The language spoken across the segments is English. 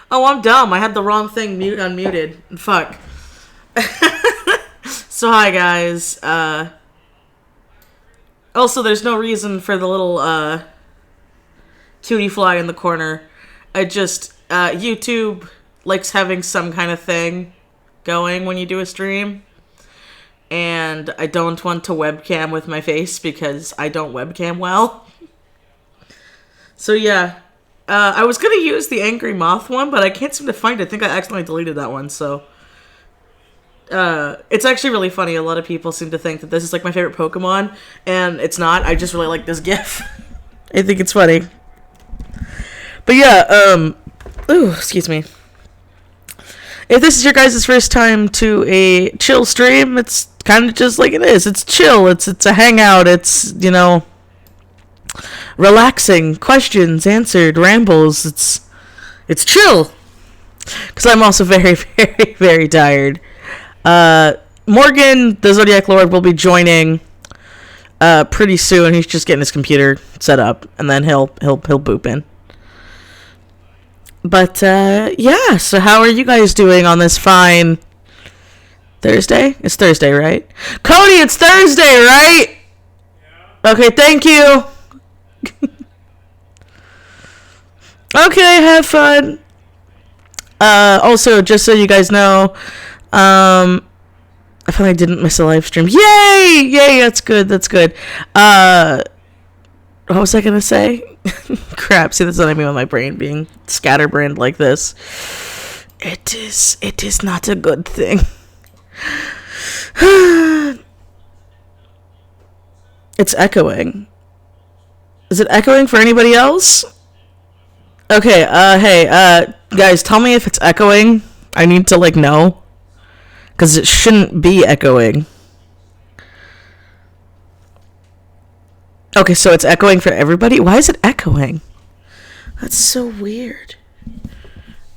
Oh, I'm dumb. I had the wrong thing unmuted. Fuck. So hi guys. Also, there's no reason for the little cutie fly in the corner. I just YouTube likes having some kind of thing going when you do a stream, and I don't want to webcam with my face because I don't webcam well. So yeah, I was gonna use the angry moth one, but I can't seem to find it. I think I accidentally deleted that one. So it's actually really funny. A lot of people seem to think that this is like my favorite Pokemon, and it's not. I just really like this GIF. I think it's funny. But yeah, ooh, excuse me. If this is your guys' first time to a chill stream, it's kind of just like it is. It's chill. It's a hangout. It's, relaxing. Questions answered. Rambles. It's chill. Because I'm also very, very, very tired. Morgan, the Zodiac Lord, will be joining pretty soon. He's just getting his computer set up, and then he'll boop in. But, yeah, so how are you guys doing on this fine Thursday? It's Thursday, right? Cody, it's Thursday, right? Yeah. Okay, thank you. Okay, have fun. Also, just so you guys know, I finally didn't miss a live stream. Yay! Yay, that's good, that's good. What was I gonna say? Crap, see, that's what I mean with my brain being scatterbrained like this. It is not a good thing. It's echoing. Is it echoing for anybody else? Okay, hey, guys, tell me if it's echoing. I need to, know. Because it shouldn't be echoing. Okay, so it's echoing for everybody? Why is it echoing? That's so weird.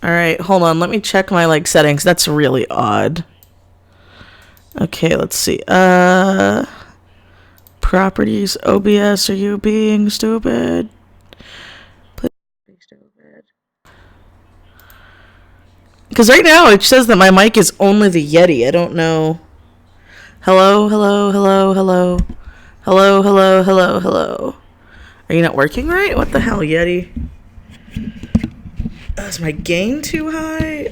Alright, hold on. Let me check my, settings. That's really odd. Okay, let's see. Properties, OBS, are you being stupid? Please be stupid. Because right now it says that my mic is only the Yeti. I don't know. Hello, hello, hello, hello. Hello, hello, hello, hello. Are you not working right? What the hell, Yeti? Is my gain too high?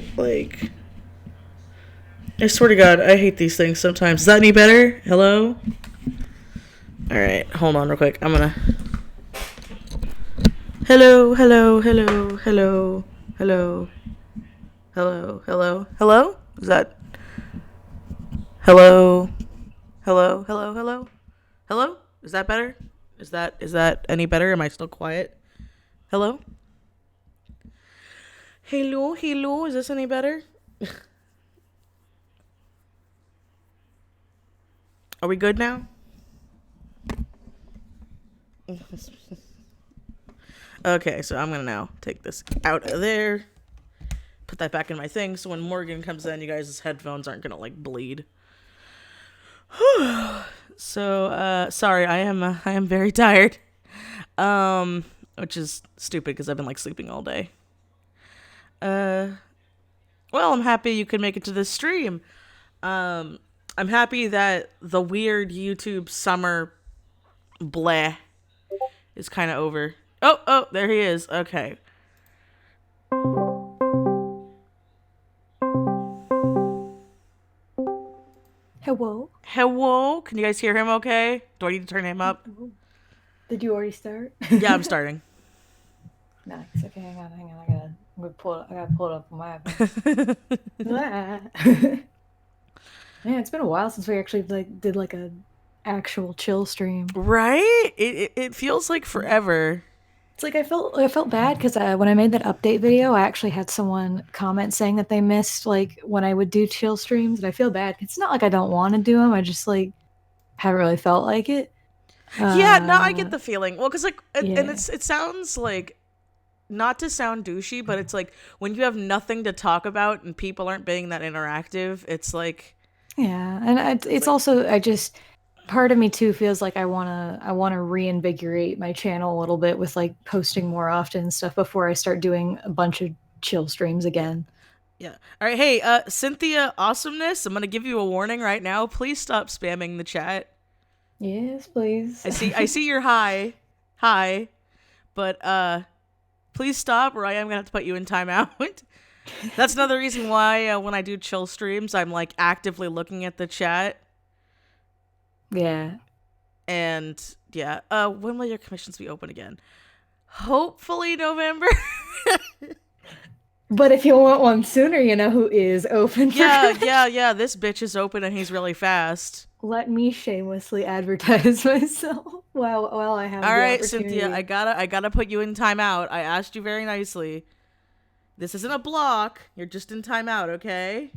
I swear to God, I hate these things sometimes. Is that any better? Hello? Alright, hold on real quick. I'm gonna... Hello, hello, hello, hello, hello. Hello, hello, hello? Is that... Hello? Hello, hello, hello? Hello? Is that better? Is that any better? Am I still quiet? Hello? Hello, hello? Is this any better? Are we good now? Okay, so I'm gonna now take this out of there. Put that back in my thing so when Morgan comes in, you guys' headphones aren't gonna, bleed. So, sorry, I am very tired. Which is stupid because I've been, sleeping all day. Well, I'm happy you could make it to this stream. I'm happy that the weird YouTube summer bleh is kind of over. Oh, there he is. Okay. Hello? Hello? Can you guys hear him okay? Do I need to turn him up? Did you already start? Yeah, I'm starting. Nice. Okay, hang on. I gotta pull it up on my iPad. Man, it's been a while since we actually did a actual chill stream. Right? It feels like forever. It's I felt bad because when I made that update video, I actually had someone comment saying that they missed when I would do chill streams, and I feel bad. It's not like I don't want to do them. I just haven't really felt like it. Yeah, no, I get the feeling. Well, because yeah. and it sounds not to sound douchey, but it's when you have nothing to talk about and people aren't being that interactive, it's yeah, and it's also part of me too feels like I wanna reinvigorate my channel a little bit with posting more often and stuff before I start doing a bunch of chill streams again. Yeah. All right. Hey, Cynthia Awesomeness, I'm gonna give you a warning right now. Please stop spamming the chat. Yes, please. I see you're high. Hi. But please stop or I am gonna have to put you in timeout. That's another reason why when I do chill streams, I'm like actively looking at the chat. Yeah. And yeah, when will your commissions be open again? Hopefully November. But if you want one sooner, you know who is open for yeah. This bitch is open and he's really fast. Let me shamelessly advertise myself while I have All the right, Cynthia, opportunity. I gotta put you in timeout. I asked you very nicely. This isn't a block. You're just in timeout, okay?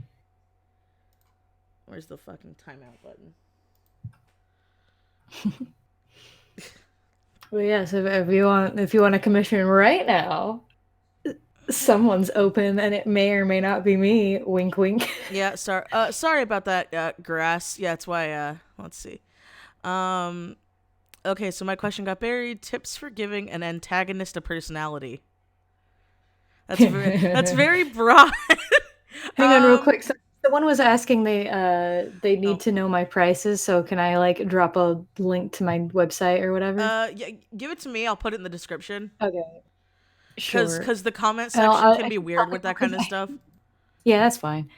Where's the fucking timeout button? Well, yes, if you want a commission right now, someone's open and it may or may not be me. Wink, wink. Yeah, sorry about that, grass. Yeah, that's why. Let's see. Um, okay, so my question got buried. Tips for giving an antagonist a personality. That's very broad. Hang on, real quick. So the one was asking they Oh. need to know my prices. So can I like drop a link to my website or whatever? Yeah, give it to me. I'll put it in the description. Okay, sure. Cause the comment section can be I can tell weird with people that kind 'cause of stuff. yeah, that's fine.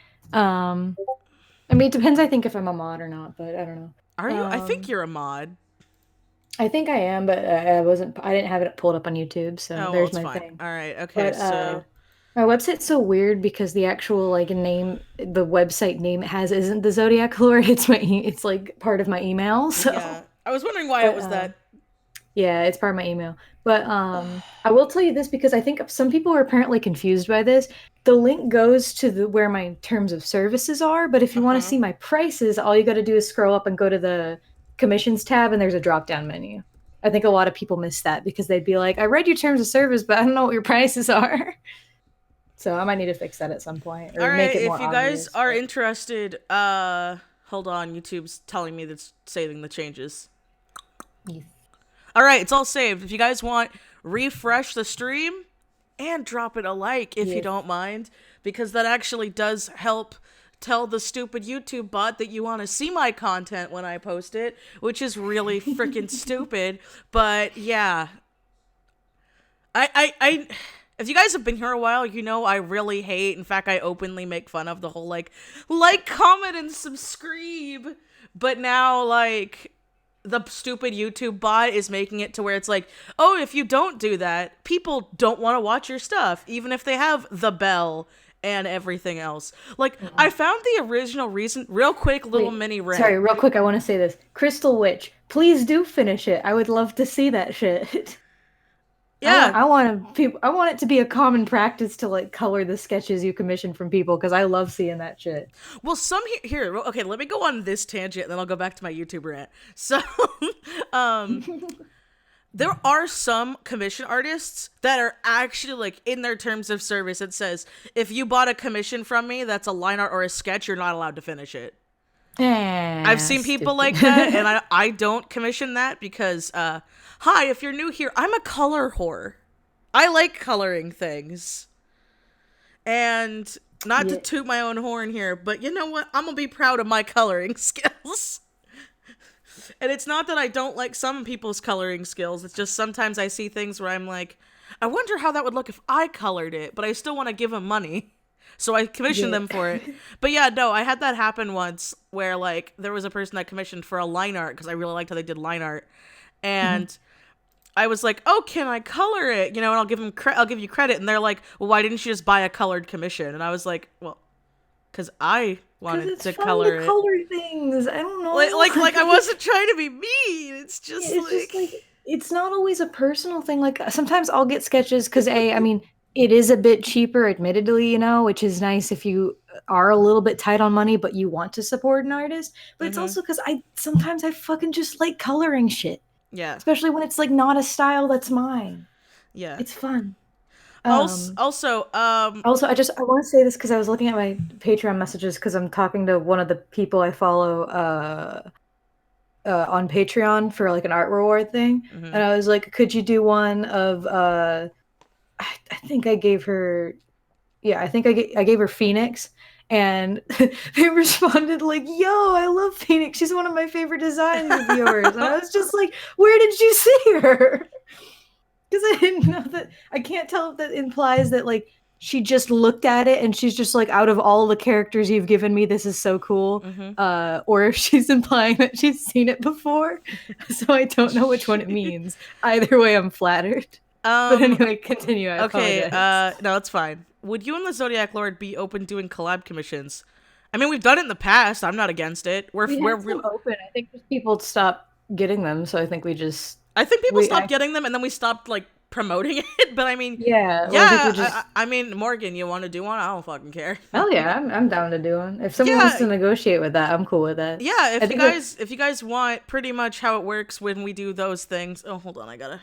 I mean, it depends. I think if I'm a mod or not, but I don't know. Are you? I think Um, you're a mod. I think I am, but I wasn't. I didn't have it pulled up on YouTube, so Oh well, there's it's my fine. thing. All right. Okay. But So my website's so weird because the actual like name, the website name it has isn't the Zodiac Lord. It's it's like part of my email. So, yeah, I was wondering why it but was that. yeah, it's part of my email. But I will tell you this because I think some people are apparently confused by this. The link goes to where my terms of services are, but if Uh you want to huh. see my prices, all you got to do is scroll up and go to the commissions tab, and there's a drop down menu. I think a lot of people miss that because they'd be like, "I read your terms of service, but I don't know what your prices are." So I might need to fix that at some point All or make right. it If more you guys obvious. are But interested, hold on. YouTube's telling me that's saving the changes. yes. All right, it's all saved. If you guys want, refresh the stream and drop it a like if you Yes. don't mind, because that actually does help tell the stupid YouTube bot that you want to see my content when I post it, which is really freaking stupid. But yeah, I if you guys have been here a while, you know I really hate. In fact, I openly make fun of the whole like, comment, and subscribe. But now, like, the stupid YouTube bot is making it to where it's like, oh, if you don't do that, people don't want to watch your stuff, even if they have the bell and everything else. Like, I found the original reason, real quick little Wait, mini rant. sorry, real quick, I want to say this. Crystal Witch, please do finish it. I would love to see that shit. Yeah. I want it to be a common practice to like color the sketches you commission from people because I love seeing that shit. Well, some here. Okay, let me go on this tangent, and then I'll go back to my YouTube rant. So, um, there are some commission artists that are actually like in their terms of service. It says if you bought a commission from me, that's a line art or a sketch, you're not allowed to finish it. I've seen people Stupid. like that, and I don't commission that because, hi, if you're new here, I'm a color whore. I like coloring things. And not to Yeah, toot my own horn here, but you know what? I'm gonna be proud of my coloring skills. And it's not that I don't like some people's coloring skills. It's just sometimes I see things where I'm like, I wonder how that would look if I colored it, but I still want to give them money. So I commissioned yeah. them for it. But yeah, no, I had that happen once where like there was a person that commissioned for a line art because I really liked how they did line art. Mhm. And I was like, "Oh, can I color it?" You know, and I'll give you credit. And they're like, "Well, why didn't you just buy a colored commission?" And I was like, "Well, because I Because wanted it's to fun to color it. color things. I don't know. Like I wasn't trying to be mean. It's just It's just like, like it's not always a personal thing. Like sometimes I'll get sketches because I mean, it is a bit cheaper, admittedly, you know, which is nice if you are a little bit tight on money, but you want to support an artist. But it's mm-hmm, also because I sometimes I fucking just like coloring shit, yeah, especially when it's like not a style that's mine. yeah." It's fun. Also, Um, also, Also, I want to say this because I was looking at my Patreon messages because I'm talking to one of the people I follow on Patreon for like an art reward thing, mm-hmm, and I was like, "Could you do one of?" I think I gave her. I think I gave her Phoenix, and they responded like, "Yo, I love Phoenix. She's one of my favorite designs of yours." And I was just like, "Where did you see her?" Because I didn't know that. I can't tell if that implies that like she just looked at it and she's just like, out of all the characters you've given me, this is so cool. Or if she's implying that she's seen it before. So I don't know which one it means. Either way, I'm flattered. But anyway, continue. I apologize. No, it's fine. Would you and the Zodiac Lord be open doing collab commissions? I mean, we've done it in the past. I'm not against it. We're open. I think just people stopped getting them, so I think we just. I think people stopped getting them, and then we stopped like promoting it. But I mean, yeah. I mean, Morgan, you want to do one? I don't fucking care. Hell yeah, I'm down to do one. If someone wants to negotiate with that, I'm cool with that. Yeah, if you guys want, pretty much how it works when we do those things. Oh, hold on, I gotta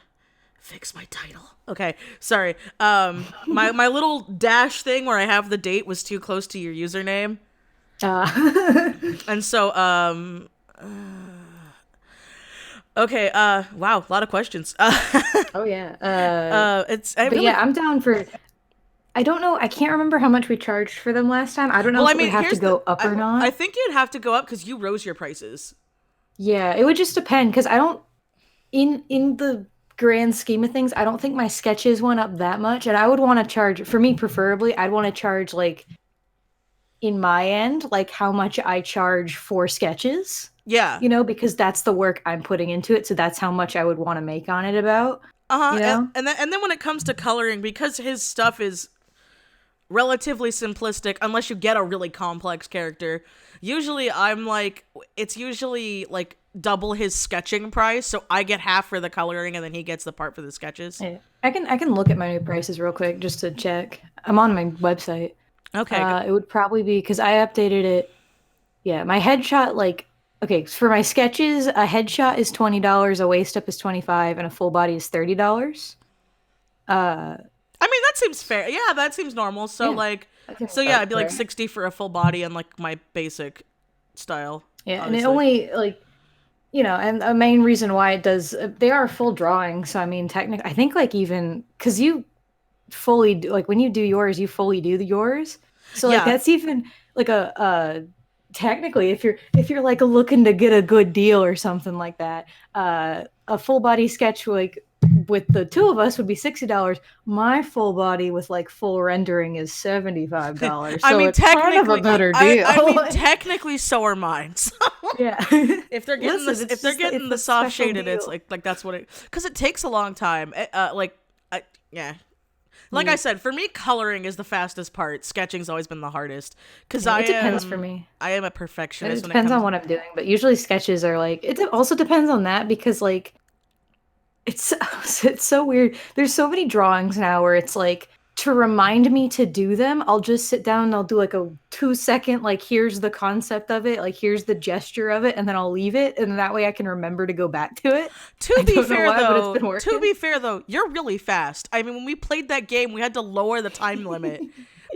fix my title. Okay, sorry. My little dash thing where I have the date was too close to your username. And so okay, wow, a lot of questions. Oh yeah. I'm down for. I don't know. I can't remember how much we charged for them last time. I don't know if we have to go up or not. I think you'd have to go up because you rose your prices. Yeah, it would just depend because I don't. In the grand scheme of things, I don't think my sketches went up that much, and I would want to charge, for me preferably, I'd want to charge like in my end, like how much I charge for sketches. Yeah. You know, because that's the work I'm putting into it, so that's how much I would want to make on it about. Uh-huh. You know? And then when it comes to coloring, because his stuff is relatively simplistic, unless you get a really complex character, usually I'm like, it's usually like double his sketching price, so I get half for the coloring and then he gets the part for the sketches. Yeah. I can look at my new prices real quick just to check. I'm on my website. Okay. It would probably be because I updated it. Yeah, my headshot, like, okay, for my sketches, a headshot is $20, a waist up is $25, and a full body is $30. I mean, that seems fair. Yeah, that seems normal. So it'd be like 60 for a full body and like my basic style. Yeah, obviously. And it only like, you know, and a main reason why it does, they are full drawing. So I mean, technically, I think like even because you fully do, like when you do yours, you fully do yours. So like that's even like a technically if you're like looking to get a good deal or something like that, a full body sketch like with the two of us would be $60. My full body with like full rendering is $75. So I mean, it's kind of a better deal. I mean, technically, so are mine. So. Yeah. If they're getting the soft shaded, it's like that's what it, because it takes a long time. Like I said, for me, coloring is the fastest part. Sketching's always been the hardest because it depends for me. I am a perfectionist. It depends on what I'm doing, but usually sketches are like. It also depends on that because like, it's so weird. There's so many drawings now where it's like to remind me to do them, I'll just sit down and I'll do like a 2-second like here's the concept of it, like here's the gesture of it, and then I'll leave it, and that way I can remember to go back to it. To be fair though, you're really fast. I mean, when we played that game, we had to lower the time limit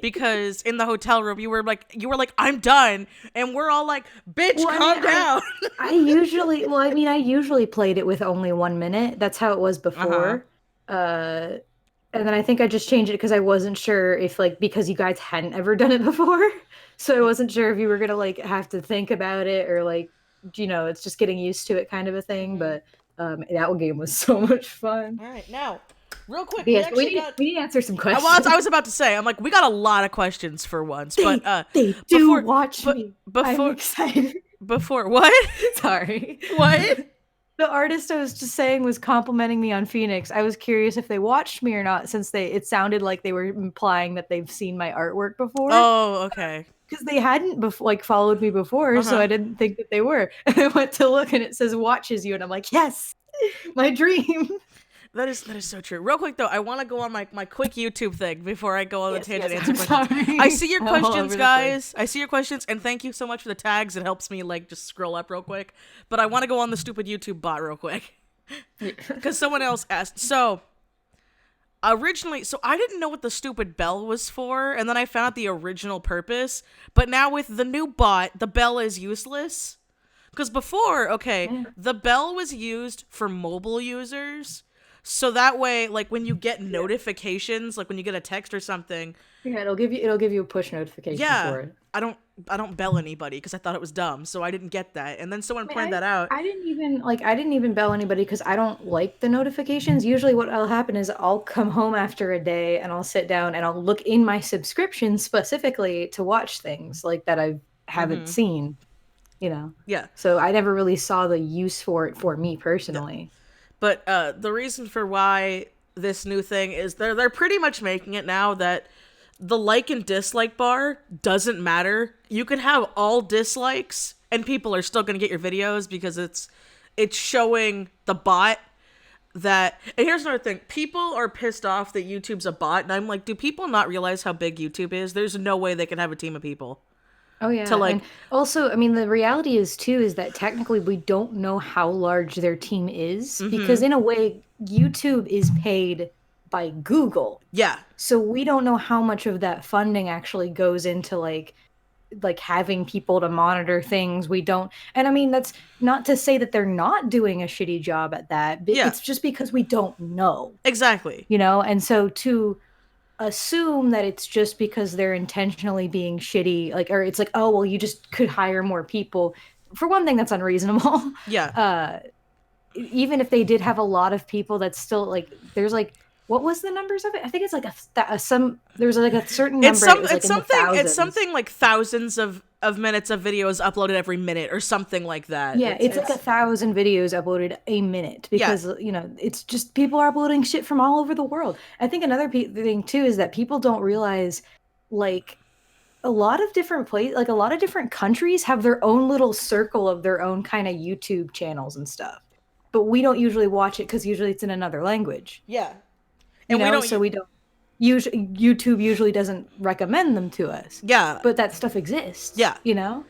because in the hotel room you were like I'm done, and we're all like, bitch, calm down. I usually played it with only 1 minute. That's how it was before. And then I think I just changed it because I wasn't sure if like, because you guys hadn't ever done it before. So I wasn't sure if you were going to like have to think about it or like, you know, it's just getting used to it kind of a thing. But that game was so much fun. All right. Now, real quick. Yes, we need to answer some questions. Well, I was about to say, I'm like, we got a lot of questions for once. They do watch me. I'm excited. Before, what? Sorry. What? The artist I was just saying was complimenting me on Phoenix. I was curious if they watched me or not, since it sounded like they were implying that they've seen my artwork before. Oh, okay. Because they hadn't followed me before, so I didn't think that they were. And I went to look, and it says watches you, and I'm like, yes, my dream. That is so true. Real quick though, I want to go on my quick YouTube thing before I go on the tangent and answer questions. Sorry. I see your questions, guys. I see your questions, and thank you so much for the tags. It helps me like just scroll up real quick. But I want to go on the stupid YouTube bot real quick because someone else asked. So originally, I didn't know what the stupid bell was for, and then I found out the original purpose. But now with the new bot, the bell is useless. Because before, the bell was used for mobile users. So that way, like when you get notifications, like when you get a text or something, Yeah, it'll give you a push notification yeah, for it. I don't I don't bell anybody because I thought it was dumb, so I didn't get that. And then someone I mean, pointed that out. I didn't even bell anybody because I don't like the notifications. Usually what'll happen is I'll come home after a day and I'll sit down and I'll look in my subscription specifically to watch things like that I haven't Mm-hmm. seen, you know. Yeah. So I never really saw the use for it for me personally. But the reason for why this new thing is they're pretty much making it now that the like and dislike bar doesn't matter. You can have all dislikes and people are still going to get your videos because it's showing the bot that. And here's another thing. People are pissed off that YouTube's a bot and I'm like, do people not realize how big YouTube is? There's no way they can have a team of people Oh to yeah, and like. also, I mean, the reality is too is that technically we don't know how large their team is because Mhm. in a way YouTube is paid by Google. Yeah. So we don't know how much of that funding actually goes into like having people to monitor things. We don't, and I mean that's not to say that they're not doing a shitty job at that, but Yeah. it's just because we don't know, Exactly. you know? And so to assume that it's just because they're intentionally being shitty, like, or it's like, oh, well, you just could hire more people. For one thing, that's unreasonable. Yeah. Uh, Even if they did have a lot of people, that's still like, there's like, what was the numbers of it? I think it's like there's like a certain number. It was like in the It's thousands. something like thousands of minutes of videos uploaded every minute or something like that. Yeah, it's like 1,000 videos uploaded a minute Yeah. because it's just people are uploading shit from all over the world. I think another thing too is that people don't realize like a lot of different places, like a lot of different countries have their own little circle of their own kind of YouTube channels and stuff. But we don't usually watch it because usually it's in another language, Yeah. And we don't so we don't usually YouTube usually doesn't recommend them to us. yeah. But that stuff exists, Yeah. you know?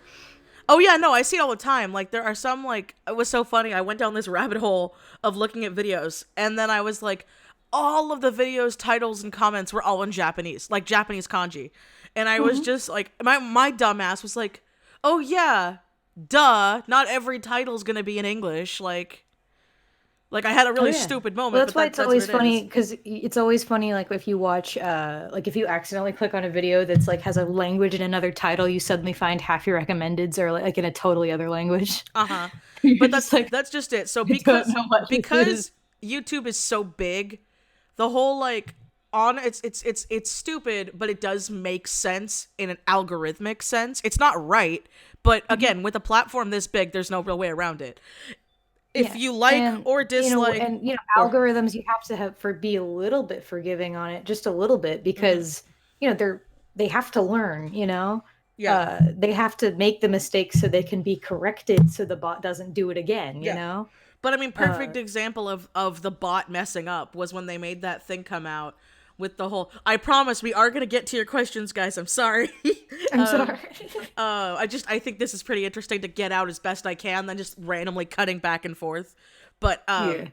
Oh yeah, no, I see it all the time. Like there are some like it was so funny. I went down this rabbit hole of looking at videos and then I was like all of the videos titles and comments were all in Japanese, like Japanese kanji. And I was Mhm. just like my dumb ass was like, "Oh yeah, duh, not every title's going to be in English." Like I had a Oh really yeah. stupid Well, moment, that's but why it's that's what always it is. funny because it's always funny like if you watch like if you accidentally click on a video that's like has a language and another title, you suddenly find half your recommendeds are like in a totally other language. Uh-huh. You're But just like, that's just it. So I don't know what this is. because YouTube is so big, the whole like on it's stupid, but it does make sense in an algorithmic sense. It's not right, but Mhm. again, with a platform this big, there's no real way around it. If Yeah. you like And or dislike or algorithms you have to have for be a little bit forgiving on it, just a little bit mhm, because they have to learn, yeah. they have to make the mistakes so they can be corrected so the bot doesn't do it again, you Yeah. know? But I mean, Uh perfect example of the bot messing up was when they made that thing come out with the whole. I promise we are gonna get to your questions, guys. I'm sorry. I'm sorry. I think this is pretty interesting to get out as best I can, than just randomly cutting back and forth. But Yeah.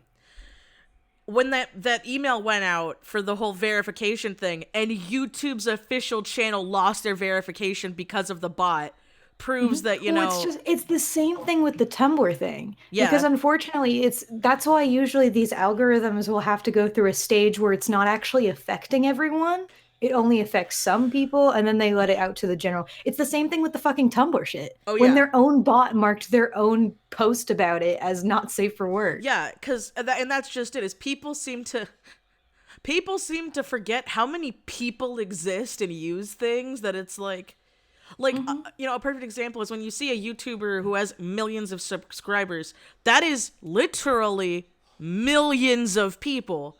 when that email went out for the whole verification thing, and YouTube's official channel lost their verification because of the bot, proves Mhm. that Well, it's the same thing with the Tumblr thing because yeah, unfortunately that's why usually these algorithms will have to go through a stage where it's not actually affecting everyone. It only affects some people and then they let it out to the general. It's the same thing with the fucking Tumblr shit. oh When yeah, their own bot marked their own post about it as not safe for work. yeah, because and that's just it. Is people seem to forget how many people exist and use things that it's Mhm. a perfect example is when you see a YouTuber who has millions of subscribers. That is literally millions of people.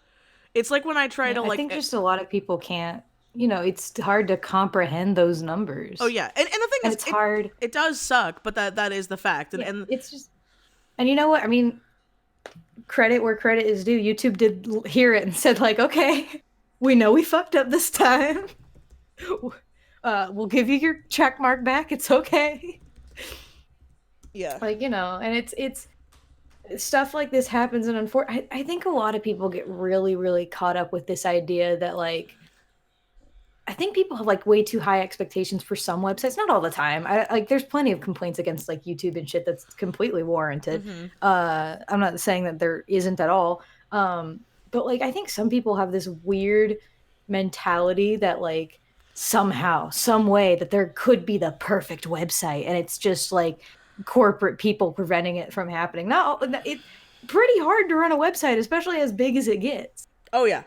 It's like when I try Yeah, to I think just a lot of people can't, it's hard to comprehend those oh numbers. yeah, and the thing And is it's hard. it does suck, but that is the fact. Yeah, And it's just, and you know what? I mean, credit where credit is due. YouTube did hear it and said, like, okay, we know we fucked up this time. We'll give you your check mark back. It's okay. yeah. Like, and it's stuff like this happens. And I think a lot of people get really, really caught up with this idea that, like, I think people have like way too high expectations for some websites. Not all the time. There's plenty of complaints against like YouTube and shit that's completely warranted. Mhm. I'm not saying that there isn't at all. But like, I think some people have this weird mentality that like somehow, some way that there could be the perfect website, and it's just like corporate people preventing it from happening. No, it's pretty hard to run a website, especially as big as it gets. Oh yeah.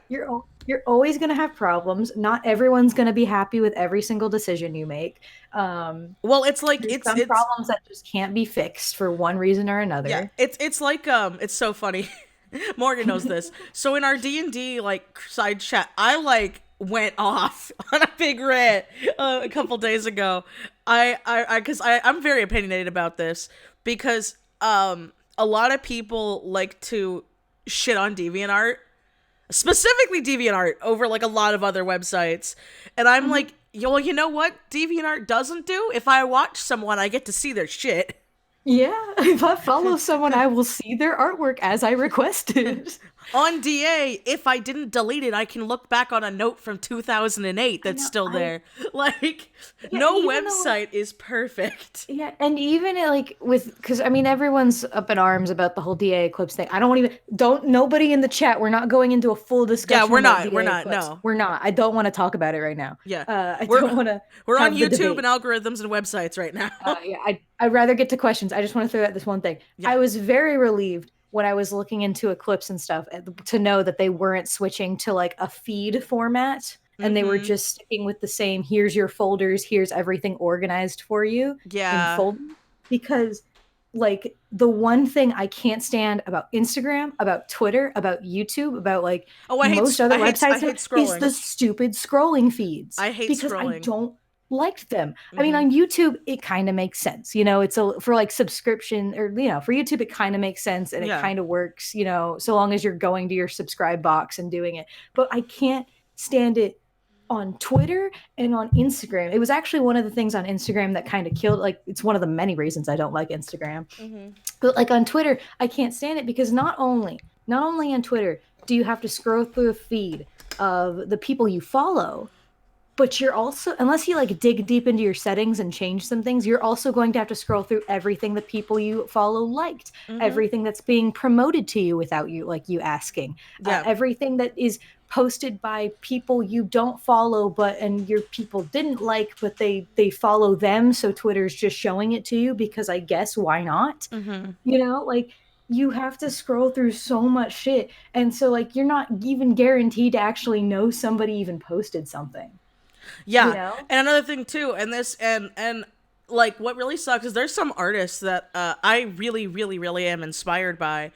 You're always going to have problems. Not everyone's going to be happy with every single decision you make. Well, it's like There's some it's problems that just can't be fixed for one reason or yeah, another. it's like it's so funny. Morgan knows this. So in our D&D like side chat, I like went off on a big rant a couple days ago. Cuz I'm very opinionated about this because a lot of people like to shit on DeviantArt, specifically DeviantArt over like a lot of other websites. And I'm like, well, you know what DeviantArt doesn't do? If I watch someone, I get to see their shit. Yeah, if I follow someone, I will see their artwork as I requested. On DA, if I didn't delete it, I can look back on a note from 2008 I that's know. still there. Like, Yeah, no even though website is perfect. yeah, and even like with because I mean everyone's up in arms about the whole DA eclipse thing. I don't want even don't nobody in the chat. We're not going into a full Yeah, discussion we're about not. We're DA not. eclipse. No. We're not. I don't want to talk about it right now. Yeah. I We're don't want to we're on have the YouTube and debate. algorithms and websites right now. Yeah, I'd rather get to questions. I just want to throw out this one thing. Yeah. I was very relieved when I was looking into Eclipse and stuff to know that they weren't switching to like a feed format and they were just sticking with the same here's your folders, here's everything organized for you in Yeah. folders. Because like the one thing I can't stand about Instagram, about Twitter, about YouTube, about like Oh, most other I websites hate is scrolling. the stupid scrolling feeds I hate because I scrolling. don't like them. I mean, on YouTube, it kind of makes sense. You know, it's a for like subscription or you know, for YouTube, it kind of makes sense and it Yeah. kind of works. You know, so long as you're going to your subscribe box and doing it. But I can't stand it on Twitter and on Instagram. It was actually one of the things on Instagram that kind of killed. Like, it's one of the many reasons I don't like Instagram. But like on Twitter, I can't stand it because not only on Twitter do you have to scroll through a feed of the people you follow, but you're also unless you like dig deep into your settings and change some things, you're also going to have to scroll through everything that people you follow liked, everything that's being promoted to you without you asking, Yeah. everything that is posted by people you don't follow but and your people didn't like but they follow them, so Twitter's just showing it to you because I guess why not. You know, like you have to scroll through so much shit, and so like you're not even guaranteed to actually know somebody even posted something, you Yeah. know. And another thing too, and this and like what really sucks is there's some artists that I really really really am inspired by,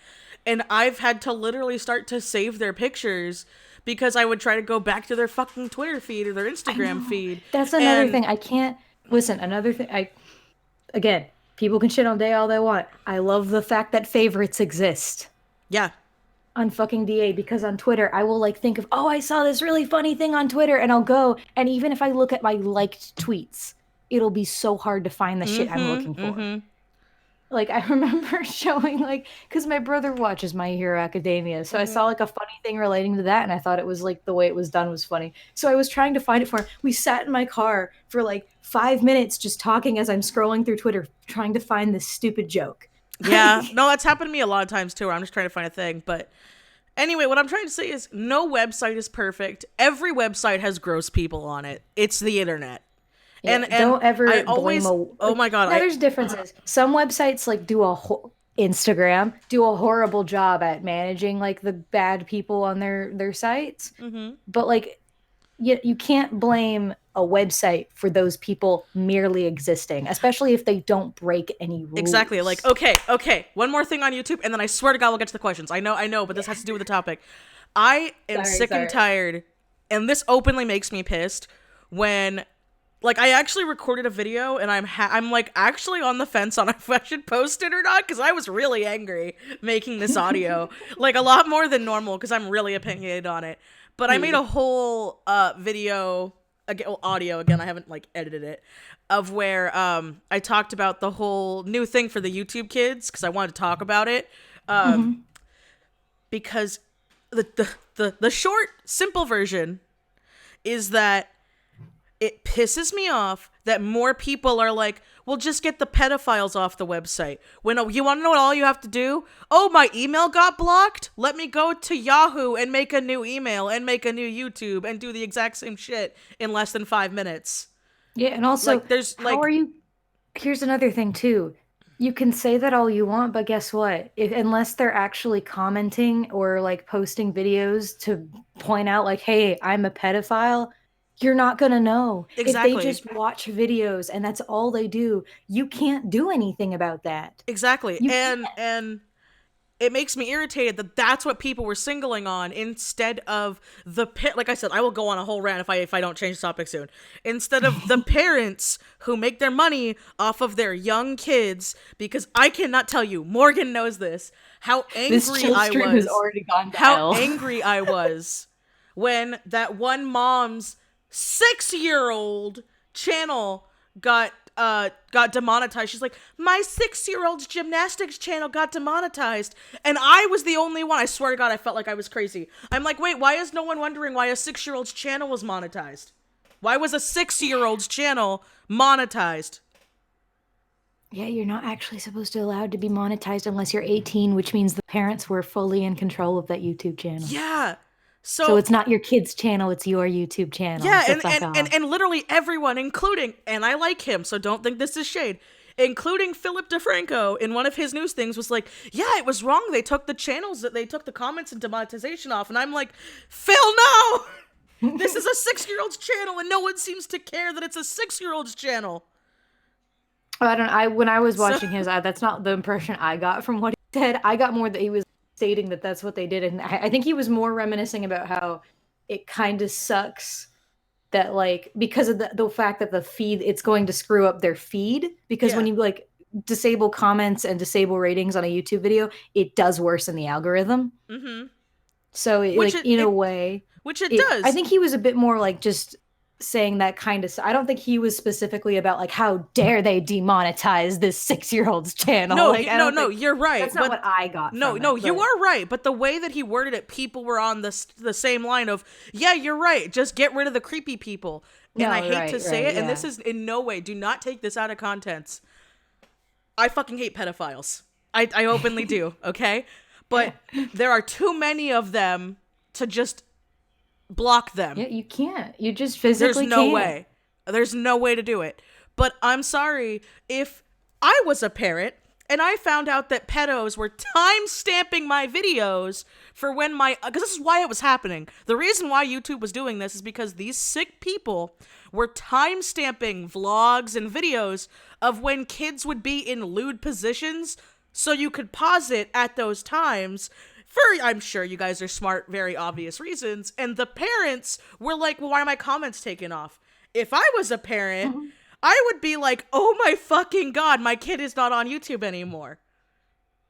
and I've had to literally start to save their pictures because I would try to go back to their fucking Twitter feed or their I Instagram know. feed. That's another And thing. I can't listen. Another thing. I again, people can shit on Day all they want. I love the fact that favorites exist yeah. on fucking DA because on Twitter I will like think of I saw this really funny thing on Twitter and I'll go and even if I look at my liked tweets, it'll be so hard to find the shit I'm looking for. Like I remember showing like because my brother watches My Hero Academia, so I saw like a funny thing relating to that, and I thought it was like the way it was done was funny. So I was trying to find it for him. We sat in my car for like 5 minutes just talking as I'm scrolling through Twitter, trying to find this stupid joke. Yeah. No, that's happened to me a lot of times too, where I'm just trying to find a thing. But anyway, what I'm trying to say is no website is perfect. Every website has gross people on it. It's the internet. Yeah, And don't ever I blame always a. oh my god, Now there's differences. Some websites like Instagram do a horrible job at managing like the bad people on their sites, but like you can't blame a website for those people merely existing, especially if they don't break any exactly. Like, rules. okay. One more thing on YouTube, and then I swear to God, we'll get to the questions. I know, but this has to do with the topic. I am sick and tired, and this openly makes me pissed when, like, I actually recorded a video, and I'm like actually on the fence on if I should post it or not because I was really angry making this audio, like a lot more than normal because I'm really opinionated on it. But I made a whole video audio again. I haven't like edited it of where I talked about the whole new thing for the YouTube kids because I wanted to talk about it because the short simple version is that it pisses me off that more people are like, well, just get the pedophiles off the website. When you want to know what all you have to do? Oh, my email got blocked? Let me go to Yahoo and make a new email and make a new YouTube and do the exact same shit in less than 5 minutes. Yeah, and also, Like, there's how are you? Here's another thing too. You can say that all you want, but guess what? Unless they're actually commenting or like posting videos to point out, like, hey, I'm a pedophile, you're not gonna know. If they Exactly. just watch videos and that's all they do, you can't do anything about that. Exactly. You And it makes me irritated that that's what people were singling on instead of like I said, I will go on a whole rant if I don't change the topic soon. Instead of the parents who make their money off of their young kids, because I cannot tell you, Morgan knows this, how This angry chill I stream was. has already gone to How hell. angry I was when that one mom's 6-year-old channel got demonetized. She's like, my 6-year-old's gymnastics channel got demonetized, and I was the only one. I swear to God, I felt like I was crazy. I'm like, wait, why is no one wondering why a 6-year-old's channel was monetized? Why was a 6-year-old's channel monetized? Yeah, you're not actually supposed to allowed to be monetized unless you're 18, which means the parents were fully in control of that YouTube channel. Yeah. So it's not your kid's channel, it's your YouTube channel. Yeah, So and, fuck and, off. and literally everyone, including, and I like him, so don't think this is shade, including Philip DeFranco in one of his news things was like, yeah, it was wrong. They took the comments and demonetization off. And I'm like, Phil, no! This is a 6-year-old's channel and no one seems to care that it's a 6-year-old's channel. When I was watching his, that's not the impression I got from what he said. I got more that he was stating that that's what they did. And I think he was more reminiscing about how it kind of sucks that, like, because of the fact that the feed, it's going to screw up their feed. Because when you, like, disable comments and disable ratings on a YouTube video, it does worsen the algorithm. Mm-hmm. So, in a way. Which it does. I think he was a bit more, like, just saying that kind of. I don't think he was specifically about, like, how dare they demonetize this 6-year-old's channel. No, like, no, you're right. That's not what I got. No, you are right. But the way that he worded it, people were on the same line of, yeah, you're right. Just get rid of the creepy people. And I hate to say it, and this is in no way, do not take this out of context. I fucking hate pedophiles. I openly do, okay? But there are too many of them to just block them. Yeah, you can't. You just physically There's no can't. way. There's no way to do it. But I'm sorry, if I was a parent and I found out that pedos were time-stamping my videos for when because this is why it was happening. The reason why YouTube was doing this is because these sick people were time-stamping vlogs and videos of when kids would be in lewd positions so you could pause it at those times. I'm sure you guys are smart, very obvious reasons. And the parents were like, well, why are my comments taken off? If I was a parent, I would be like, oh my fucking God, my kid is not on YouTube anymore.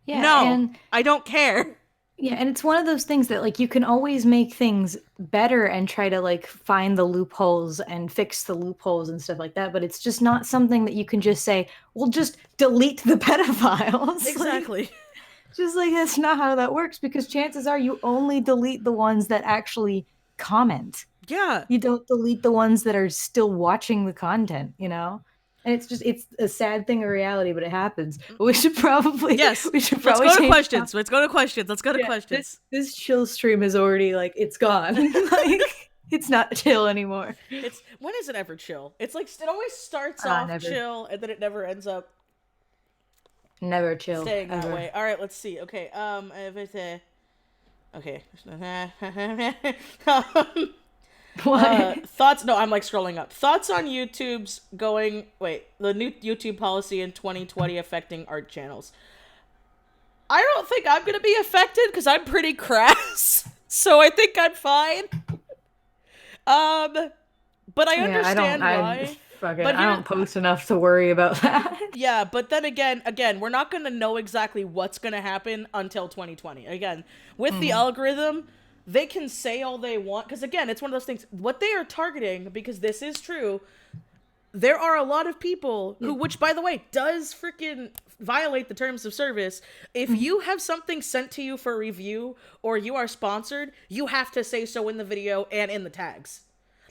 Yeah, no, I don't care. Yeah, and it's one of those things that, like, you can always make things better and try to, like, find the loopholes and fix the loopholes and stuff like that, but it's just not something that you can just say, well, just delete the pedophiles. Exactly. Like, just, like, that's not how that works, because chances are you only delete the ones that actually comment. Yeah. You don't delete the ones that are still watching the content, you know? And it's a sad thing of reality, but it happens. But we should probably let's go to questions. Let's go to questions. This chill stream is already, like, it's gone. Like, it's not chill anymore. When is it ever chill? It's like it always starts off never. chill and then it never ends up never chill. Staying that way. All right, let's see. Okay. Okay. What? Thoughts? No, I'm like scrolling up. Thoughts on the new YouTube policy in 2020 affecting art channels. I don't think I'm gonna be affected because I'm pretty crass, so I think I'm fine. But I understand why. But I don't post enough to worry about that. Yeah, but then again, we're not gonna know exactly what's gonna happen until 2020. Again, with the algorithm, they can say all they want, because again, it's one of those things, what they are targeting, because this is true, there are a lot of people who, which by the way, does freaking violate the terms of service. If you have something sent to you for review, or you are sponsored, you have to say so in the video and in the tags.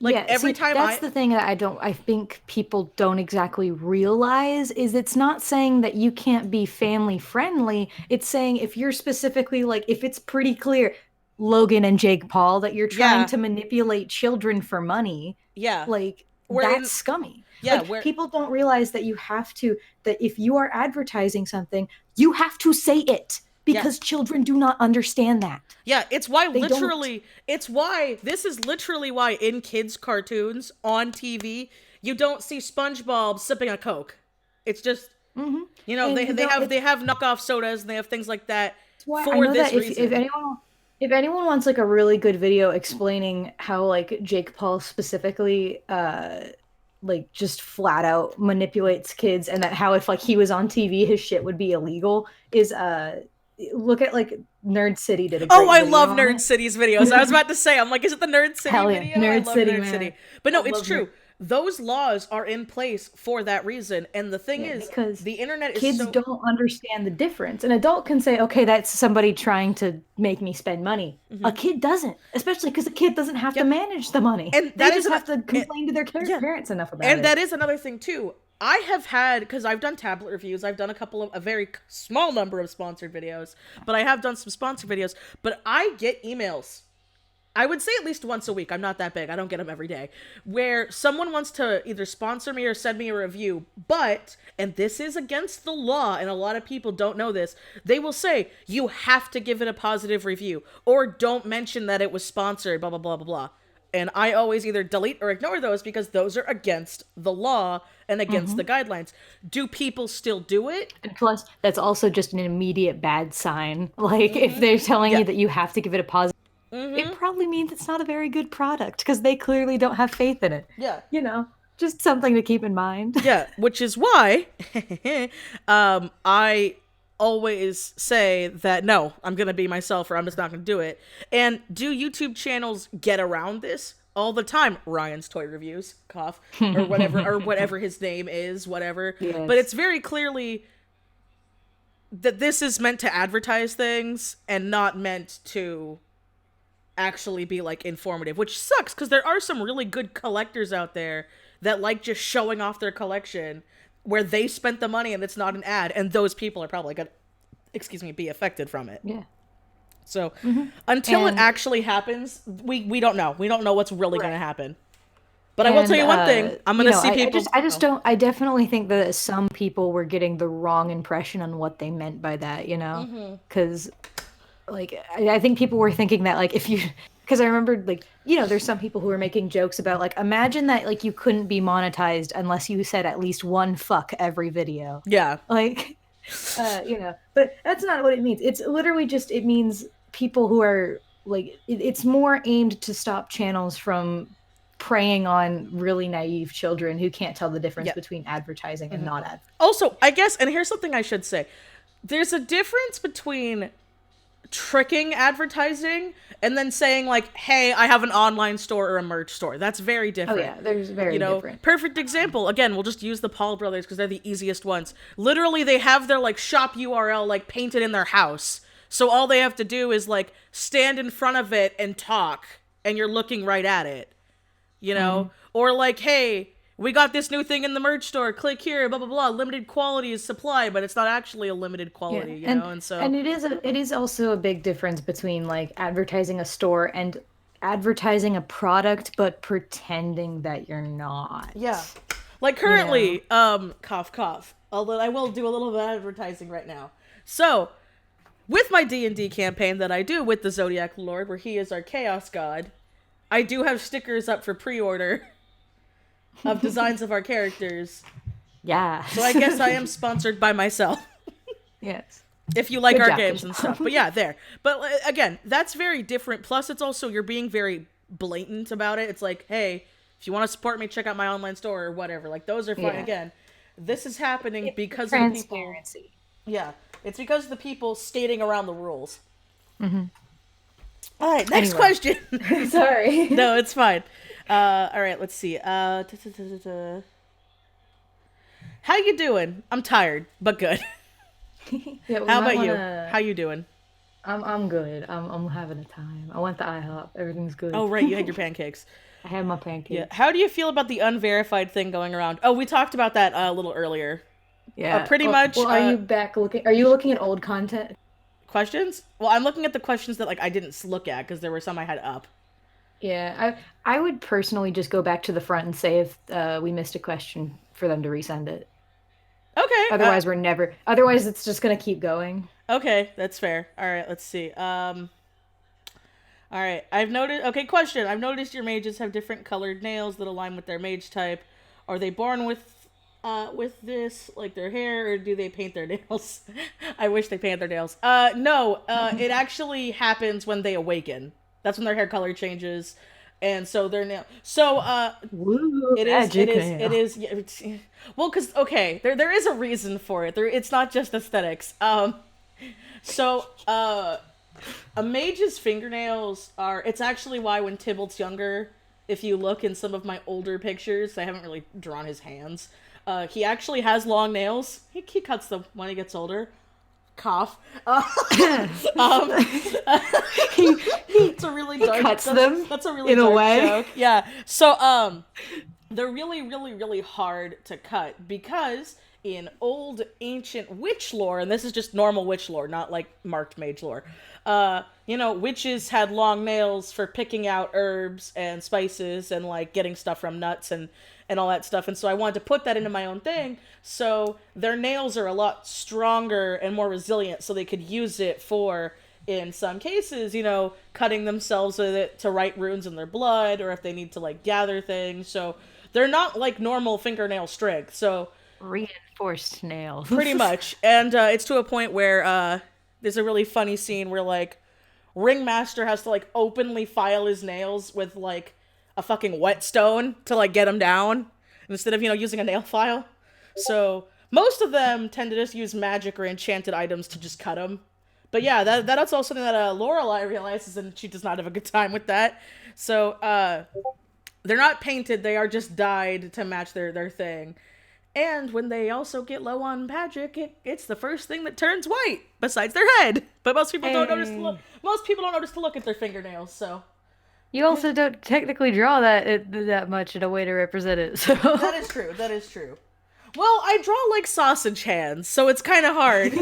Like Yeah, every see, time that's the thing that I think people don't exactly realize is it's not saying that you can't be family friendly. It's saying if you're specifically like, if it's pretty clear, Logan and Jake Paul, that you're trying yeah, to manipulate children for money, yeah, like we're that's in, scummy. yeah, Like we're, people don't realize that that if you are advertising something, you have to say it yeah. because children do not understand that. Yeah, it's why They don't. literally, it's why, this is literally why in kids' cartoons on TV, you don't see SpongeBob sipping a Coke. It's just, Hmm. you know, And you don't, they have knockoff sodas and they have things like that why I for know that this reason. if anyone wants like a really good video explaining how like Jake Paul specifically like just flat out manipulates kids and that how if like he was on TV his shit would be illegal is look at like Nerd City did a Oh, great I video love on Nerd it. City's videos. I was about to say, I'm like, is it the Nerd City Hell yeah, video? I Nerd love City, Nerd man. City. But I no, it's love Nerd. true. Those laws are in place for that reason. And the thing Yeah, is, because the internet is kids so, don't understand the difference. An adult can say, okay, that's somebody trying to make me spend money. A kid doesn't, especially because a kid doesn't have to yep. manage the money. And They that is just an, have to it, complain to their yeah. parents enough about And that it. is another thing too. I have had, because I've done tablet reviews, I've done a very small number of sponsored videos, but I have done some sponsored videos. But I get emails, I would say at least once a week. I'm not that big. I don't get them every day. Where someone wants to either sponsor me or send me a review, but, and this is against the law, and a lot of people don't know this, they will say, you have to give it a positive review, or don't mention that it was sponsored, blah, blah, blah, blah, blah. And I always either delete or ignore those because those are against the law and against the guidelines. Do people still do it? And plus, that's also just an immediate bad sign. Like, if they're telling Yeah. you that you have to give it a positive, it probably means it's not a very good product because they clearly don't have faith in it. Yeah. You know, just something to keep in mind. Yeah, which is why I always say that no, I'm gonna be myself or I'm just not gonna do it. And do YouTube channels get around this? All the time? Ryan's Toy Reviews, cough, or whatever his name is, whatever. Yes. But it's very clearly that this is meant to advertise things and not meant to actually be like informative, which sucks because there are some really good collectors out there that like just showing off their collection where they spent the money and it's not an ad, and those people are probably gonna be affected from it. Yeah. So until it And- actually happens, we don't know. We don't know what's really gonna happen. But I will And, tell you one thing. I'm you gonna know, see people. I just don't. I definitely think that some people were getting the wrong impression on what they meant by that. You know, because like I think people were thinking that like if you, because I remembered like there's some people who were making jokes about like imagine that like you couldn't be monetized unless you said at least one fuck every video. Yeah. Like, but that's not what it means. It's literally just it means people who are like it's more aimed to stop channels from preying on really naive children who can't tell the difference Yeah. between advertising and not advertising. Also, I guess, and here's something I should say: there's a difference between tricking advertising and then saying like, hey, I have an online store or a merch store. That's very different. Oh yeah, there's very different. Perfect example, again, we'll just use the Paul brothers because they're the easiest ones. Literally, they have their like shop URL like painted in their house, so all they have to do is like stand in front of it and talk, and you're looking right at it, or like, hey, we got this new thing in the merch store, click here, blah blah blah, limited quality is supply, but it's not actually a limited quality. And it is also a big difference between like advertising a store and advertising a product but pretending that you're not. Yeah. Like currently, cough cough. Although I will do a little bit of advertising right now. So, with my D&D campaign that I do with the TheZodiacLord, where he is our chaos god, I do have stickers up for pre-order of designs of our characters. Yeah. So I guess I am sponsored by myself. Yes. If you like Good our job, games good and job. stuff. But yeah, there. But again, that's very different. Plus, it's also, you're being very blatant about it. It's like, hey, if you want to support me, check out my online store or whatever. Like, those are fine. Yeah. Again, this is happening because of the people. Transparency. Yeah. It's because of the people skating around the rules. Mm-hmm. All right, next question. Sorry. No, it's fine. All right, let's see. How you doing? I'm tired, but good. Yeah, How about you? How you doing? I'm good. I'm having a time. I went to IHOP. Everything's good. Oh, right, you had your pancakes. I have my Yeah. pancakes. How do you feel about the unverified thing going around? Oh, we talked about that a little earlier. Yeah. Pretty much. Well, are you back looking? Are you looking at old content? Questions? Well, I'm looking at the questions that like I didn't look at because there were some I had up. Yeah, I would personally just go back to the front and say if we missed a question for them to resend it. Okay. Otherwise, we're never. Otherwise, it's just gonna keep going. Okay, that's fair. All right, let's see. All right, I've noticed. Okay, question. I've noticed your mages have different colored nails that align with their mage type. Are they born with this, like their hair, or do they paint their nails? I wish they paint their nails. No. It actually happens when they awaken. That's when their hair color changes, and so their nail. So, Woo, it is. It magic is. It nail. is. Yeah, well, because okay, there is a reason for it. There, it's not just aesthetics. So, a mage's fingernails are. It's actually why when Tybalt's younger, if you look in some of my older pictures, I haven't really drawn his hands. He actually has long nails. He cuts them when he gets older. Cough. Um, he, he it's a really he dark. cuts them That's a really in a dark way. joke. Yeah. So they're really, really, really hard to cut because in old ancient witch lore, and this is just normal witch lore, not like marked mage lore. Witches had long nails for picking out herbs and spices and like getting stuff from nuts and all that stuff. And so I wanted to put that into my own thing. So their nails are a lot stronger and more resilient, so they could use it for, in some cases, cutting themselves with it to write runes in their blood, or if they need to like gather things. So they're not like normal fingernail strength. So Reinforced nails. pretty much, and it's to a point where there's a really funny scene where like Ringmaster has to like openly file his nails with like a fucking whetstone to like get them down instead of using a nail file. So most of them tend to just use magic or enchanted items to just cut them. But yeah, that's also something that Lorelai realizes, and she does not have a good time with that. So they're not painted; they are just dyed to match their thing. And when they also get low on magic, it's the first thing that turns white, besides their head. But most people don't notice to look. Hey. Most people don't notice to look at their fingernails. So You also don't technically draw that much in a way to represent it. So that is true. That is true. Well, I draw like sausage hands, so it's kind of hard.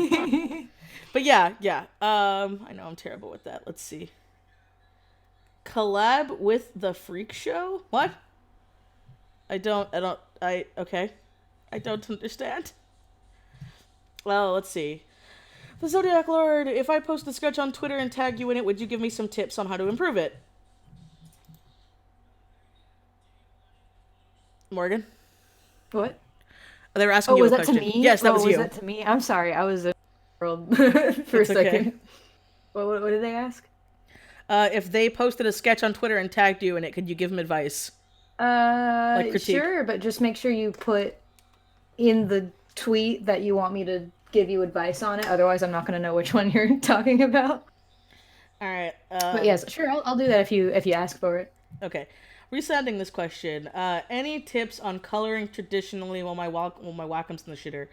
But yeah, yeah. I know I'm terrible with that. Let's see. Collab with the Freak Show? What? Okay. I don't understand. Well, let's see. The Zodiac Lord, if I post a sketch on Twitter and tag you in it, would you give me some tips on how to improve it? Morgan? what? They were asking Oh, you a was that to question. me? Yes, that Oh, was was you. that to me? I'm sorry. I was in the world for a It's okay. second. What did they ask? If they posted a sketch on Twitter and tagged you in it, could you give them advice? Like critique? Sure, but just make sure you put in the tweet that you want me to give you advice on it. Otherwise, I'm not going to know which one you're talking about. Alright, But yes, sure, I'll do that if you ask for it. okay. Resending this question. Any tips on coloring traditionally while my Wacom's in the shitter?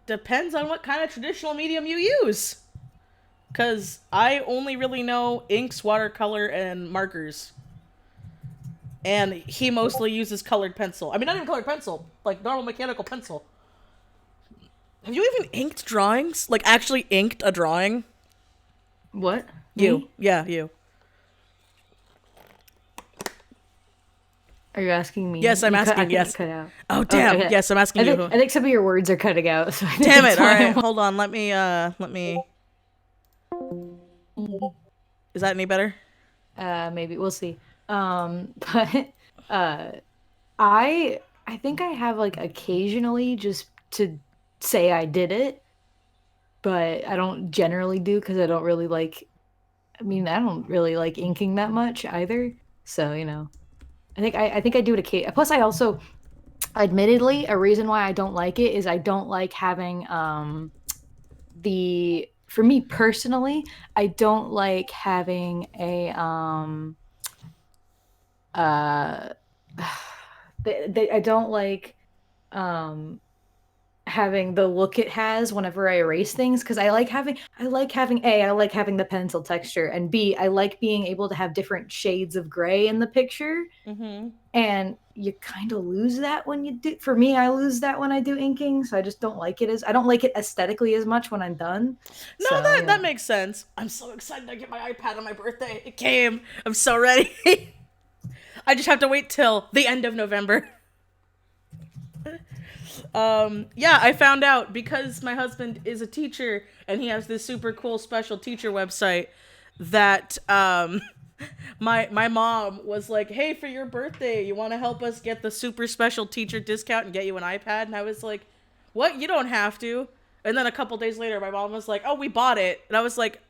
Depends on what kind of traditional medium you use. Because I only really know inks, watercolor, and markers. And he mostly uses colored pencil. I mean, not even colored pencil, like normal mechanical pencil. Have you even inked drawings? Like, actually inked a drawing? What? You. Me? Yeah, you. Are you asking me? Yes, I'm I asking, think yes. you cut out. Oh, damn. Okay. Yes, I'm asking you. I think some of your words are cutting out. So I think Damn that's it. why Alright, hold on. Let me. Is that any better? maybe we'll see. But uh, I think I have like occasionally just to say I did it, but I don't generally do because I don't really like. I mean, I don't really like inking that much either. So I think I do it occasionally. Plus, I also, admittedly, a reason why I don't like it is I don't like having the for me personally, I don't like having a uh I don't like um having the look it has whenever I erase things, because I like having the pencil texture, and B, I like being able to have different shades of gray in the picture. Mm-hmm. And you kind of lose that when you do. For me, I lose that when I do inking, so I just don't like it as I don't like it aesthetically as much when I'm done. No, So, that makes sense. I'm so excited to get my iPad on my birthday. It came. I'm so ready. I just have to wait till the end of November. Yeah, I found out because my husband is a teacher and he has this super cool special teacher website that my mom was like, "Hey, for your birthday, you want to help us get the super special teacher discount and get you an iPad?" And I was like, "What? You don't have to." And then a couple days later, my mom was like, "Oh, we bought it." And I was like,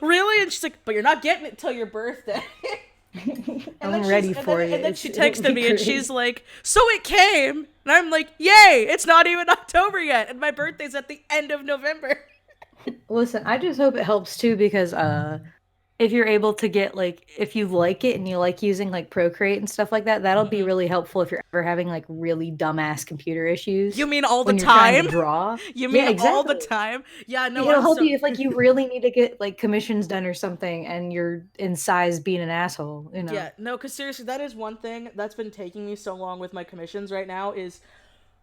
"Really?" And she's like, "But you're not getting it till your birthday." I'm ready for it. And then she It'll texted be me and great. she's like, "So it came." And I'm like, "Yay, it's not even October yet. And my birthday's at the end of November." Listen, I just hope it helps too, because if you're able to get, like, if you like it and you like using like Procreate and stuff like that, that'll be Mm-hmm. really helpful if you're ever having like really dumbass computer You issues mean all the when you're trying to time? draw. You mean Yeah, all the exactly. time? Yeah, no, It'll I'm help so you if like you really need to get like commissions done or something and you're in size being an asshole, you know. yeah, no, because seriously, that is one thing that's been taking me so long with my commissions right now is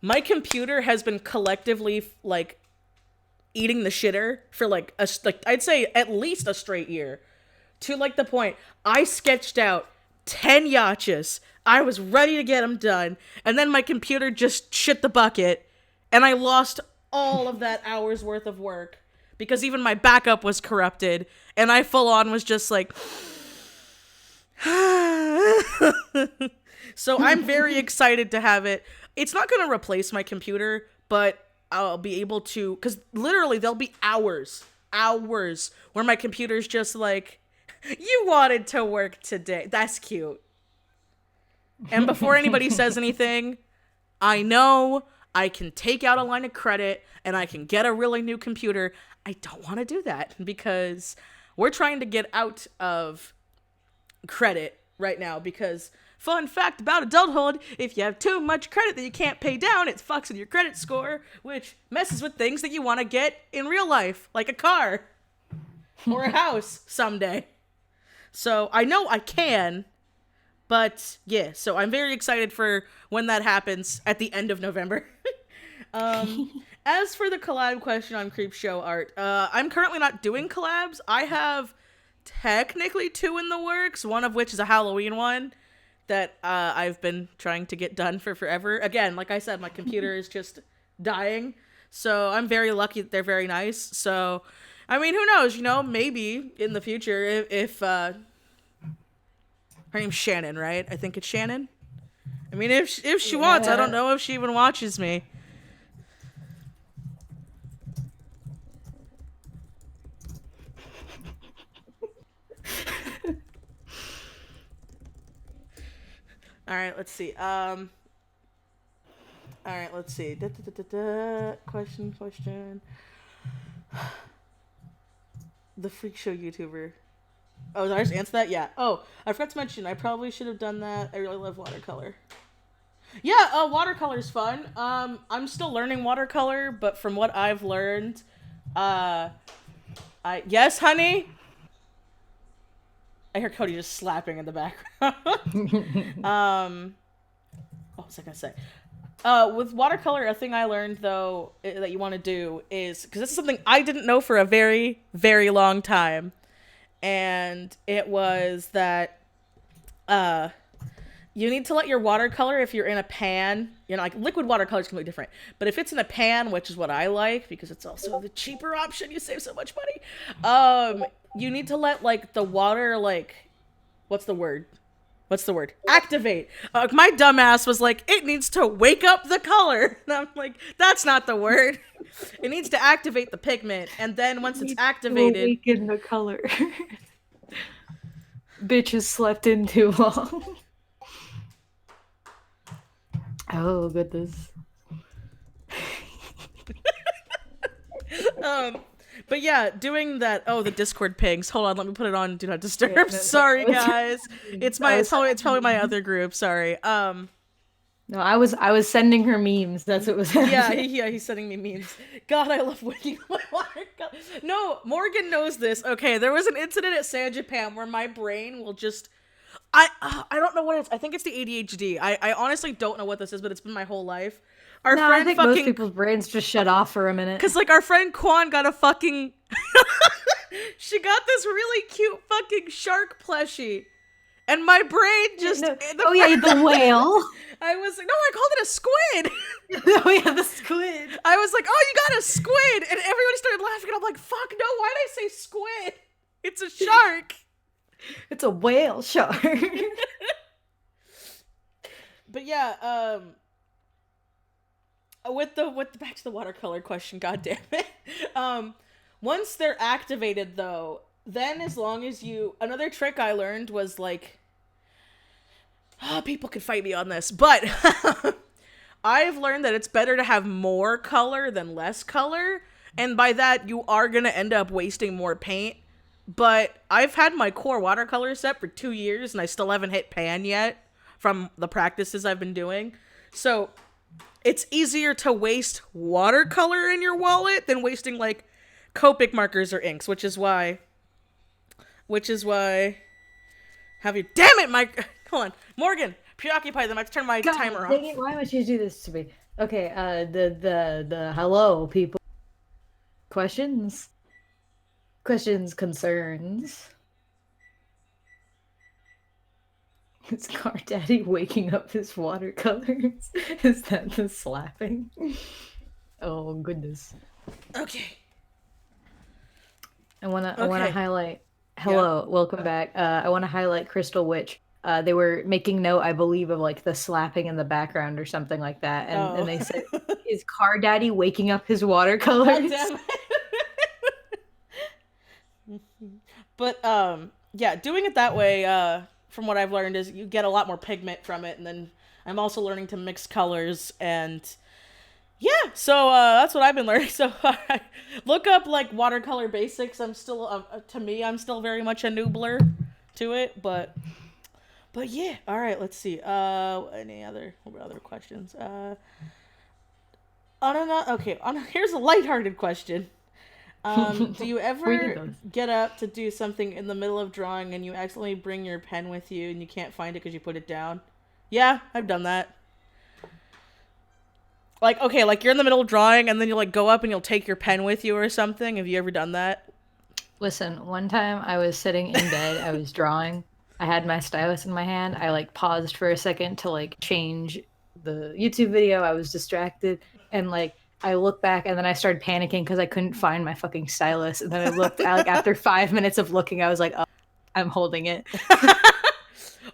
my computer has been collectively like eating the shitter for like I'd say at least a straight year. To like the point I sketched out 10 yachts. I was ready to get them done, and then my computer just shit the bucket, and I lost all of that hour's worth of work because even my backup was corrupted, and I full on was just like so I'm very excited to have it. It's not going to replace my computer, but I'll be able to, because literally there'll be hours where my computer's just like, "You wanted to work today." That's cute. And before anybody says anything, I know I can take out a line of credit and I can get a really new computer. I don't want to do that because we're trying to get out of credit right now because fun fact about adulthood, if you have too much credit that you can't pay down, it fucks with your credit score, which messes with things that you want to get in real life, like a car or a house someday. So I know I can, but yeah, so I'm very excited for when that happens at the end of November. As for the collab question on Creep Show art, I'm currently not doing collabs. I have technically two in the works, one of which is a Halloween one that I've been trying to get done for forever. Again, like I said, my computer is just dying, so I'm very lucky that they're very nice. So, I mean, who knows? You know, maybe in the future, if her name's Shannon, right? I think it's Shannon. I mean, if she wants, I don't know if she even watches me. All right, let's see. All right, let's see. Question. The freak show YouTuber. Oh, did I just answer that? Yeah. Oh, I forgot to mention. I probably should have done that. I really love watercolor. Yeah, watercolor's fun. I'm still learning watercolor, but from what I've learned, uh, yes, honey. I hear Cody just slapping in the background. What was I gonna say? With watercolor, a thing I learned though that you want to do is because this is something I didn't know for a very, very long time, and it was that you need to let your watercolor, if you're in a pan, you know, like liquid watercolor is completely different, but if it's in a pan, which is what I like because it's also the cheaper option, you save so much money. You need to let like the water like, what's the word? Activate. My dumbass was like, it needs to wake up the color. And I'm like, that's not the word. It needs to activate the pigment. And then once it's activated. Awaken the color. Bitch has slept in too long. Oh, goodness. But yeah, doing that. Oh, the Discord pings. Hold on, let me put it on Do Not Disturb. Yeah, Sorry, guys. It's probably my other group. Sorry. No, I was sending her memes. That's what was Yeah, happening. he's sending me memes. God, I love wicking my watercolor. No, Morgan knows this. Okay, there was an incident at San Japan where my brain will just I don't know what it's. I think it's the ADHD. I honestly don't know what this is, but it's been my whole life. Our No, I friend think most fucking people's brains just shut off for a minute. cuz like our friend Kwan got a fucking she got this really cute fucking shark plushie. And my brain just No. Oh yeah, the whale. I was like, no, I called it a squid. Oh yeah, the squid. I was like, oh, you got a squid, and everybody started laughing. And I'm like, fuck no, why did I say squid? It's a shark. It's a whale shark. But yeah, with the back to the watercolor question, god damn it. Once they're activated though, then as long as you another trick I learned was like people could fight me on this, but I've learned that it's better to have more color than less color, and by that you are gonna end up wasting more paint. But I've had my core watercolor set for 2 years and I still haven't hit pan yet from the practices I've been doing. So it's easier to waste watercolor in your wallet than wasting like Copic markers or inks, which is why have you damn it, Mike. Hold on. Morgan, preoccupied them. I have to turn my God, timer dang off. it, why would you do this to me? Okay, the hello people. Questions? Questions, concerns. Is Car Daddy waking up his watercolors? Is that the slapping? Oh goodness. Okay. I wanna Okay. highlight. Hello, welcome back. I wanna highlight Crystal Witch. They were making note, I believe, of like the slapping in the background or something like that, and they said, "Is Car Daddy waking up his watercolors?" God damn it. But yeah, doing it that way, from what I've learned, is you get a lot more pigment from it, and then I'm also learning to mix colors, and yeah, so that's what I've been learning. So look up like watercolor basics. I'm still to me, I'm still very much a noobler to it, but yeah. All right, let's see. Any other what other questions? Here's a lighthearted question. Do you We did ever those. get up to do something in the middle of drawing and you accidentally bring your pen with you and you can't find it because you put it down? Yeah, I've done that. Like, okay, like you're in the middle of drawing and then you like go up and you'll take your pen with you or something. Have you ever done that? Listen, one time I was sitting in bed, I was drawing. I had my stylus in my hand. I like paused for a second to like change the YouTube video. I was distracted and like I looked back and then I started panicking because I couldn't find my fucking stylus. And then I looked like after 5 minutes of looking, I was like, oh, I'm holding it.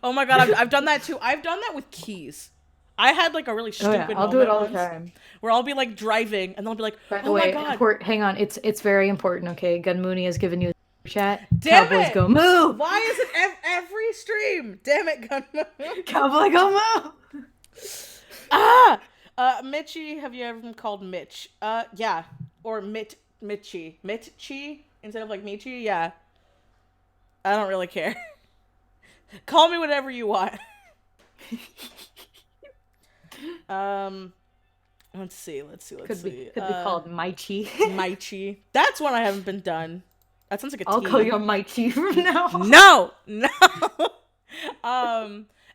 Oh my god, I've done that too. I've done that with keys. I had like a really Oh yeah, stupid I'll do it moment all the once time. where I'll be like driving and they'll be like, By the "Oh my way, god, hang on, it's very important. Okay, Gunmooney has given you a super chat. damn Cowboys it! go move. Why is it every stream? Damn it, Gunman." Cowboy go move. Ah! Mitchie, have you ever been called Mitch? Yeah. Or Mitchie. Mitchie? Instead of like Michi? Yeah. I don't really care. Call me whatever you want. um, let's see. Could be called Maichi. Maichi. That's one I haven't been done. That sounds like a I'll tea. call you Maichi from now on. No!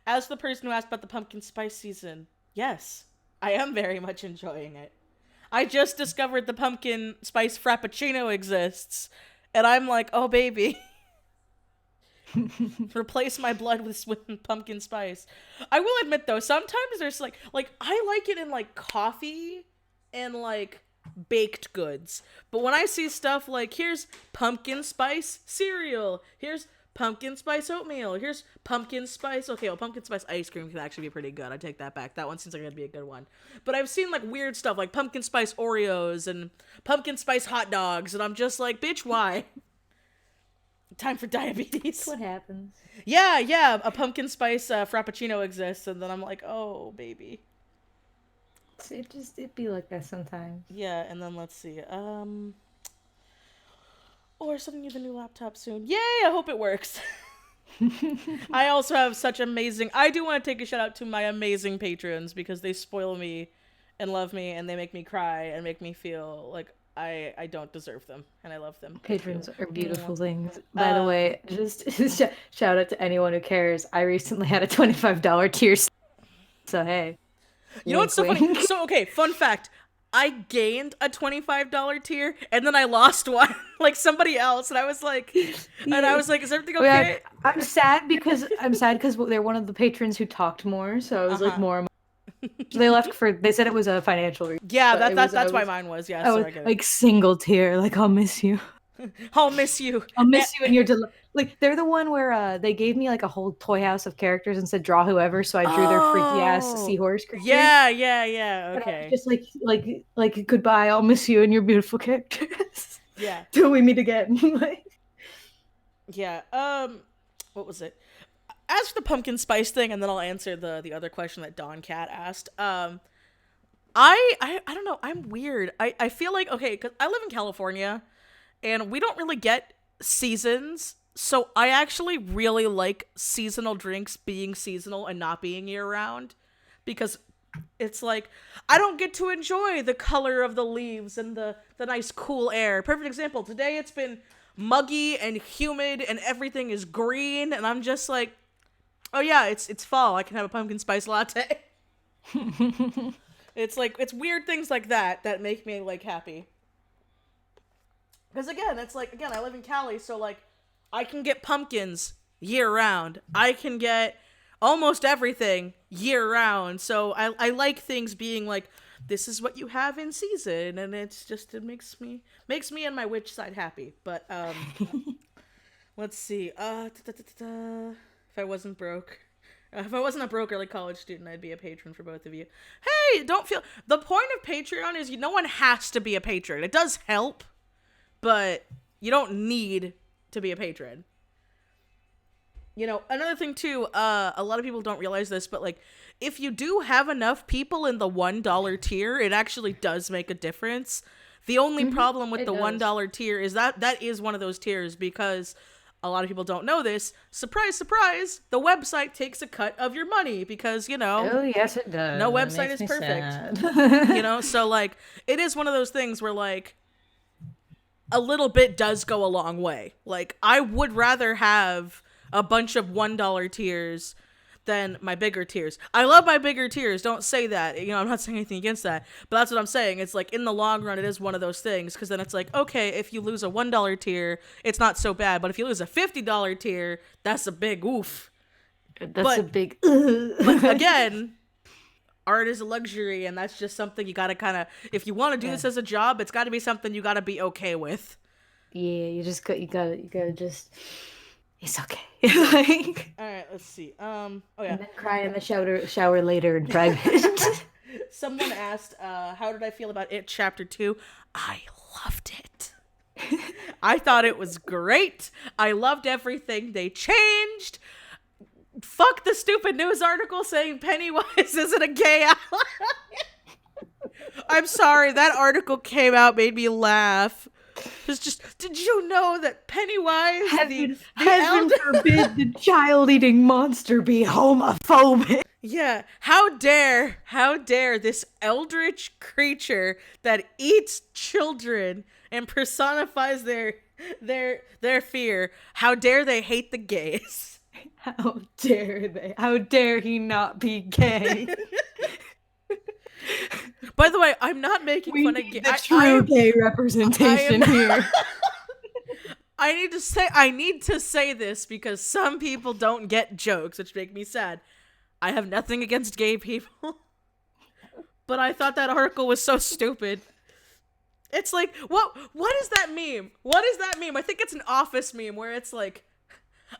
As the person who asked about the pumpkin spice season, yes, I am very much enjoying it. I just discovered the pumpkin spice frappuccino exists, and I'm like, oh baby. Replace my blood with pumpkin spice. I will admit though, sometimes there's like I like it in like coffee and like baked goods. But when I see stuff like here's pumpkin spice cereal, here's pumpkin spice oatmeal, here's pumpkin spice pumpkin spice ice cream can actually be pretty good. I take that back. That one seems like it'd be a good one. But I've seen like weird stuff like pumpkin spice Oreos and pumpkin spice hot dogs, and I'm just like, bitch, why? Time for diabetes. That's what happens. Yeah, a pumpkin spice frappuccino exists, and then I'm like, oh, baby. It'd be like that sometimes. Yeah, and then let's see. Or something with a new laptop soon. Yay, I hope it works. I also have such amazing. I do want to take a shout out to my amazing patrons because they spoil me and love me and they make me cry and make me feel like I don't deserve them and I love them. Thank you. Patrons are beautiful Mwah. things. By the way, just shout out to anyone who cares. I recently had a $25 tier, so hey, You know what's wink, so funny? wink. So okay, fun fact. I gained a $25 tier and then I lost one like somebody else and I was like is everything Oh, yeah, okay? I'm sad because they're one of the patrons who talked more, so I was like Uh-huh. more. They left for. They said it was a financial reason, Yeah, but that's why mine was. Yeah, I so was I get it. like single tier. Like I'll miss you. I'll miss you. I'll miss you in your like they're the one where they gave me like a whole toy house of characters and said draw whoever, so I drew their freaky ass Oh. seahorse creature. Yeah, And I okay. was just like goodbye, I'll miss you and your beautiful characters. Yeah. Till we meet again. Like, Yeah. What was it? As for the pumpkin spice thing, and then I'll answer the other question that Dawn Cat asked. I don't know. I'm weird. I feel like okay, because I live in California, and we don't really get seasons. So I actually really like seasonal drinks being seasonal and not being year round, because it's like I don't get to enjoy the color of the leaves and the nice cool air. Perfect example. Today it's been muggy and humid and everything is green and I'm just like, oh yeah, it's fall. I can have a pumpkin spice latte. It's like it's weird things like that make me like happy. Because again, it's like again, I live in Cali, so like I can get pumpkins year round. I can get almost everything year round. So I like things being like this is what you have in season and it's just it makes me and my witch side happy. But let's see. If I wasn't broke. If I wasn't a broke early college student, I'd be a patron for both of you. Hey, don't feel the point of Patreon is no one has to be a patron. It does help, but you don't need to be a patron. You know, another thing too, a lot of people don't realize this, but like if you do have enough people in the $1 tier, it actually does make a difference. The only problem with the $1 tier is that is one of those tiers because a lot of people don't know this. Surprise, surprise, the website takes a cut of your money because, you know. oh yes, it does. No website is perfect. You know, so like it is one of those things where like a little bit does go a long way. Like I would rather have a bunch of $1 tiers than my bigger tiers. I love my bigger tiers. Don't say that. You know, I'm not saying anything against that. But that's what I'm saying. It's like in the long run, it is one of those things. Because then it's like, okay, if you lose a $1 tier, it's not so bad. But if you lose a $50 tier, that's a big oof. That's a big. But again, art is a luxury, and that's just something you gotta kind of. If you want to do this as a job, it's got to be something you gotta be okay with. Yeah, you gotta just. It's okay. Like, all right, let's see. Oh yeah. And then cry in the shower later in private. Someone asked, how did I feel about It Chapter 2? I loved it. I thought it was great. I loved everything they changed. Fuck the stupid news article saying Pennywise isn't a gay ally. I'm sorry, that article came out, made me laugh. It's just, did you know that Pennywise, heaven forbid the child-eating monster be homophobic? Yeah, how dare this eldritch creature that eats children and personifies their fear, how dare they hate the gays? How dare they? How dare he not be gay? By the way, I'm not making fun of gay. The true gay representation here. I need to say this because some people don't get jokes, which make me sad. I have nothing against gay people, but I thought that article was so stupid. It's like, what is that meme? What is that meme? I think it's an Office meme where it's like,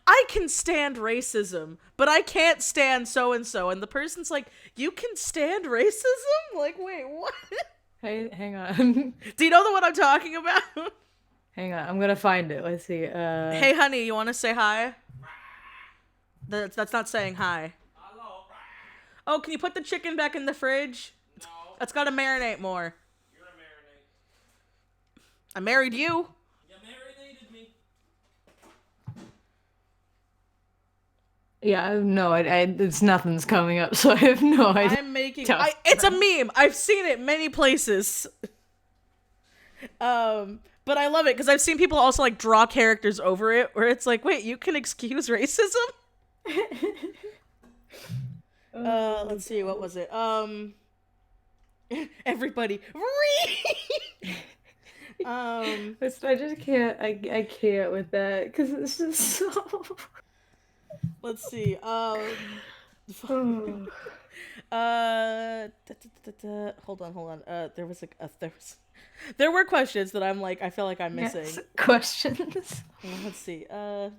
I can stand racism, but I can't stand so-and-so. And the person's like, you can stand racism? Like, wait, what? Hey, hang on. Do you know the one I'm talking about? Hang on, I'm gonna find it. Let's see. Hey, honey, you want to say hi? That's not saying hi. Hello. Oh, can you put the chicken back in the fridge? No. That's gotta marinate more. You're a marinade. I married you. You marinated me. Yeah, no, it's nothing's coming up, so I have no idea. I'm making. It's a meme. I've seen it many places. But I love it because I've seen people also like draw characters over it, where it's like, wait, you can excuse racism? Let's see, what was it? Everybody. I just can't. I can't with that because it's just so. Let's see. Oh. Hold on. There were questions that I'm like, I feel like I'm missing. Yes, questions. Let's see. Have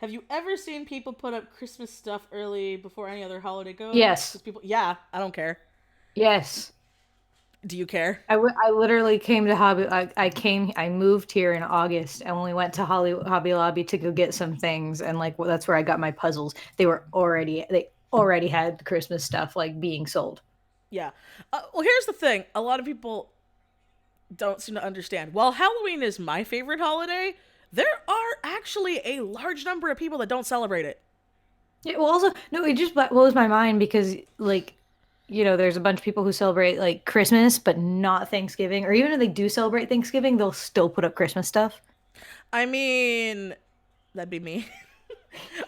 you ever seen people put up Christmas stuff early before any other holiday goes? Yes. Yeah, I don't care. Yes. Do you care? I literally came to I moved here in August and when we went to Hobby Lobby to go get some things and like that's where I got my puzzles. They already had Christmas stuff like being sold. Yeah. Well, here's the thing. A lot of people don't seem to understand. While Halloween is my favorite holiday, there are actually a large number of people that don't celebrate it. Yeah, well, also, no, it just blows my mind because, like, there's a bunch of people who celebrate, like, Christmas, but not Thanksgiving. Or even if they do celebrate Thanksgiving, they'll still put up Christmas stuff. I mean, that'd be me.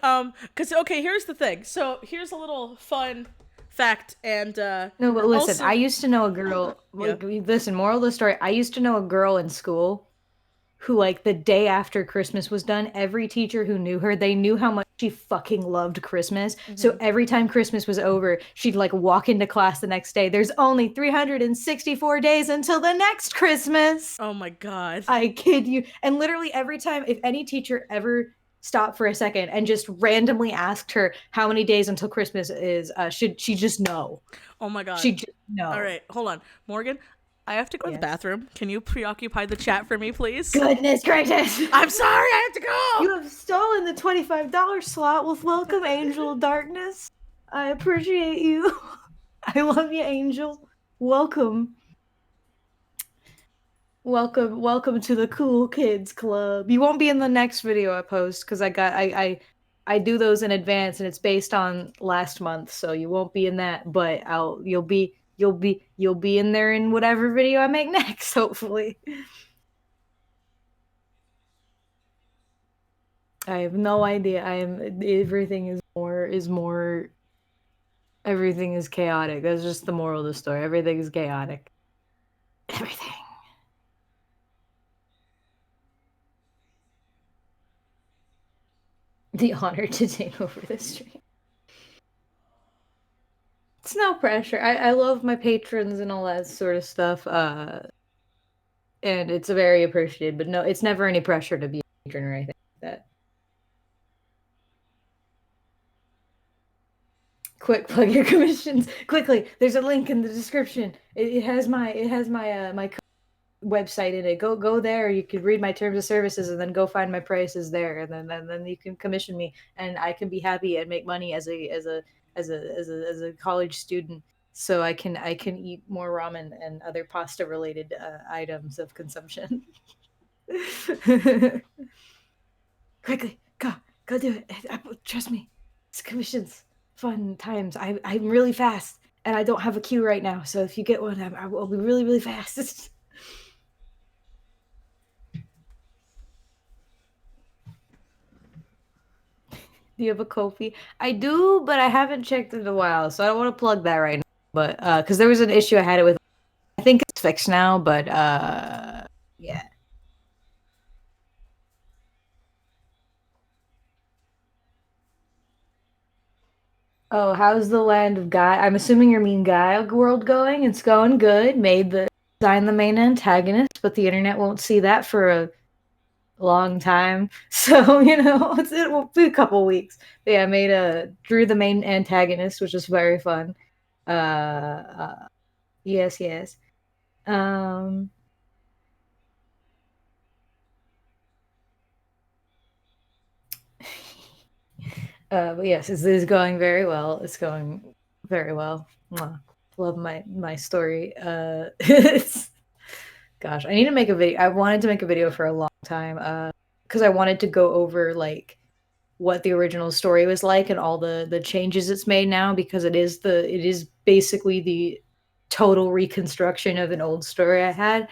Okay, here's the thing. So, here's a little fun fact and, No, but listen, also, I used to know a girl, like, listen, moral of the story, I used to know a girl in school who, like, the day after Christmas was done, every teacher who knew her, they knew how much she fucking loved Christmas. Mm-hmm. So every time Christmas was over, she'd, like, walk into class the next day. There's only 364 days until the next Christmas. Oh, my God. I kid you. And literally every time, if any teacher ever stopped for a second and just randomly asked her how many days until Christmas is, should she just know? Oh, my God. She'd just know. All right, hold on. Morgan, I have to go to the bathroom. Can you preoccupy the chat for me, please? Goodness gracious. I'm sorry, I have to go. You have stolen the $25 slot with Welcome, Angel of Darkness. I appreciate you. I love you, Angel. Welcome. Welcome to the Cool Kids Club. You won't be in the next video I post because I do those in advance and it's based on last month, so you won't be in that, but you'll be in there in whatever video I make next, hopefully. I have no idea. Everything is chaotic. That's just the moral of the story. Everything is chaotic. Everything. The honor to take over the stream. It's no pressure. I love my patrons and all that sort of stuff. And it's very appreciated, but no, it's never any pressure to be a patron or anything like that. Quick, plug your commissions quickly. There's a link in the description. It has my website in it. Go there. You can read my terms of services and then go find my prices there, and then you can commission me, and I can be happy and make money as a college student, so I can eat more ramen and other pasta related items of consumption. Quickly, go do it. Trust me, it's commissions. Fun times. I'm really fast and I don't have a queue right now, so if you get one, I will be really, really fast. Do you have a Ko-fi? I do, but I haven't checked it in a while, so I don't want to plug that right now. But because there was an issue I had it with, I think it's fixed now. But yeah. Oh, how's the Land of Guy? I'm assuming you mean Guy world going. It's going good. Design the main antagonist, but the internet won't see that for a long time. So, it will be a couple weeks. But yeah, drew the main antagonist, which was very fun. Yes. But yes, it is going very well. It's going very well. Mwah. Love my story. Gosh, I need to make a video. I wanted to make a video for a long time because I wanted to go over like what the original story was like and all the changes it's made now, because it is basically the total reconstruction of an old story I had.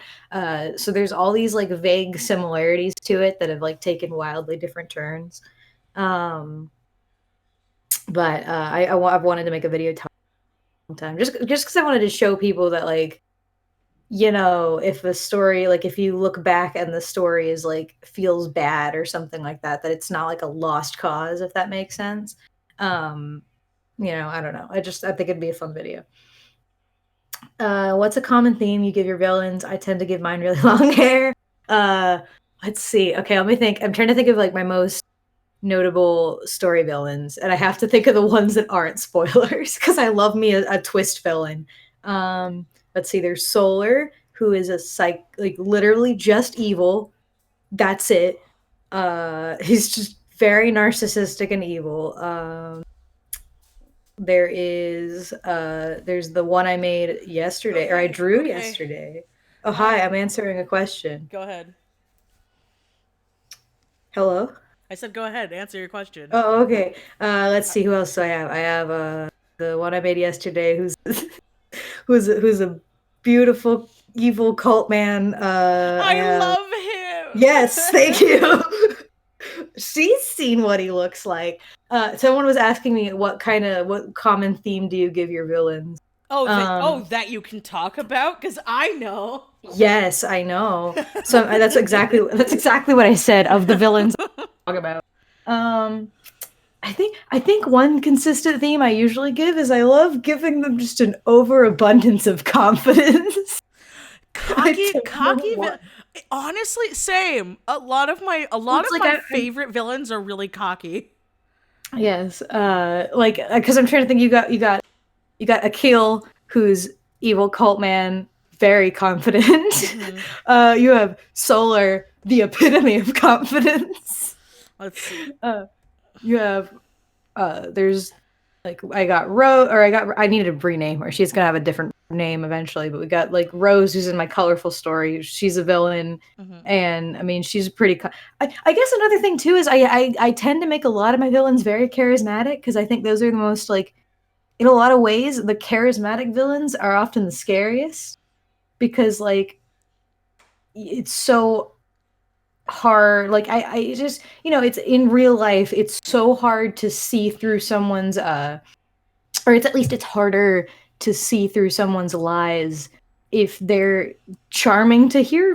So there's all these like vague similarities to it that have like taken wildly different turns. Um, but I've wanted to make a video time just because I wanted to show people that like, you know, if the story, like if you look back and the story is like feels bad or something like that, that it's not like a lost cause, if that makes sense. Um, you know, I don't know. I think it'd be a fun video. What's a common theme you give your villains? I tend to give mine really long hair. Uh, let's see. Okay, let me think. I'm trying to think of like my most notable story villains, and I have to think of the ones that aren't spoilers because I love me a twist villain. Let's see. There's Solar, who is a like literally just evil. That's it. He's just very narcissistic and evil. There's the one I made yesterday, or I drew yesterday. Oh, hi, I'm answering a question. Go ahead. Hello? I said go ahead, answer your question. Oh, okay. Let's see, who else do I have? I have the one I made yesterday, who's a beautiful evil cult man. I love him. Yes, thank you. She's seen what he looks like. Someone was asking me what common theme do you give your villains? That you can talk about, because I know. Yes, I know. So that's exactly what I said of the villains I talk about. I think one consistent theme I usually give is I love giving them just an overabundance of confidence. Cocky. Honestly, same. A lot of my favorite villains are really cocky. Yes, like because I'm trying to think. You got Akil, who's evil cult man, very confident. Mm-hmm. You have Solar, the epitome of confidence. Let's see. You have there's like I needed to rename her. She's gonna have a different name eventually, but we got like Rose, who's in my colorful story. She's a villain, and I mean she's pretty. I guess another thing too is I tend to make a lot of my villains very charismatic because I think those are the most like, in a lot of ways, the charismatic villains are often the scariest because like it's so hard. Like I just, you know, it's in real life, it's so hard to see through someone's or it's at least it's harder to see through someone's lies if they're charming to hear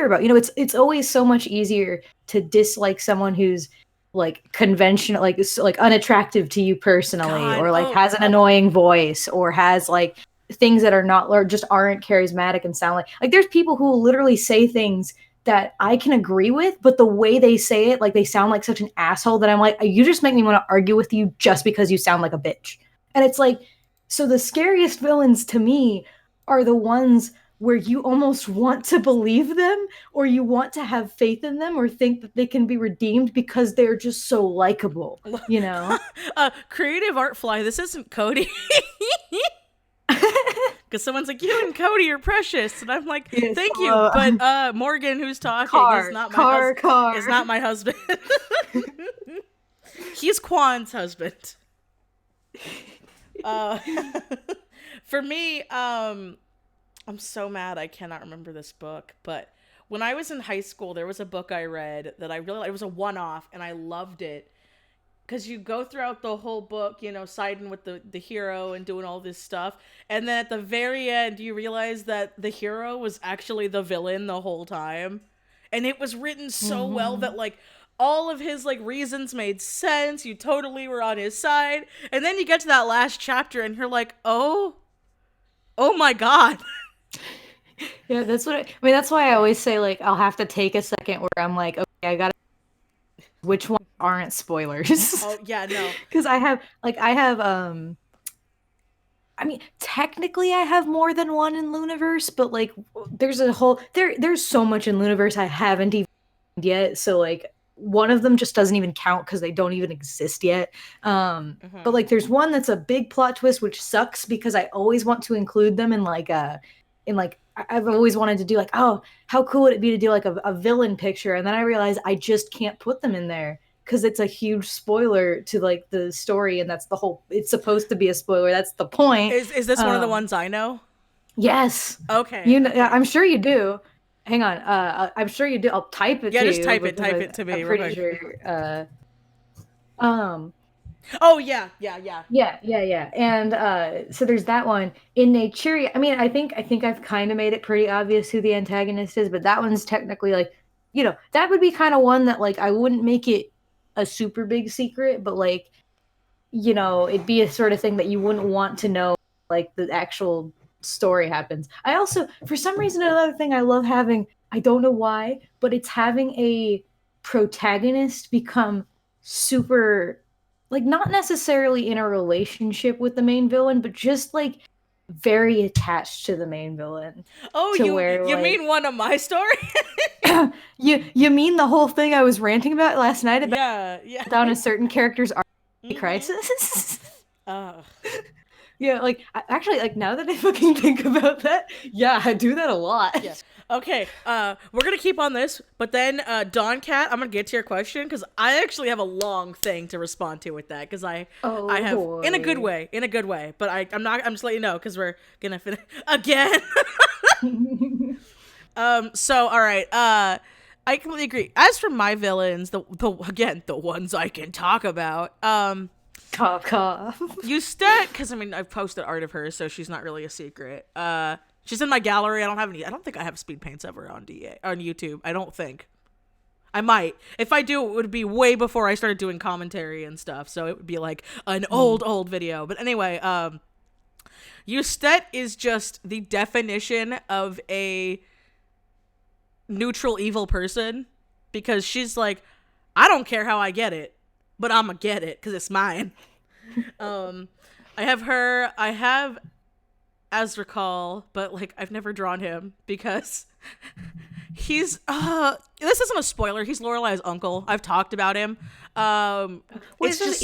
about. You know, it's always so much easier to dislike someone who's like conventional, like unattractive to you personally, or like has an annoying voice, or has like things that are not, or just aren't charismatic and sound like there's people who will literally say things that I can agree with, but the way they say it, like they sound like such an asshole that I'm like, you just make me want to argue with you just because you sound like a bitch. And it's like, so the scariest villains to me are the ones where you almost want to believe them, or you want to have faith in them, or think that they can be redeemed because they're just so likable, you know? Creative Art Fly, this isn't Cody. Because someone's like, you and Cody are precious, and I'm like, yes, thank you, but Morgan, who's talking, is not my husband. He's Quan's husband. For me, I'm so mad I cannot remember this book, but when I was in high school, there was a book I read that I really liked. It was a one-off, and I loved it. Because you go throughout the whole book, you know, siding with the hero and doing all this stuff. And then at the very end, you realize that the hero was actually the villain the whole time. And it was written so well that, like, all of his, like, reasons made sense. You totally were on his side. And then you get to that last chapter and you're like, oh my God. Yeah, that's that's why I always say, like, I'll have to take a second where I'm like, okay, I gotta, which one aren't spoilers? Oh yeah, no. Because I have I mean, technically I have more than one in Luniverse, but like there's a whole there's so much in Luniverse I haven't even yet, so like one of them just doesn't even count because they don't even exist yet. But like there's one that's a big plot twist, which sucks because I always want to include them in like I've always wanted to do like, oh, how cool would it be to do like a villain picture, and then I realized I just can't put them in there because it's a huge spoiler to like the story, and that's the whole. It's supposed to be a spoiler. That's the point. Is this one of the ones I know? Yes. Okay. You know, okay. I'm sure you do. Hang on. I'm sure you do. I'll type it Yeah, to just you. type it because to me I'm real pretty quick. sure. Oh yeah. Yeah. And so there's that one. In Nature, I mean, I think I've kind of made it pretty obvious who the antagonist is, but that one's technically like, that would be kind of one that like I wouldn't make it a super big secret, but like, it'd be a sort of thing that you wouldn't want to know like the actual story happens. I also, for some reason, another thing I love having, I don't know why, but it's having a protagonist become super, like, not necessarily in a relationship with the main villain, but just like very attached to the main villain. Oh, to you where, you like, mean one of my stories? you mean the whole thing I was ranting about last night about yeah. down a certain character's Mhm. crisis? Ugh. Yeah, like actually, like now that I fucking think about that, yeah, I do that a lot. Yeah. Okay. We're gonna keep on this, but then Dawn Cat, I'm gonna get to your question because I actually have a long thing to respond to with that because I have boy. in a good way, but I'm not. I'm just letting you know because we're gonna finish again. So all right. I completely agree. As for my villains, the ones I can talk about. Cough, cough. Eustace, because I mean I've posted art of her, so she's not really a secret. She's in my gallery. I don't think I have speed paints ever on YouTube. I don't think. I might. If I do, it would be way before I started doing commentary and stuff. So it would be like an old video. But anyway, Eustace is just the definition of a neutral evil person because she's like, I don't care how I get it, but I'm gonna get it because it's mine. I have her. I have Azrakal, but like I've never drawn him because he's this isn't a spoiler. He's Lorelai's uncle. I've talked about him. It's just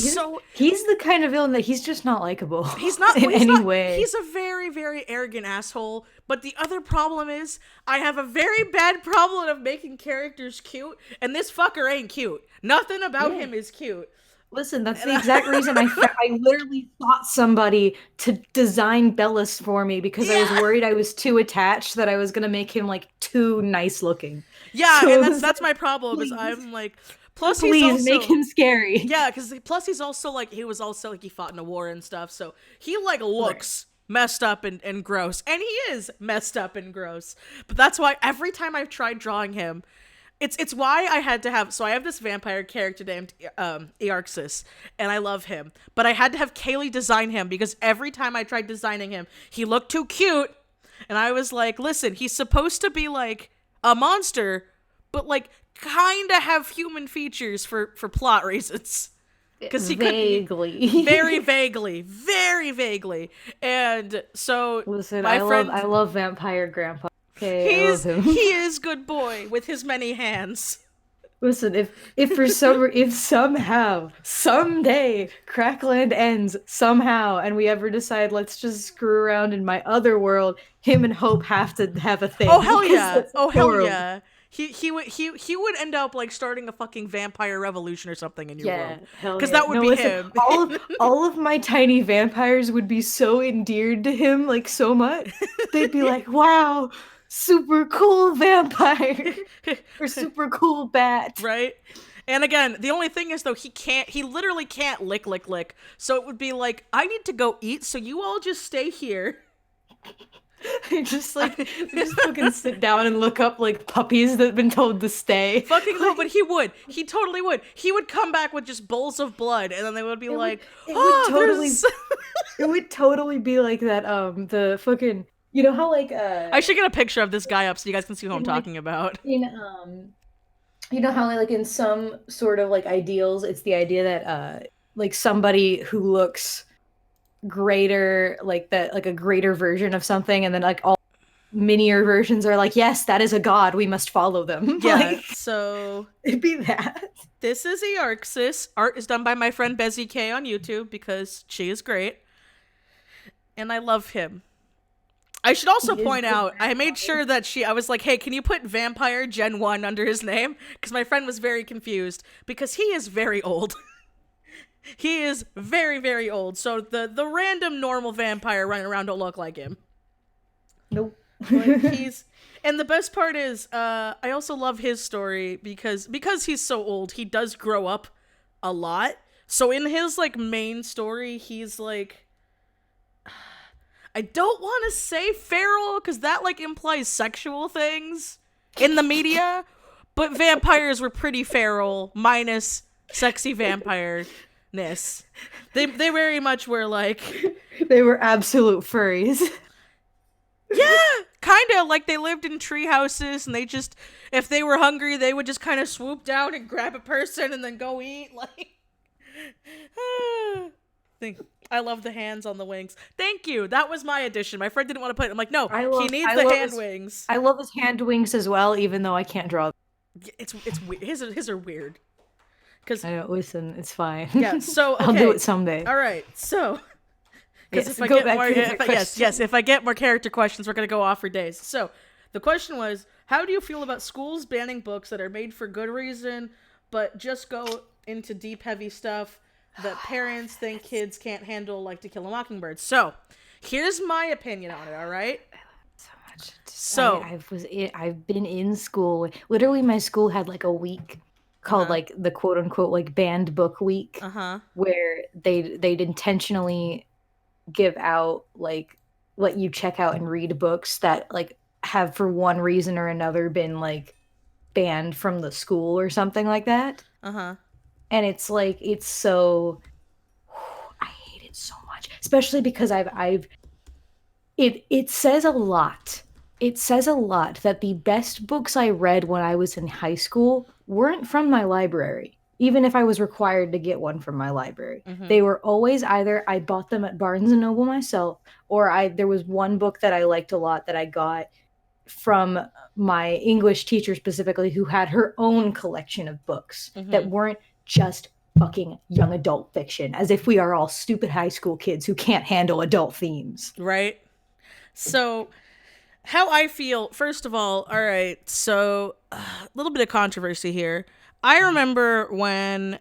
he's the kind of villain that he's just not likable. He's not in any way. He's a very, very arrogant asshole. But the other problem is I have a very bad problem of making characters cute, and this fucker ain't cute. Nothing about him is cute. Listen, that's the exact reason I literally thought somebody to design Bellis for me because I was worried I was too attached that I was gonna make him like too nice looking. Yeah, so and that's my problem. Is I'm like, plus please he's also, make him scary. Yeah, because plus he's also like he fought in a war and stuff, so he like looks messed up and gross, and he is messed up and gross. But that's why every time I've tried drawing him. It's why I had to have, so I have this vampire character named Earxis, and I love him, but I had to have Kaylee design him because every time I tried designing him, he looked too cute, and I was like, listen, he's supposed to be like a monster, but like kind of have human features for plot reasons. Because he vaguely. could very vaguely, and so listen, I love Vampire Grandpa. Okay, he is good boy with his many hands. Listen, if somehow someday Crackland ends somehow, and we ever decide let's just screw around in my other world, him and Hope have to have a thing. Oh hell yeah! Oh hell yeah! He would end up like starting a fucking vampire revolution or something in your world. Because that would be him. all of my tiny vampires would be so endeared to him, like so much. They'd be like, wow. Super cool vampire or super cool bat, right? And again, the only thing is though he literally can't lick. So it would be like, I need to go eat, so you all just stay here. just fucking sit down and look up like puppies that have been told to stay. Fucking no, but he totally would. He would come back with just bowls of blood, and then they would be it would totally be like that. The fucking. You know how like I should get a picture of this guy up so you guys can see who I'm talking about. You know how like in some sort of like ideals, it's the idea that like somebody who looks greater, like that, like a greater version of something, and then like all minier versions are like, yes, that is a god, we must follow them. Yeah, like, so it'd be that. This is Earxis. Art is done by my friend Bezzy K on YouTube because she is great, and I love him. I should also He is point the out, I made vampire. sure that I was like, hey, can you put Vampire Gen 1 under his name? Because my friend was very confused, because he is very old. He is very, very old, so the random normal vampire running around don't look like him. Nope. But he's... And the best part is, I also love his story, because he's so old, he does grow up a lot. So in his, like, main story, he's, like... I don't want to say feral, because that, like, implies sexual things in the media. But vampires were pretty feral, minus sexy vampire-ness. They very much were, like... They were absolute furries. Yeah! Kind of, like, they lived in tree houses, and they just... If they were hungry, they would just kind of swoop down and grab a person and then go eat, like... I love the hands on the wings. Thank you. That was my addition. My friend didn't want to put it. I'm like, no, he needs the hand wings. I love his hand wings as well, even though I can't draw them. It's weird. His are weird. Cause I don't listen. It's fine. Yeah. So okay. I'll do it someday. All right. So because Yes, if I go get back more, to the question. if I get more character questions, we're gonna go off for days. So the question was, how do you feel about schools banning books that are made for good reason, but just go into deep, heavy stuff that parents think kids can't handle, like To Kill a Mockingbird? So here's my opinion on it. All right. So much. So I've been in school. Literally, my school had like a week called like the quote unquote like banned book week, where they'd intentionally give out like let you check out and read books that like have for one reason or another been like banned from the school or something like that. And it's like it's so I hate it so much, especially because it says a lot. It says a lot that the best books I read when I was in high school weren't from my library, even if I was required to get one from my library. They were always either I bought them at Barnes and Noble myself, or there was one book that I liked a lot that I got from my English teacher specifically, who had her own collection of books that weren't just fucking young adult fiction, as if we are all stupid high school kids who can't handle adult themes. Right. So how I feel, first of all right, so a little bit of controversy here. I remember when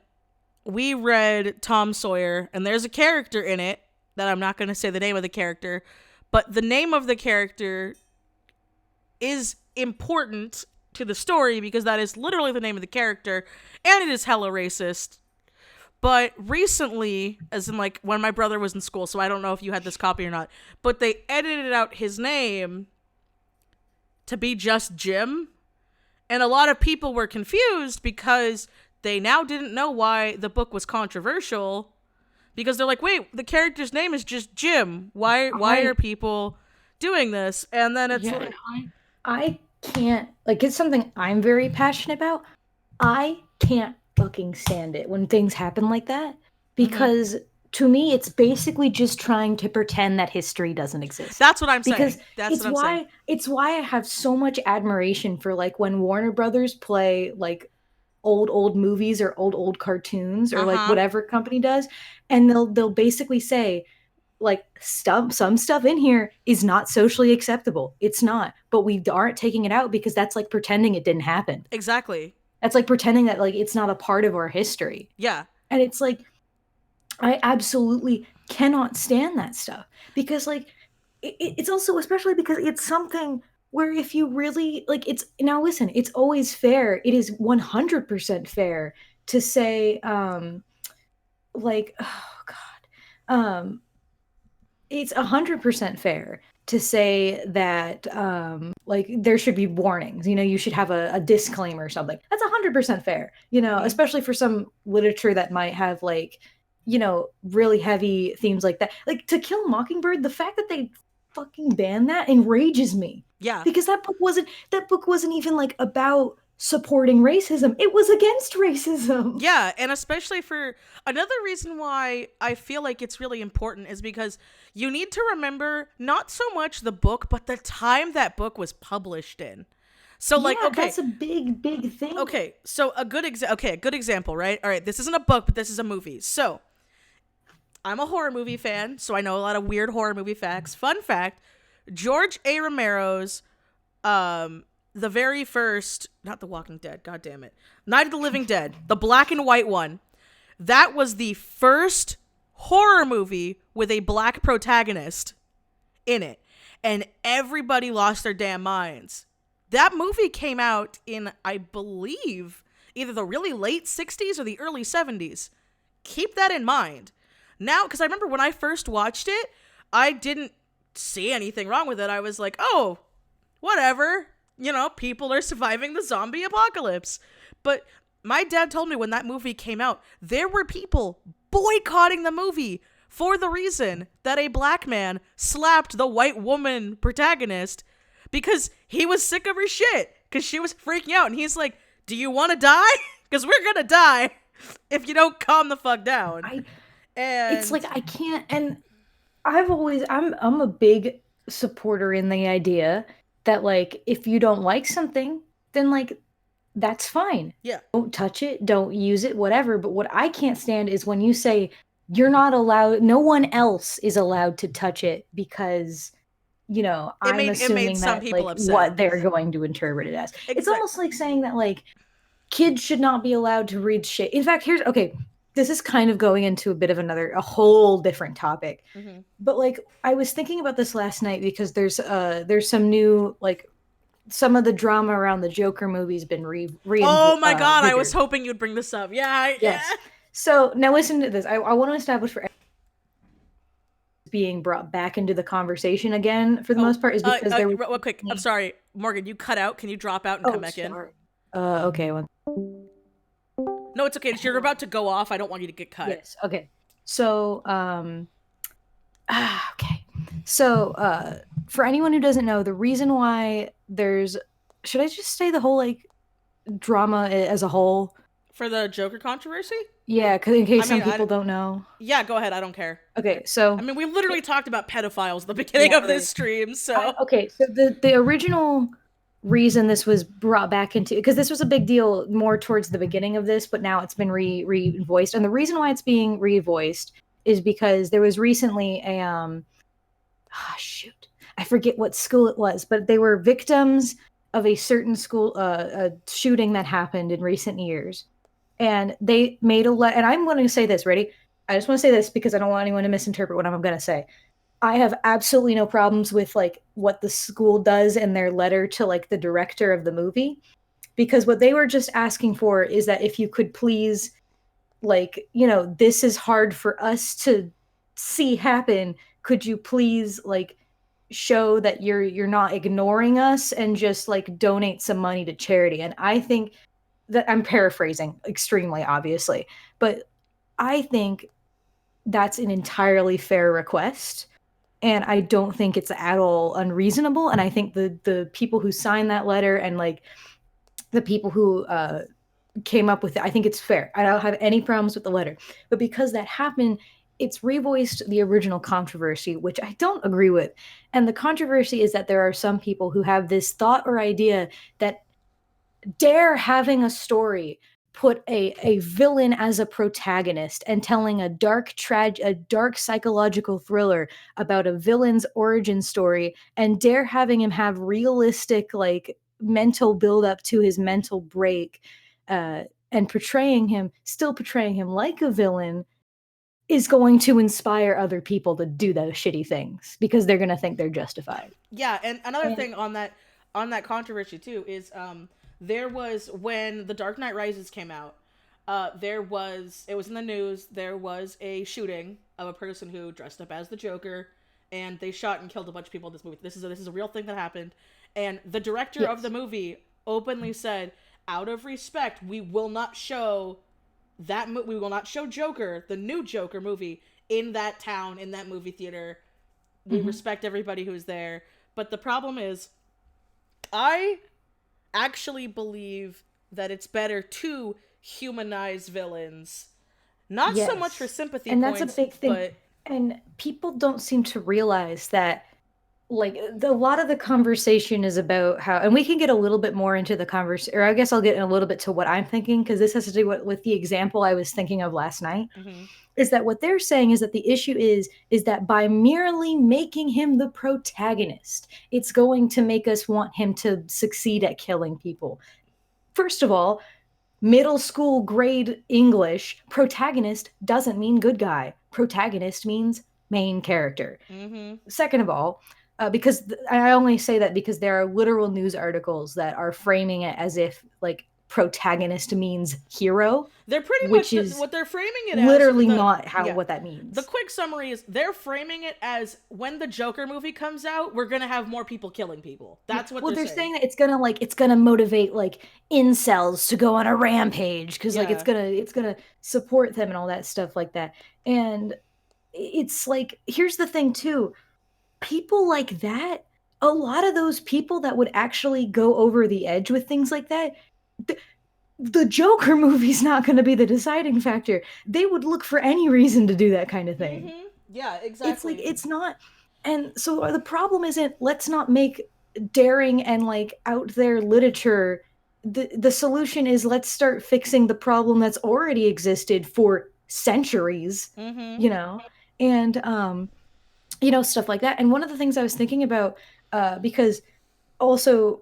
we read Tom Sawyer, and there's a character in it that I'm not going to say the name of the character, but the name of the character is important to the story because that is literally the name of the character, and it is hella racist. But recently, as in like when my brother was in school, so I don't know if you had this copy or not, but they edited out his name to be just Jim. And a lot of people were confused because they now didn't know why the book was controversial, because they're like, wait, the character's name is just Jim. Why are people doing this? And then it's like, I can't, like, it's something I'm very passionate about. I can't fucking stand it when things happen like that, because to me it's basically just trying to pretend that history doesn't exist. That's what I'm saying. Because that's what I'm saying. It's why I have so much admiration for like when Warner Brothers play like old movies or old cartoons or like whatever company does, and they'll basically say like some stuff in here is not socially acceptable. It's not, but we aren't taking it out because that's like pretending it didn't happen. Exactly. That's like pretending that like it's not a part of our history. Yeah. And it's like, I absolutely cannot stand that stuff, because like it's also, especially because it's something where if you really like, it's now listen, it's always fair. It is 100% fair to say like, oh God, it's 100% fair to say that like there should be warnings, you know, you should have a disclaimer or something. That's 100% fair, you know, especially for some literature that might have like, you know, really heavy themes like that. Like To Kill a Mockingbird, the fact that they fucking banned that enrages me. Yeah. Because that book wasn't even like about supporting racism. It was against racism. Yeah, and especially for another reason why I feel like it's really important is because you need to remember not so much the book, but the time that book was published in. So like, yeah, okay, that's a big thing. Okay, so a good example, right? All right, this isn't a book, but this is a movie. So I'm a horror movie fan, so I know a lot of weird horror movie facts. Fun fact, George A. Romero's the very first, not The Walking Dead, god damn it, Night of the Living Dead, the black and white one. That was the first horror movie with a black protagonist in it, and everybody lost their damn minds. That movie came out in, I believe, either the really late 60s or the early 70s. Keep that in mind. Now, because I remember when I first watched it, I didn't see anything wrong with it. I was like, oh, whatever. You know, people are surviving the zombie apocalypse. But my dad told me when that movie came out, there were people boycotting the movie for the reason that a black man slapped the white woman protagonist because he was sick of her shit, because she was freaking out. And he's like, do you want to die? Because we're going to die if you don't calm the fuck down. It's like, I can't, and I'm a big supporter in the idea that, like, if you don't like something, then, like, that's fine. Yeah. Don't touch it, don't use it, whatever. But what I can't stand is when you say you're not allowed, no one else is allowed to touch it because, you know, I'm assuming some that, people like, upset. what they're going to interpret it as. Exactly. It's almost like saying that, like, kids should not be allowed to read shit. In fact, this is kind of going into a whole different topic. Mm-hmm. But, like, I was thinking about this last night because there's some new, like, some of the drama around the Joker movie's been oh my god, I was hoping you'd bring this up. Yes. Yeah. So now listen to this. I want to establish for being brought back into the conversation again for the most part is because real quick. I'm sorry, Morgan. You cut out. Can you drop out and come back in? Okay. No, it's okay. You're about to go off. I don't want you to get cut. Yes. Okay. So, okay. So, for anyone who doesn't know, the reason why should I just say the whole, like, drama as a whole? For the Joker controversy? Yeah, in case some people don't know. Yeah, go ahead. I don't care. Okay, so... I mean, we literally talked about pedophiles at the beginning of this stream, so... Okay, so the original reason this was brought back into... Because this was a big deal more towards the beginning of this, but now it's been re-voiced. And the reason why it's being re-voiced is because there was recently a... shoot. I forget what school it was, but they were victims of a certain school a shooting that happened in recent years. And they made and I'm going to say this, ready? I just want to say this because I don't want anyone to misinterpret what I'm going to say. I have absolutely no problems with, like, what the school does in their letter to, like, the director of the movie, because what they were just asking for is that if you could please, like, you know, this is hard for us to see happen. Could you please, like, show that you're not ignoring us and just, like, donate some money to charity? And I think that, I'm paraphrasing extremely, obviously, but I think that's an entirely fair request. And I don't think it's at all unreasonable. And I think the people who signed that letter and, like, the people who came up with it, I think it's fair. I don't have any problems with the letter. But because that happened, it's revoiced the original controversy, which I don't agree with. And the controversy is that there are some people who have this thought or idea that dare having a story put a villain as a protagonist and telling a dark psychological thriller about a villain's origin story, and dare having him have realistic, like, mental build up to his mental break, and still portraying him like a villain, is going to inspire other people to do those shitty things because they're going to think they're justified. Yeah, and another thing on that controversy too is there was, when The Dark Knight Rises came out, it was in the news, there was a shooting of a person who dressed up as the Joker, and they shot and killed a bunch of people in this movie. This is a real thing that happened, and the director of the movie openly said, out of respect, we will not show we will not show Joker, the new Joker movie, in that town, in that movie theater. We respect everybody who's there. But the problem is, I actually believe that it's better to humanize villains. Not so much for sympathy and points, that's a big thing. but... And people don't seem to realize that, like a lot of the conversation is about how, and we can get a little bit more into the conversation, or I guess I'll get in a little bit to what I'm thinking, because this has to do with the example I was thinking of last night. Mm-hmm. Is that what they're saying, is that the issue is that by merely making him the protagonist, it's going to make us want him to succeed at killing people. First of all, middle school grade English, protagonist doesn't mean good guy. Protagonist means main character. Mm-hmm. Second of all, because I only say that because there are literal news articles that are framing it as if like protagonist means hero, They're pretty which much is what they're framing it as. literally not what that The means. quick summary is they're framing it as when the Joker movie comes out, we're gonna have more people killing people. That's what They're saying. saying that it's gonna motivate like incels to go on a rampage because like Yeah. it's gonna support them and all that stuff like that. And it's like, here's the thing too, people like that, a lot of those people that would actually go over the edge with things like that, the Joker movie's not going to be the deciding factor. They would look for any reason to do that kind of thing. Mm-hmm. Yeah, It's exactly. like, it's not. And so the problem isn't, let's not make daring and like out there literature. The solution is, let's start fixing the problem that's already existed for centuries, Mm-hmm. you know? And stuff like that. And one of the things I was thinking about, because also,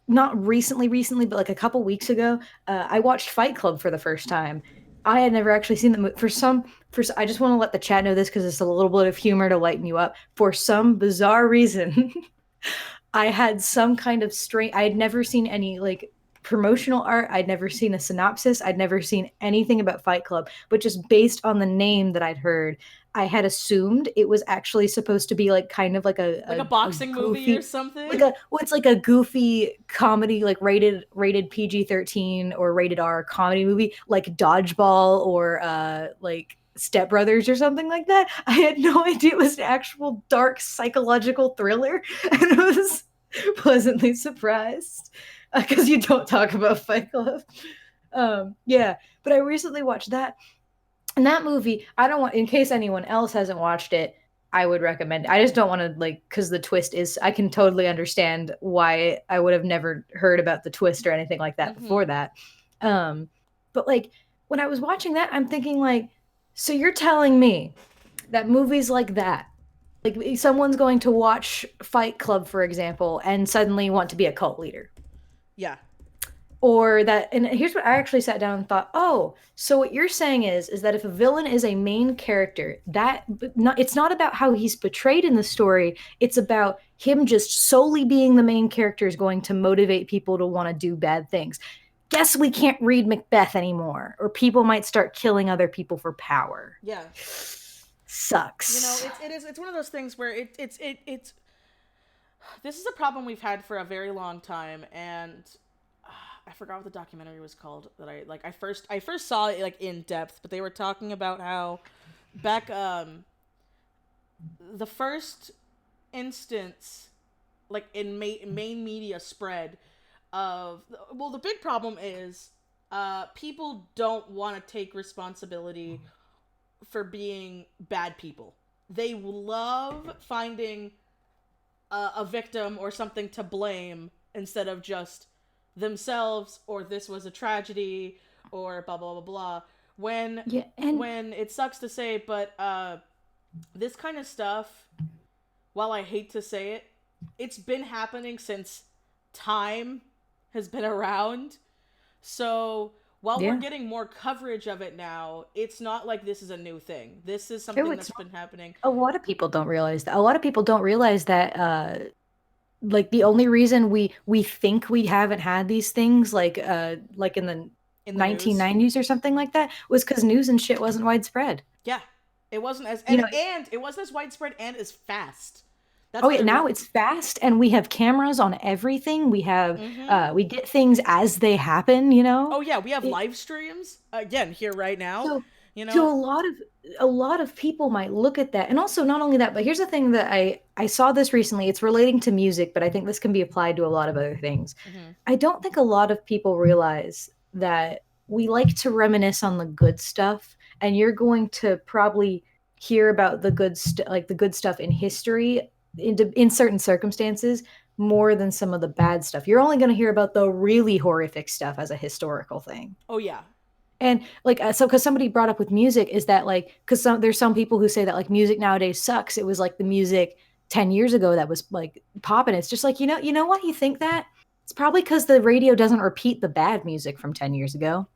not recently, but like a couple weeks ago, I watched Fight Club for the first time. I had never actually seen the movie. I just want to let the chat know this because it's a little bit of humor to lighten you up. For some bizarre reason, I had some kind of strange. I had never seen any like promotional art. I'd never seen a synopsis. I'd never seen anything about Fight Club, but just based on the name that I'd heard, I had assumed it was actually supposed to be like kind of like Like a a boxing movie or goofy, something. like it's like a goofy comedy, like rated PG-13 or rated R comedy movie, like Dodgeball or like Step Brothers or something like that. I had no idea it was an actual dark psychological thriller, and I was pleasantly surprised because you don't talk about Fight Club. Yeah, but I recently watched that, and that movie, I don't want, in case anyone else hasn't watched it, I would recommend it. I just don't want to, like, because the twist is, I can totally understand why I would have never heard about the twist or anything like that before that. But, like, when I was watching that, I'm thinking, like, so you're telling me that movies like that, like, someone's going to watch Fight Club, for example, and suddenly want to be a cult leader. Yeah. Or that, and here's what I actually sat down and thought, oh, so what you're saying is that if a villain is a main character, it's not about how he's portrayed in the story, it's about him just solely being the main character is going to motivate people to want to do bad things. Guess we can't read Macbeth anymore, or people might start killing other people for power. Yeah. Sucks. It's one of those things where it's this is a problem we've had for a very long time, and I forgot what the documentary was called that I first saw it like in depth, but they were talking about how back the first instance like in main media spread of, well, the big problem is people don't want to take responsibility for being bad people. They love finding a victim or something to blame instead of just themselves, or this was a tragedy, or blah blah blah blah. When it sucks to say, but this kind of stuff, while I hate to say it, it's been happening since time has been around. So while we're getting more coverage of it now, it's not like this is a new thing. This is something that's been happening. A lot of people don't realize that. A lot of people don't realize that like the only reason we think we haven't had these things like in the 1990s news or something like that was because news and shit wasn't widespread. Yeah, it wasn't as and it wasn't as widespread and as fast. Now it's fast, and we have cameras on everything. We have we get things as they happen. Oh yeah, we have live streams again here right now. So, so a lot of people might look at that, and also not only that, but here's the thing that I saw this recently. It's relating to music, but I think this can be applied to a lot of other things. I don't think a lot of people realize that we like to reminisce on the good stuff, and you're going to probably hear about the good stuff in history in certain circumstances more than some of the bad stuff. You're only going to hear about the really horrific stuff as a historical thing. Oh yeah. And like so because somebody brought up with music is that like because there's some people who say that like music nowadays sucks. It was like the music 10 years ago that was like popping. It's just like you know what, you think that it's probably because the radio doesn't repeat the bad music from 10 years ago.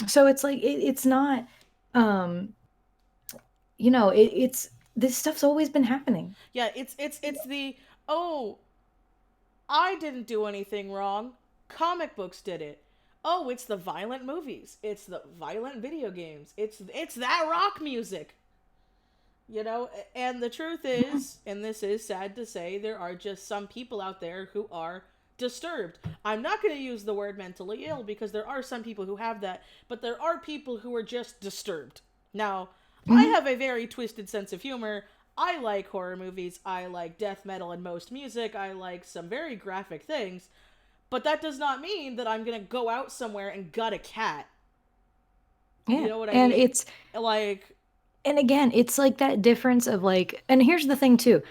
So it's like it's not it's this stuff's always been happening. Yeah, it's the, oh, I didn't do anything wrong. Comic books did it. Oh, it's the violent movies. It's the violent video games. It's that rock music. You know, and the truth is, and this is sad to say, there are just some people out there who are disturbed. I'm not going to use the word mentally ill because there are some people who have that, but there are people who are just disturbed. Now, I have a very twisted sense of humor. I like horror movies. I like death metal and most music. I like some very graphic things. But that does not mean that I'm going to go out somewhere and gut a cat. Yeah. You know what I and mean? it's Like, and again, it's like that difference of like, and here's the thing too.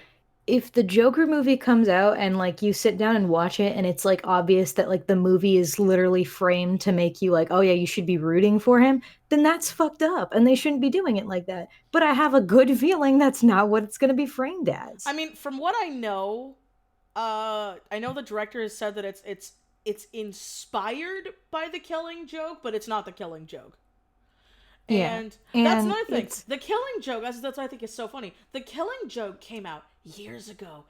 If the Joker movie comes out and like you sit down and watch it and it's like obvious that like the movie is literally framed to make you like, oh yeah, you should be rooting for him, then that's fucked up and they shouldn't be doing it like that. But I have a good feeling that's not what it's going to be framed as. I mean, from what I know the director has said that it's inspired by The Killing Joke, but it's not The Killing Joke. And that's another thing. The Killing Joke, that's what I think is so funny. The Killing Joke came out years ago.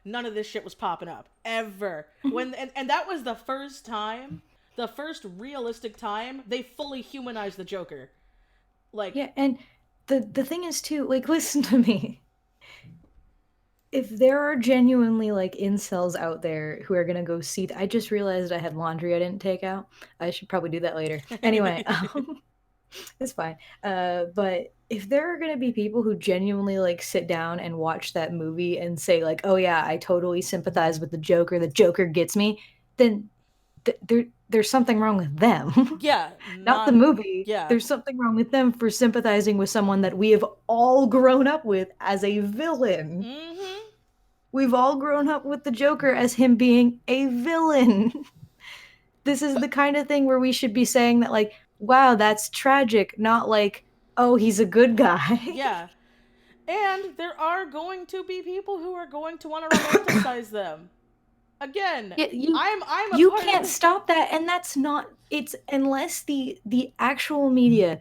None of this shit was popping up. Ever. And that was the first realistic time they fully humanized the Joker. Like, yeah, and the thing is too, like, listen to me. If there are genuinely like incels out there who are gonna go see, I just realized I had laundry I didn't take out. I should probably do that later. Anyway, it's fine. But if there are gonna be people who genuinely like sit down and watch that movie and say like, "Oh yeah, I totally sympathize with the Joker. The Joker gets me," then there's something wrong with them. yeah, Not the movie. Yeah, There's something wrong with them for sympathizing with someone that we have all grown up with as a villain. We've all grown up with the Joker as him being a villain. This is the kind of thing where we should be saying that, like, wow, that's tragic, not like, oh, he's a good guy. Yeah. And there are going to be people who are going to want to romanticize them. Again, Yeah, I'm a you part can't of stop that, and that's not it's unless the actual media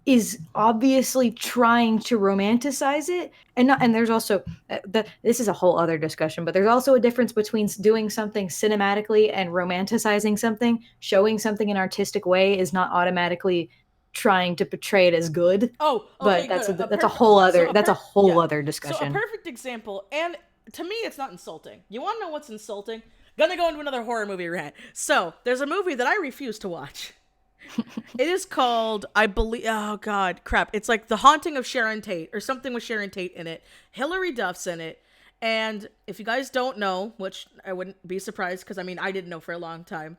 is obviously trying to romanticize it, and there's also this is a whole other discussion, but there's also a difference between doing something cinematically and romanticizing something. Showing something in an artistic way is not automatically trying to portray it as good. Oh, but okay, that's a whole other other So discussion. a perfect example, and to me it's not insulting. You want to know what's insulting? Gonna go into another horror movie rant. So, there's a movie that I refuse to watch. It is called, I believe, oh god, crap. It's like The Haunting of Sharon Tate, or something with Sharon Tate in it. Hilary Duff's in it. And if you guys don't know, which I wouldn't be surprised, because I mean, I didn't know for a long time.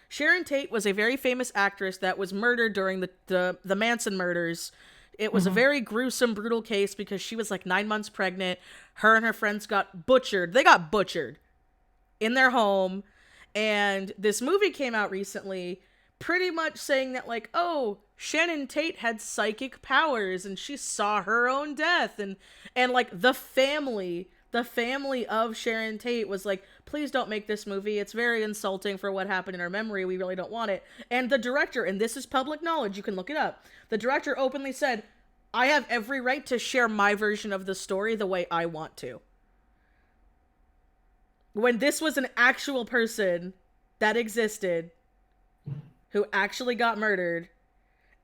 Sharon Tate was a very famous actress that was murdered during the Manson murders. It was a very gruesome, brutal case because she was like 9 months pregnant. Her and her friends got butchered. They got butchered in their home. And this movie came out recently pretty much saying that, like, oh, Shannon Tate had psychic powers and she saw her own death. And like the family of Sharon Tate was like, please don't make this movie. It's very insulting for what happened in our memory. We really don't want it. And the director, and this is public knowledge, you can look it up. The director openly said, I have every right to share my version of the story the way I want to. When this was an actual person that existed who actually got murdered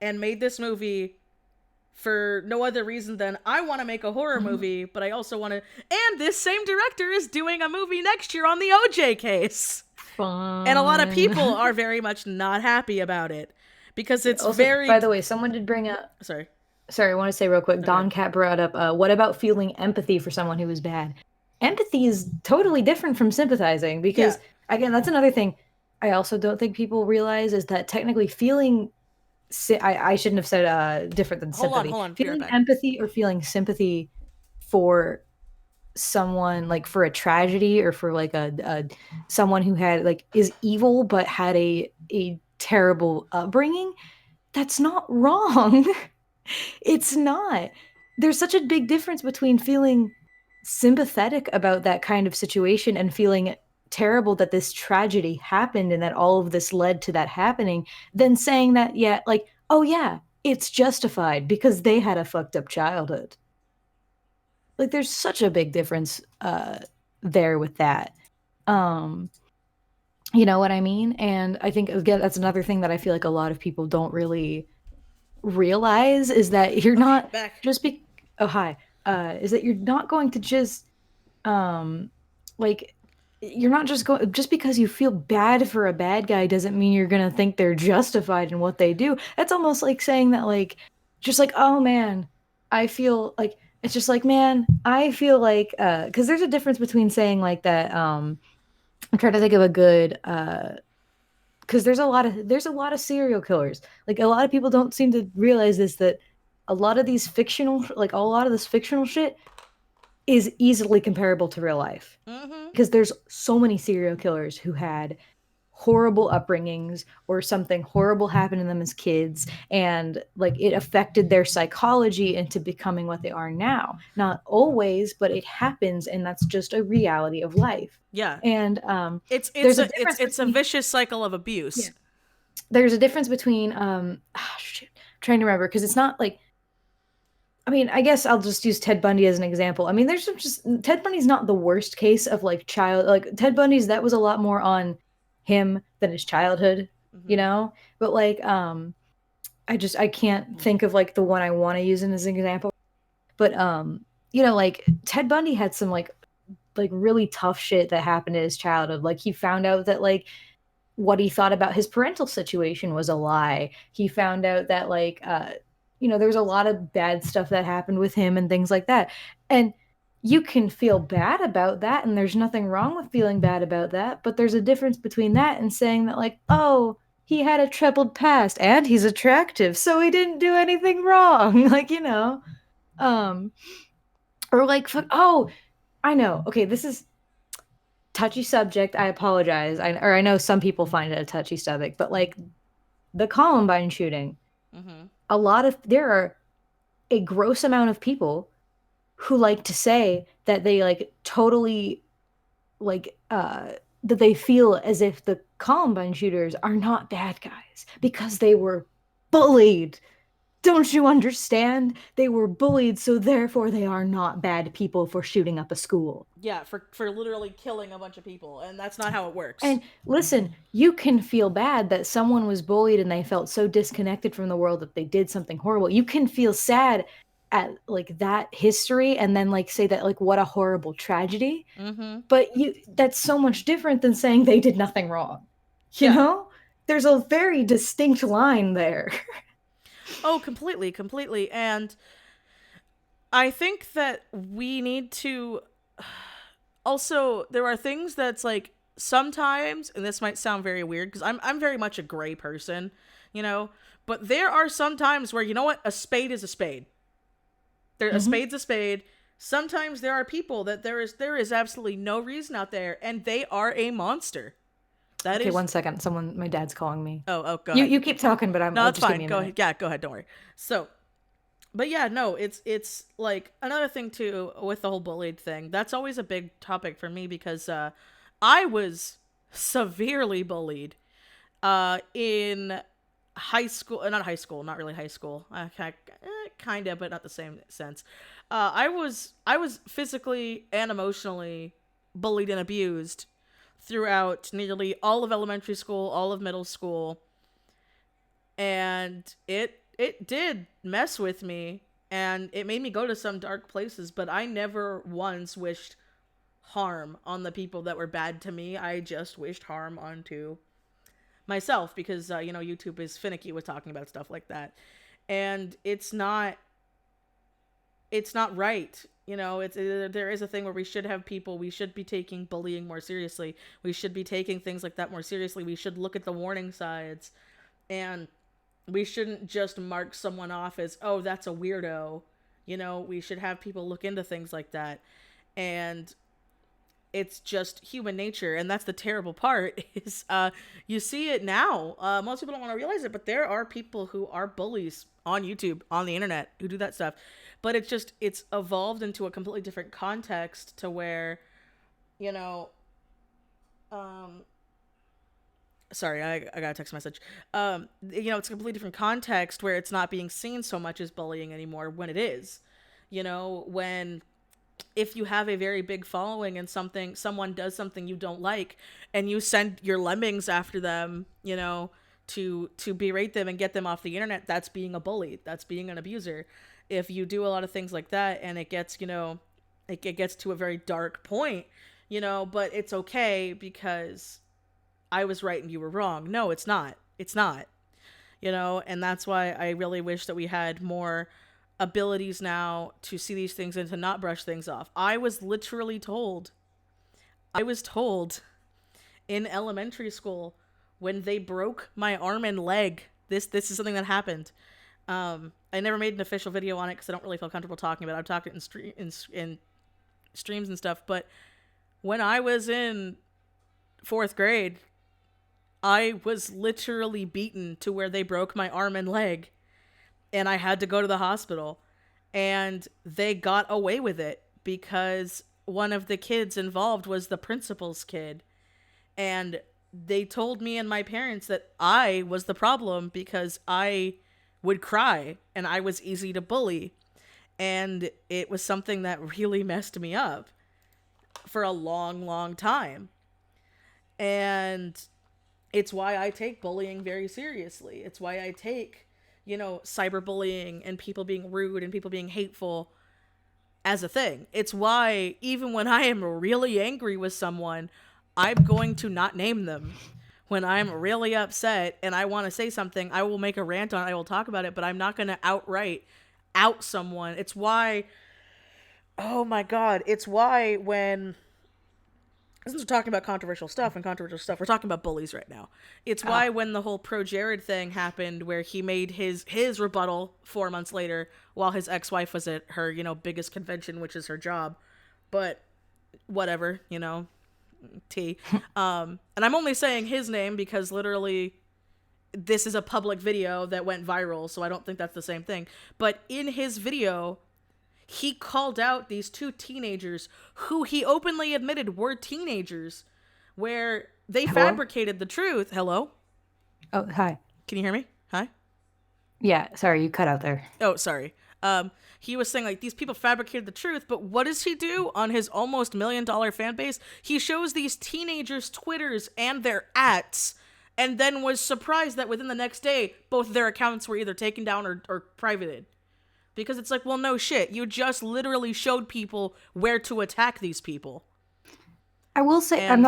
and made this movie for no other reason than I want to make a horror movie, but I also want to... And this same director is doing a movie next year on the OJ case. Fun. And a lot of people are very much not happy about it because it's also, very... By the way, someone did bring up... Sorry, I want to say real quick, Don Cat brought up, what about feeling empathy for someone who was bad? Empathy is totally different from sympathizing because, again, that's another thing I also don't think people realize is that technically feeling I shouldn't have said different than Hold sympathy. on. Be right Feeling back. empathy or feeling sympathy for someone, like for a tragedy, or for like a someone who had like is evil but had a terrible upbringing, that's not wrong. It's not. There's such a big difference between feeling sympathetic about that kind of situation and feeling terrible that this tragedy happened and that all of this led to that happening, than saying that, yeah, like, oh yeah, it's justified because they had a fucked up childhood. Like, there's such a big difference there with that. Um, you know what I mean? And I think, again, that's another thing that I feel like a lot of people don't really realize, is that you're Okay, not back. just be oh hi is that you're not going to just um like you're not just going, just because you feel bad for a bad guy doesn't mean you're gonna think they're justified in what they do. That's almost like saying that, like, just like, oh man, I feel like, it's just like, man, I feel like, because there's a difference between saying like that. I'm trying to think of a good because there's a lot of serial killers. Like, a lot of people don't seem to realize this, that a lot of these fictional, like a lot of this fictional shit is easily comparable to real life, Mm-hmm. because there's so many serial killers who had horrible upbringings, or something horrible happened to them as kids, and like it affected their psychology into becoming what they are now. Not always, but it happens, and that's just a reality of life. Yeah. And It's there's a a difference it's a between, vicious cycle of yeah, abuse. there's a difference between shoot, I'm trying to remember, because it's not like, I mean, I guess I'll just use Ted Bundy as an example. I mean, there's just Ted Bundy's not the worst case of like child, like Ted Bundy's, that was a lot more on him than his childhood, you Mm-hmm. know? But like I can't think of like the one I want to use as an example. But like Ted Bundy had some like really tough shit that happened in his childhood. Like, he found out that like what he thought about his parental situation was a lie. He found out that like there was a lot of bad stuff that happened with him and things like that. And you can feel bad about that, and there's nothing wrong with feeling bad about that, but there's a difference between that and saying that, like, oh, he had a troubled past and he's attractive, so he didn't do anything wrong. Like, um or like, fuck, oh, I know. Okay, this is touchy subject. I apologize. I know some people find it a touchy subject, but like the Columbine shooting, Mm-hmm. there are a gross amount of people who like to say that they like totally like that they feel as if the Columbine shooters are not bad guys because they were bullied. Don't you understand? They were bullied, so therefore they are not bad people for shooting up a school. Yeah, for literally killing a bunch of people, and that's not how it works. And listen, you can feel bad that someone was bullied and they felt so disconnected from the world that they did something horrible. You can feel sad at like that history, and then like say that, like, what a horrible tragedy. Mm-hmm. But that's so much different than saying they did nothing wrong. You Yeah. know? There's a very distinct line there. Oh, completely. And I think that we need to also, there are things that's like sometimes, and this might sound very weird because I'm very much a gray person, you know, but there are some times where, you know what, a spade is a spade. A Mhm. spade's a spade. Sometimes there are people that there is absolutely no reason out there, and they are a monster. That Okay, is. one second. My dad's calling me. Oh, go You ahead. you keep talking, but No, I'll that's just give fine. me a Go minute. ahead. Yeah, go ahead. Don't worry. So, but yeah, no, it's like another thing too with the whole bullied thing. That's always a big topic for me because I was severely bullied in high school, not high school, not really high school, kind of, but not the same sense. I was physically and emotionally bullied and abused throughout nearly all of elementary school, all of middle school, and it did mess with me, and it made me go to some dark places, but I never once wished harm on the people that were bad to me. I just wished harm onto myself because YouTube is finicky with talking about stuff like that, and it's not right. There is a thing where we should be taking bullying more seriously. We should be taking things like that more seriously. We should look at the warning signs. And we shouldn't just mark someone off as, oh, that's a weirdo. You know, we should have people look into things like that. And it's just human nature, and that's the terrible part is you see it now. Most people don't want to realize it, but there are people who are bullies on YouTube, on the internet, who do that stuff. But it's evolved into a completely different context to where, you know, sorry, I got a text message. You know, it's a completely different context where it's not being seen so much as bullying anymore, when it is. You know, when if you have a very big following and someone does something you don't like, and you send your lemmings after them, you know, to berate them and get them off the internet, that's being a bully. That's being an abuser. If you do a lot of things like that and it gets, you know, it gets to a very dark point, you know, but it's okay because I was right and you were wrong. No, it's not. It's not. You know, and that's why I really wish that we had more abilities now to see these things and to not brush things off. I was told in elementary school when they broke my arm and leg. This is something that happened. I never made an official video on it because I don't really feel comfortable talking about it. I've talked it in streams and stuff. But when I was in 4th grade, I was literally beaten to where they broke my arm and leg, and I had to go to the hospital. And they got away with it because one of the kids involved was the principal's kid. And they told me and my parents that I was the problem because I would cry and I was easy to bully. And it was something that really messed me up for a long, long time. And it's why I take bullying very seriously. It's why I take, you know, cyberbullying and people being rude and people being hateful as a thing. It's why even when I am really angry with someone, I'm going to not name them. When I'm really upset and I want to say something, I will make a rant on it, I will talk about it, but I'm not going to outright out someone. It's why, oh my God, it's why when, since we're talking about controversial stuff, we're talking about bullies right now. It's why when the whole pro Jared thing happened, where he made his rebuttal 4 months later while his ex-wife was at her, you know, biggest convention, which is her job. But whatever, you know, T. And I'm only saying his name because literally this is a public video that went viral, so I don't think that's the same thing. But in his video, he called out these 2 teenagers who he openly admitted were teenagers, where they fabricated the truth. Hello? Oh, hi. Can you hear me? Hi? Yeah, sorry, you cut out there. Oh, sorry. He was saying, like, these people fabricated the truth, but what does he do on his almost $1 million fan base? He shows these teenagers' Twitters and their ats, and then was surprised that within the next day, both their accounts were either taken down or privated. Because it's like, well, no shit. You just literally showed people where to attack these people. I will say, And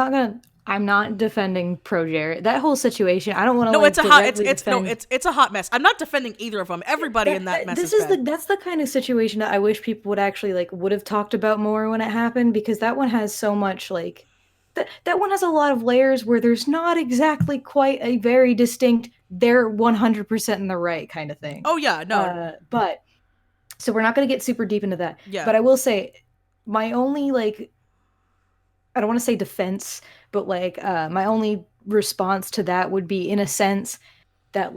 I'm not defending pro Jared. That whole situation, I don't want to. No, like, it's a hot mess. I'm not defending either of them. Everybody in that mess is bad. That's the kind of situation that I wish people would actually would have talked about more when it happened, because that one has so much that one has a lot of layers where there's not exactly quite a very distinct they're 100% in the right kind of thing. Oh yeah, no. But so we're not going to get super deep into that. Yeah. But I will say my only I don't want to say defense, but my only response to that would be, in a sense, that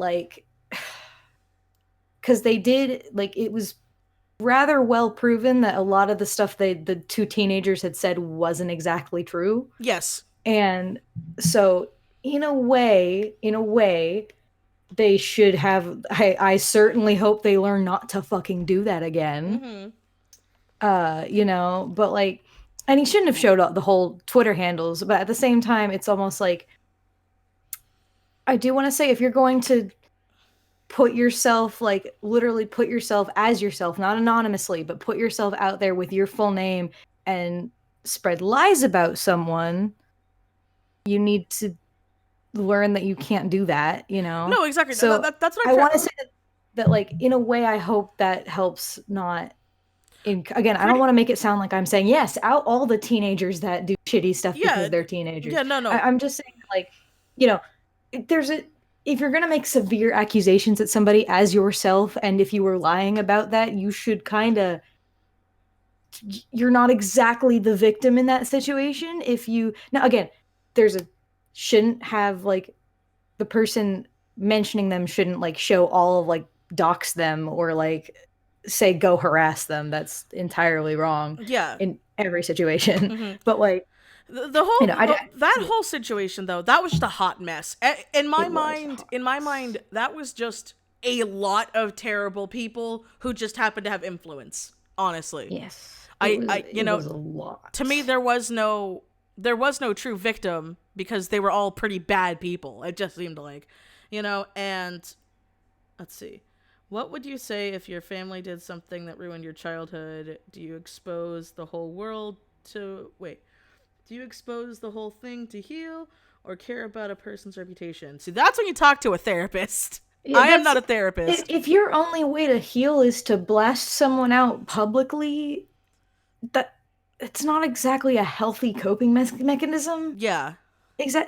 because they did, it was rather well proven that a lot of the stuff the 2 teenagers had said wasn't exactly true. Yes. And so in a way, they should have, I certainly hope they learn not to fucking do that again. Mm-hmm. You know, but and he shouldn't have showed up the whole Twitter handles, but at the same time, it's almost like, I do want to say, if you're going to put yourself, literally put yourself as yourself, not anonymously, but put yourself out there with your full name and spread lies about someone, you need to learn that you can't do that, you know? No, exactly. So that's what I want to say that in a way, I hope that helps not... Again, I don't want to make it sound like I'm saying, yes, out all the teenagers that do shitty stuff because they're teenagers. Yeah, no. I'm just saying, you know, there's if you're going to make severe accusations at somebody as yourself, and if you were lying about that, you should kind of, you're not exactly the victim in that situation. If you, now again, there's a, shouldn't have like, the person mentioning them shouldn't like show all of like dox them or like say go harass them. That's entirely wrong Yeah. in every situation. Mm-hmm. But like, The you know, that yeah. whole situation though, that was just a hot mess. In my It was mind, hot. in my mind, that was just a lot of terrible people who just happened to have influence. Honestly, Yes, it was. I, It was a lot. to me, there was no true victim because they were all pretty bad people. It just seemed like, and let's see. What would you say if your family did something that ruined your childhood? Do you expose the whole world to do you expose the whole thing to heal or care about a person's reputation? See, that's when you talk to a therapist. Yeah, I am not a therapist. If your only way to heal is to blast someone out publicly, that it's not exactly a healthy coping mechanism. Yeah.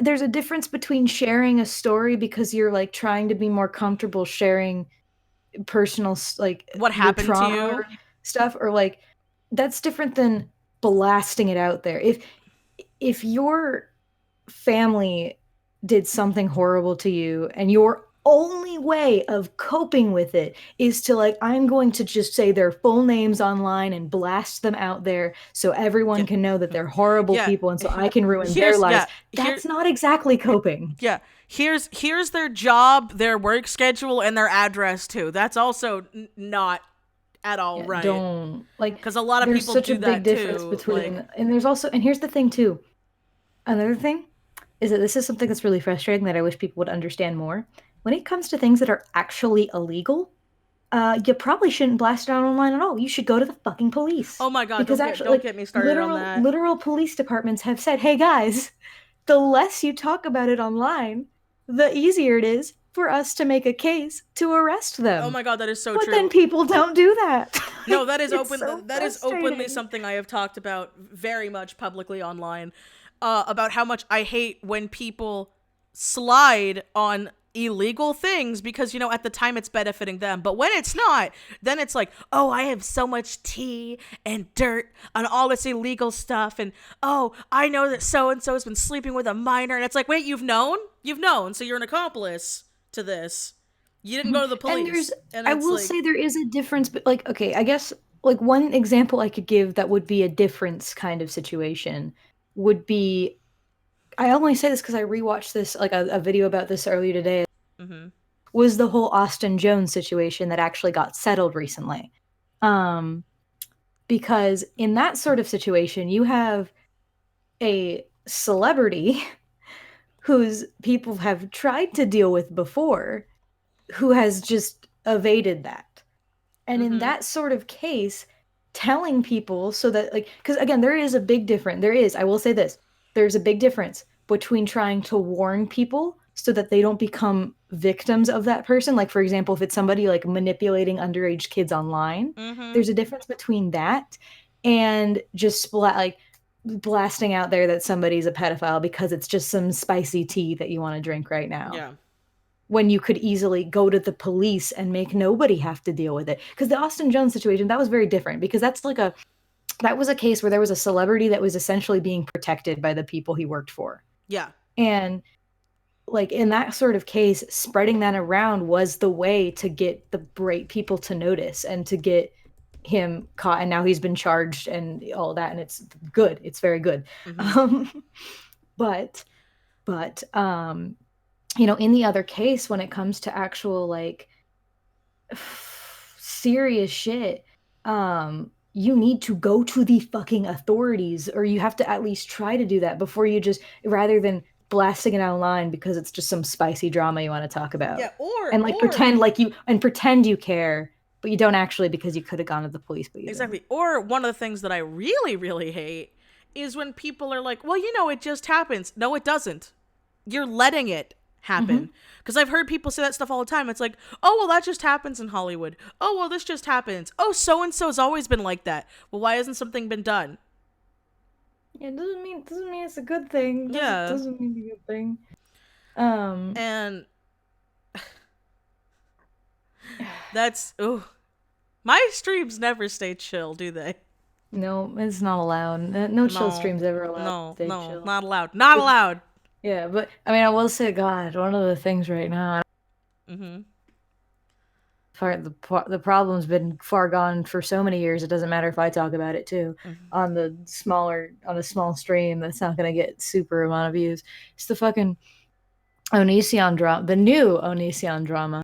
There's a difference between sharing a story because you're like trying to be more comfortable sharing personal like What your happened to trauma you? or stuff, or like that's different than blasting it out there. If your family did something horrible to you and your only way of coping with it is to like, I'm going to just say their full names online and blast them out there so everyone can know that they're horrible people and so I can ruin their lives. That's not exactly coping. Yeah. Here's their job, their work schedule, and their address too. That's also not at all right. Don't like, because a lot of there's people such do a big that difference too. between, and there's also, and here's the thing too. Another thing is that this is something that's really frustrating that I wish people would understand more. When it comes to things that are actually illegal, you probably shouldn't blast it out online at all. You should go to the fucking police. Oh my god! Because Don't get me started on that. Literal police departments have said, "Hey guys, the less you talk about it online, the easier it is for us to make a case to arrest them." Oh my god, that is so but true. But then people don't do that. No, that is that is openly something I have talked about very much publicly online. About how much I hate when people slide on illegal things because, at the time it's benefiting them. But when it's not, then it's like, oh, I have so much tea and dirt on all this illegal stuff. And, oh, I know that so-and-so has been sleeping with a minor. And it's like, wait, you've known? You've known. So you're an accomplice to this. You didn't go to the police. And I will say there is a difference, but like, okay, I guess like one example I could give that would be a difference kind of situation would be, I only say this because I rewatched this, like a video about this earlier today, was the whole Austin Jones situation that actually got settled recently. Because in that sort of situation, you have a celebrity whose people have tried to deal with before who has just evaded that. And in that sort of case, telling people so that, like, because again, there is a big difference. I will say this, there's a big difference between trying to warn people so that they don't become victims of that person. Like, for example, if it's somebody like manipulating underage kids online, there's a difference between that and just blasting out there that somebody's a pedophile because it's just some spicy tea that you want to drink right now. Yeah. When you could easily go to the police and make nobody have to deal with it. Because the Austin Jones situation, that was very different because that was a case where there was a celebrity that was essentially being protected by the people he worked for. Yeah. And like in that sort of case, spreading that around was the way to get the right people to notice and to get him caught. And now he's been charged and all that. And it's good. It's very good. But in the other case, when it comes to actual like serious shit, you need to go to the fucking authorities, or you have to at least try to do that before you just, rather than blasting it online because it's just some spicy drama you want to talk about. Yeah, pretend you care, but you don't actually because you could have gone to the police. But exactly. Or one of the things that I really, really hate is when people are like, well, it just happens. No, it doesn't. You're letting it happen. Because I've heard people say that stuff all the time. It's like, oh, well, that just happens in Hollywood. Oh, well, this just happens. Oh, so-and-so's always been like that. Well, why hasn't something been done? Yeah, it doesn't mean it's a good thing. Doesn't mean it's a good thing. And That's my streams never stay chill, do they? No, it's not allowed. No chill No, streams ever allowed to no, stay no, chill. not allowed. Not allowed. Yeah, but I mean, I will say, God, one of the things right now, Mm-hmm. the problem's been far gone for so many years. It doesn't matter if I talk about it too. Mm-hmm. On a small stream that's not gonna get super amount of views. It's the fucking Onision drama, the new Onision drama,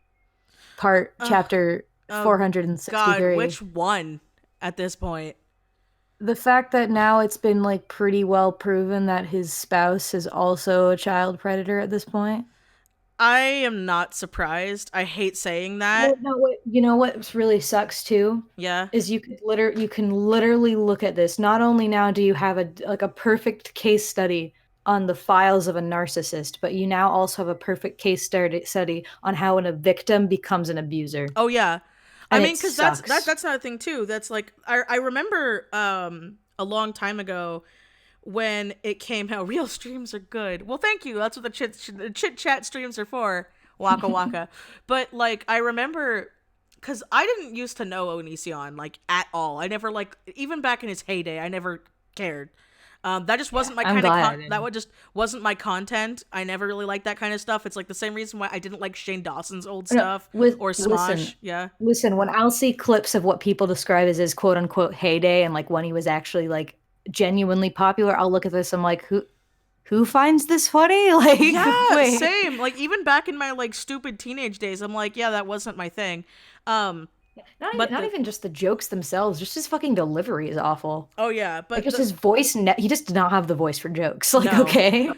chapter Oh, 463. God, which one at this point? The fact that now it's been like pretty well proven that his spouse is also a child predator at this point. I am not surprised. I hate saying that. Well, no, you know what really sucks too? Yeah. Is you can literally look at this. Not only now do you have a perfect case study on the files of a narcissist, but you now also have a perfect case study on how a victim becomes an abuser. Oh yeah. And I mean, because sucks. that's another thing too. That's like I remember a long time ago when it came out. Real streams are good. Well, thank you. That's what the chit chat streams are for. Waka waka. But like I remember, because I didn't used to know Onision like at all. I never like, even back in his heyday, I never cared. That just wasn't my kind of that just wasn't my content. I never really liked that kind of stuff. It's like the same reason why I didn't like Shane Dawson's old stuff or Smosh. Listen, when I'll see clips of what people describe as his quote unquote heyday and like when he was actually like genuinely popular, I'll look at this. I'm like, who finds this funny? Like, yeah, wait. Same. Like even back in my like stupid teenage days, I'm like, yeah, that wasn't my thing. Not even just the jokes themselves, just his fucking delivery is awful. Oh yeah, but like just his voice, he just did not have the voice for jokes. Like, no. Okay. And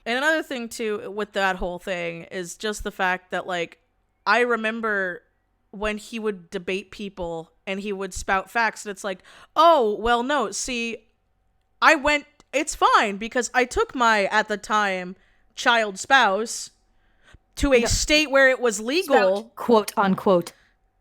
another thing too with that whole thing is just the fact that like I remember when he would debate people and he would spout facts and it's like, oh well, no, see, it's fine because I took my at the time child spouse to a state where it was legal, spout, quote unquote.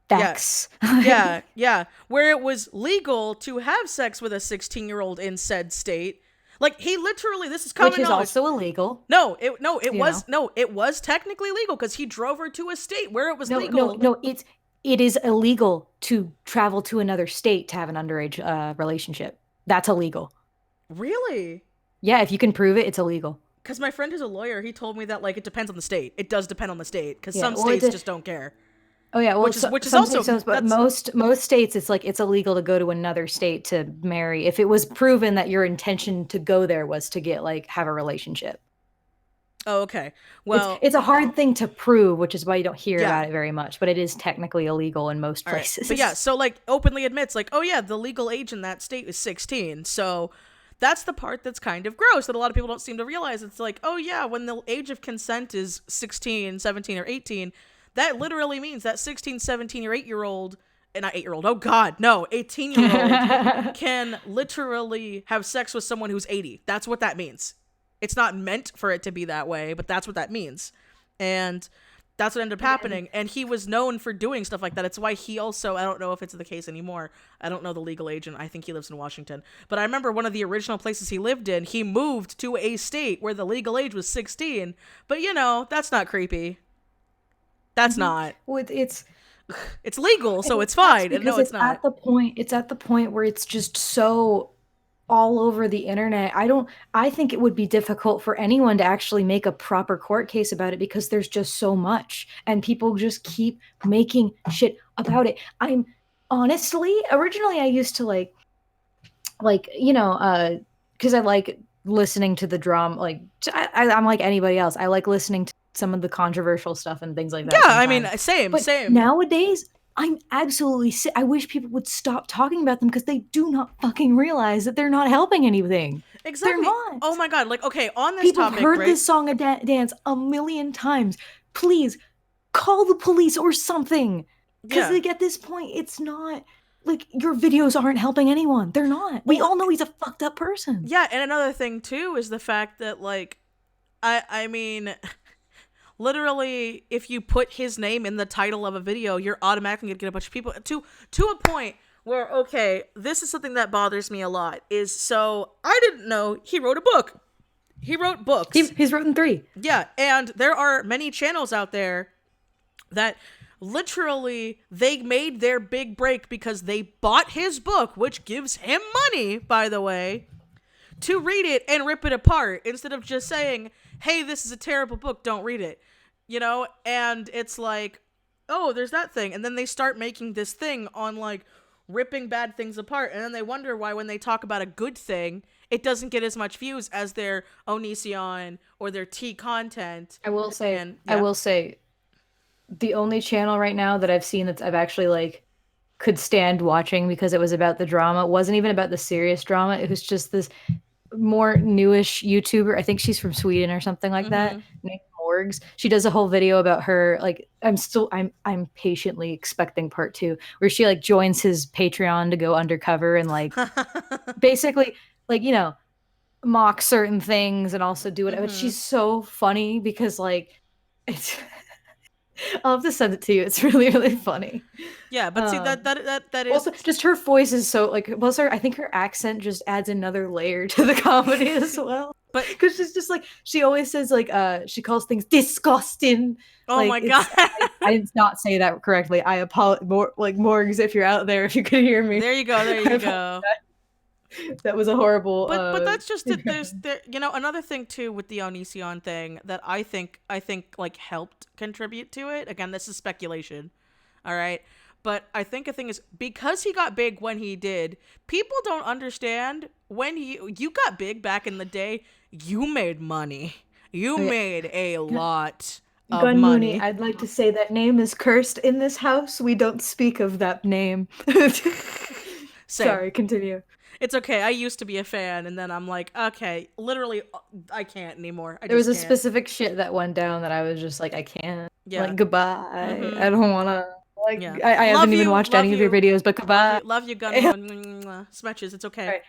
Facts. Yeah. Where it was legal to have sex with a 16-year-old in said state. Like he literally, this is common knowledge. Which is also illegal. It was technically legal because he drove her to a state where it was legal. It is illegal to travel to another state to have an underage relationship. That's illegal. Really? Yeah, if you can prove it, it's illegal. Because my friend who's a lawyer, he told me that like it depends on the state. It does depend on the state because some states just don't care. Oh yeah, well, which is also, but most states it's like it's illegal to go to another state to marry if it was proven that your intention to go there was to get like have a relationship. Oh, okay. Well, it's a hard thing to prove, which is why you don't hear about it very much, but it is technically illegal in most places. Right. But yeah, so like openly admits like, oh yeah, the legal age in that state is 16. So that's the part that's kind of gross that a lot of people don't seem to realize. It's like, oh yeah, when the age of consent is 16, 17, or 18, that literally means that 16, 17, or 8-year-old, not 8-year-old, oh God, no, 18-year-old can literally have sex with someone who's 80. That's what that means. It's not meant for it to be that way, but that's what that means. And that's what ended up happening. And he was known for doing stuff like that. It's why he also, I don't know if it's the case anymore. I don't know the legal age, and I think he lives in Washington. But I remember one of the original places he lived in, he moved to a state where the legal age was 16. But you know, that's not creepy. That's not. Well, it's legal, so it's fine. And no, it's not. It's at the point where it's just so all over the internet. I think it would be difficult for anyone to actually make a proper court case about it because there's just so much and people just keep making shit about it. I'm honestly, originally I used to like, you know, because I like listening to the drama. Like I'm like anybody else. I like listening to some of the controversial stuff and things like that. Yeah, sometimes. I mean, same. Nowadays, I'm absolutely sick. I wish people would stop talking about them because they do not fucking realize that they're not helping anything. Exactly. They're not. Oh my God. Like, okay, on this people topic, have heard this song dance a million times. Please call the police or something. Because like, at this point, it's not like your videos aren't helping anyone. They're not. We all know he's a fucked up person. Yeah, and another thing too is the fact that like, I mean, literally, if you put his name in the title of a video, you're automatically gonna get a bunch of people to a point where, okay, this is something that bothers me a lot. Is so I didn't know he wrote a book. He wrote books. He's written 3. Yeah, and there are many channels out there that literally, they made their big break because they bought his book, which gives him money, by the way, to read it and rip it apart instead of just saying, hey, this is a terrible book, don't read it. And it's like, oh, there's that thing. And then they start making this thing on like ripping bad things apart. And then they wonder why when they talk about a good thing, it doesn't get as much views as their Onision or their T content. I will say, the only channel right now that I've seen that I've actually like could stand watching because it was about the drama. It wasn't even about the serious drama. It was just this more newish YouTuber. I think she's from Sweden or something like that. Named Morgs. She does a whole video about her. Like I'm patiently expecting part 2 where she like joins his Patreon to go undercover and like basically like mock certain things and also do it. But she's so funny because like it's. I'll have to send it to you. It's really, really funny. Yeah, but see that is also just her voice is so like. Plus, I think her accent just adds another layer to the comedy as well. But because she's just like she always says like she calls things disgusting. Oh like, my god! I did not say that correctly. I apologize. Morgs, if you're out there, if you could hear me. There you go. There you go. That was a horrible. But that's just it. There's another thing too with the Onision thing that I think like helped contribute to it. Again, this is speculation. All right. But I think a thing is because he got big when he did, people don't understand when you got big back in the day, you made money. You made a lot of Gun money. Mooney, I'd like to say that name is cursed in this house. We don't speak of that name. Sorry, continue. It's okay. I used to be a fan, and then I'm like, okay, literally, I can't anymore. There was a specific shit that went down that I was just like, I can't. Yeah. Like, goodbye. I don't want to. Like, Yeah. I haven't even watched any of your videos, but goodbye. Love you, Gun. Smetches, it's okay. All right,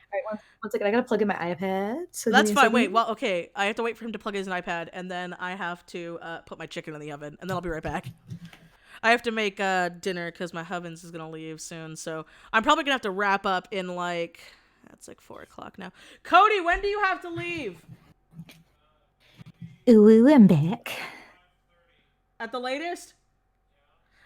one second. I gotta plug in my iPad. So that's fine. Wait, well, okay. I have to wait for him to plug his iPad, and then I have to put my chicken in the oven, and then I'll be right back. I have to make dinner because my husband's is gonna leave soon, so I'm probably gonna have to wrap up in like. It's like 4:00 now. Cody, when do you have to leave? Ooh, I'm back. At the latest?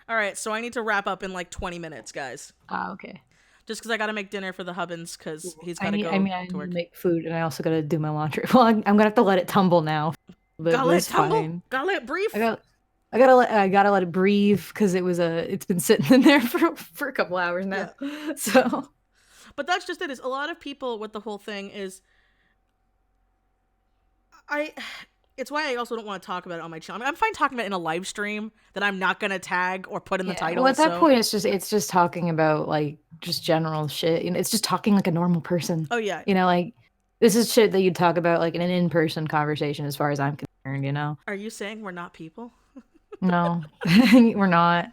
All right, so I need to wrap up in like 20 minutes, guys. Okay. Just because I got to make dinner for the Hubbins because he's got to go to work. Make food, and I also got to do my laundry. Well, I'm going to have to let it tumble now. Gotta let it tumble? Fine. Gotta let it breathe? I gotta let it breathe because it's been sitting in there for a couple hours now. Yeah. So... But that's just it. Is a lot of people with the whole thing is it's why I also don't want to talk about it on my channel. I mean, I'm fine talking about it in a live stream that I'm not gonna tag or put in the title. Well, at that point, it's just talking about like just general shit. It's just talking like a normal person. Oh yeah. Like this is shit that you'd talk about like in an in-person conversation, as far as I'm concerned. Are you saying we're not people? No, we're not.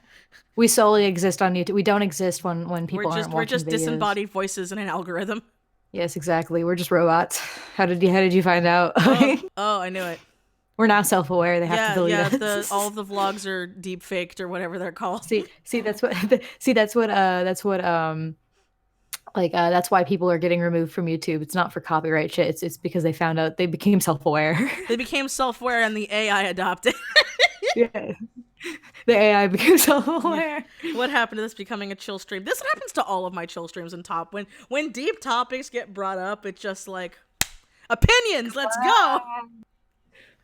We solely exist on YouTube. We don't exist when people aren't watching We're just videos. Disembodied voices in an algorithm. Yes, exactly. We're just robots. How did you find out? Oh, I knew it. We're now self-aware. They have to delete us. All of the vlogs are deep faked or whatever they're called. That's why people are getting removed from YouTube. It's not for copyright shit. It's because they found out they became self-aware. They became self-aware and the AI adopted. Yeah. The AI became self-aware. What happened to this becoming a chill stream? This happens to all of my chill streams and top. When deep topics get brought up, it's just like opinions. Let's go.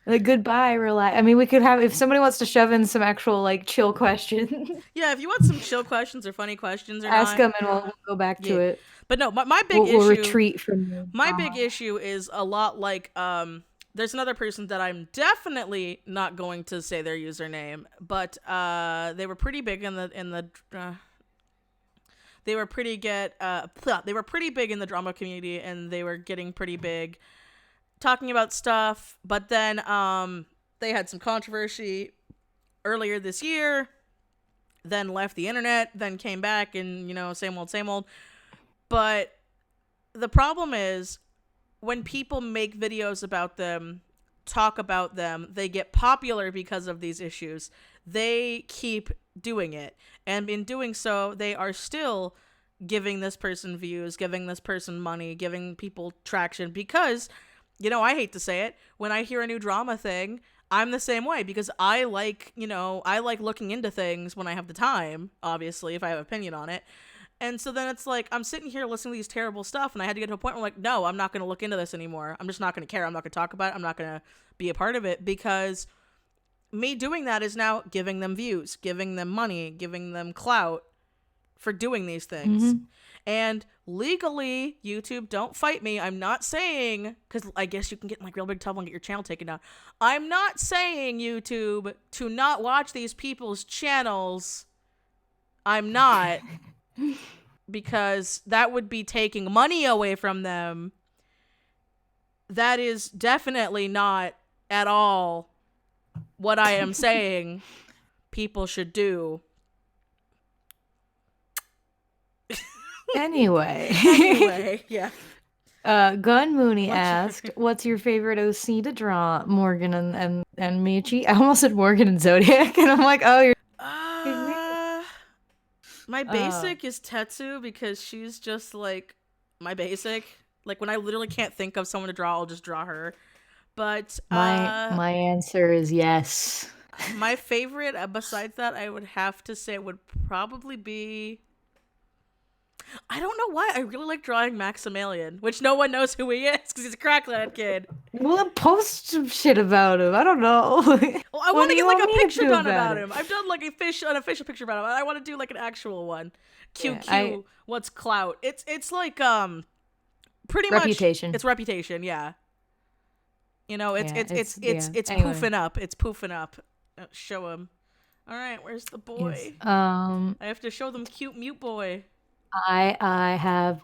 Like goodbye, relax. I mean, we could have if somebody wants to shove in some actual like chill questions. Yeah, if you want some chill questions or funny questions, or ask them and we'll go back to it. But no, my big issue. We'll retreat from. My big issue is a lot like There's another person that I'm definitely not going to say their username, but they were pretty big they were pretty big in the drama community, and they were getting pretty big talking about stuff. But then they had some controversy earlier this year, then left the internet, then came back, and same old. But the problem is, when people make videos about them, talk about them, they get popular because of these issues. They keep doing it. And in doing so, they are still giving this person views, giving this person money, giving people traction because, I hate to say it, when I hear a new drama thing, I'm the same way because I like, I like looking into things when I have the time, obviously, if I have an opinion on it. And so then it's like, I'm sitting here listening to these terrible stuff, and I had to get to a point where, like, no, I'm not going to look into this anymore. I'm just not going to care. I'm not going to talk about it. I'm not going to be a part of it, because me doing that is now giving them views, giving them money, giving them clout for doing these things. And legally, YouTube, don't fight me. I'm not saying, because I guess you can get in like real big trouble and get your channel taken down. I'm not saying, YouTube, to not watch these people's channels. I'm not. Because that would be taking money away from them. That is definitely not at all what I am saying people should do. Anyway, Yeah. Gun Mooney asked, "What's your favorite OC to draw?" Morgan and Michi. I almost said Morgan and Zodiac, and I'm like, oh, you're. My basic is Tetsu, because she's just like my basic. Like when I literally can't think of someone to draw, I'll just draw her. But My answer is yes. My favorite, besides that, I would have to say would probably be. I don't know why I really like drawing Maximilian, which no one knows who he is because he's a crackland kid. Well, post some shit about him. I don't know. Well, I want to get like a picture done about him. I've done like an official picture about him. I want to do like an actual one. QQ, what's clout? It's like pretty reputation. Much it's reputation, yeah. It's anyway. poofing up. It's poofing up. Show him. All right, where's the boy? Yes. I have to show them cute mute boy. I have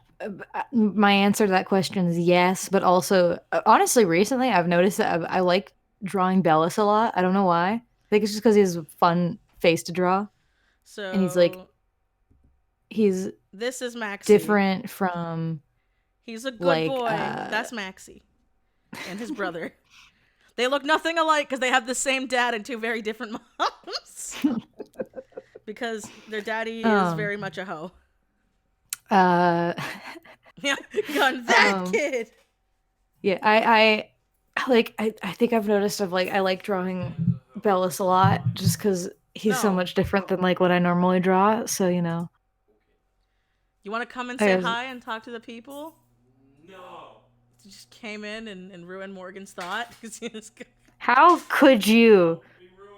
my answer to that question is yes, but also honestly, recently I've noticed that I like drawing Bellis a lot. I don't know why. I think it's just because he has a fun face to draw. So and this is Maxie. Different from. He's a good boy. That's Maxie and his brother. They look nothing alike because they have the same dad and two very different moms. Because their daddy is very much a hoe. Yeah, gun that kid. Yeah, I think I've noticed I like drawing Bellis a lot just because he's so much different than like what I normally draw. So You want to come and say hi and talk to the people? No. You just came in and ruined Morgan's thought. How could you?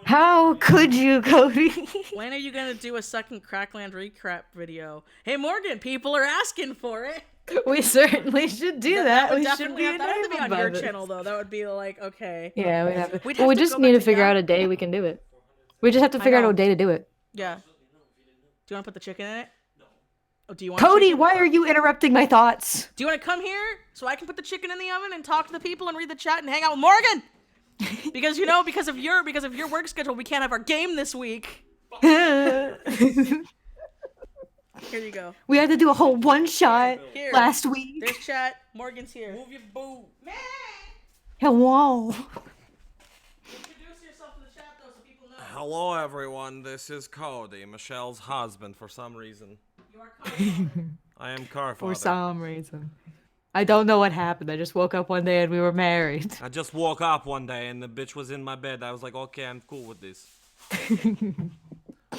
How could you, Cody? When are you gonna do a second Crackland recap video? Hey Morgan, people are asking for it. We certainly should do that. We should be that have to be on your channel though. That would be like okay. Yeah, we have to. Well, we just need to figure out a day we can do it. We just have to figure out a day to do it. Yeah. Do you want to put the chicken in it? No. Oh, do you want? Cody, why are you interrupting my thoughts? Do you want to come here so I can put the chicken in the oven and talk to the people and read the chat and hang out with Morgan? Because because of your work schedule, we can't have our game this week. Here you go. We had to do a whole one shot last week. There's chat. Morgan's here. Move your boo. Hello. Introduce yourself to the chat though, so people know. Hello, everyone. This is Cody, Michelle's husband. For some reason, You are Carfather. I am Carfather. For some reason. I don't know what happened. I just woke up one day and we were married. I just woke up one day and the bitch was in my bed. I was like, okay, I'm cool with this.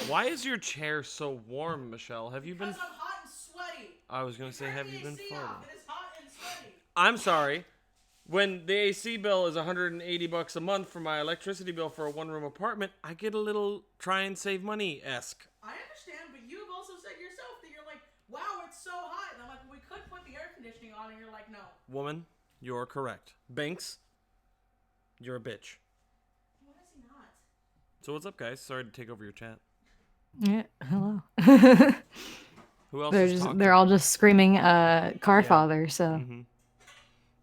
Why is your chair so warm, Michelle? Have you been? Because I'm hot and sweaty. I was gonna say, have you been farting? It is hot and sweaty. I'm sorry. When the AC bill is $180 a month for my electricity bill for a one-room apartment, I get a little try and save money-esque. I understand, but you've also said yourself that you're like, wow, it's so hot. And I'm like, we could put the air conditioning on, and you're like, no. Woman, you're correct. Banks, you're a bitch. Why is he not? So what's up, guys? Sorry to take over your chat. Yeah, hello. Who else is talking? They're all just screaming Carfather, so. Mm-hmm.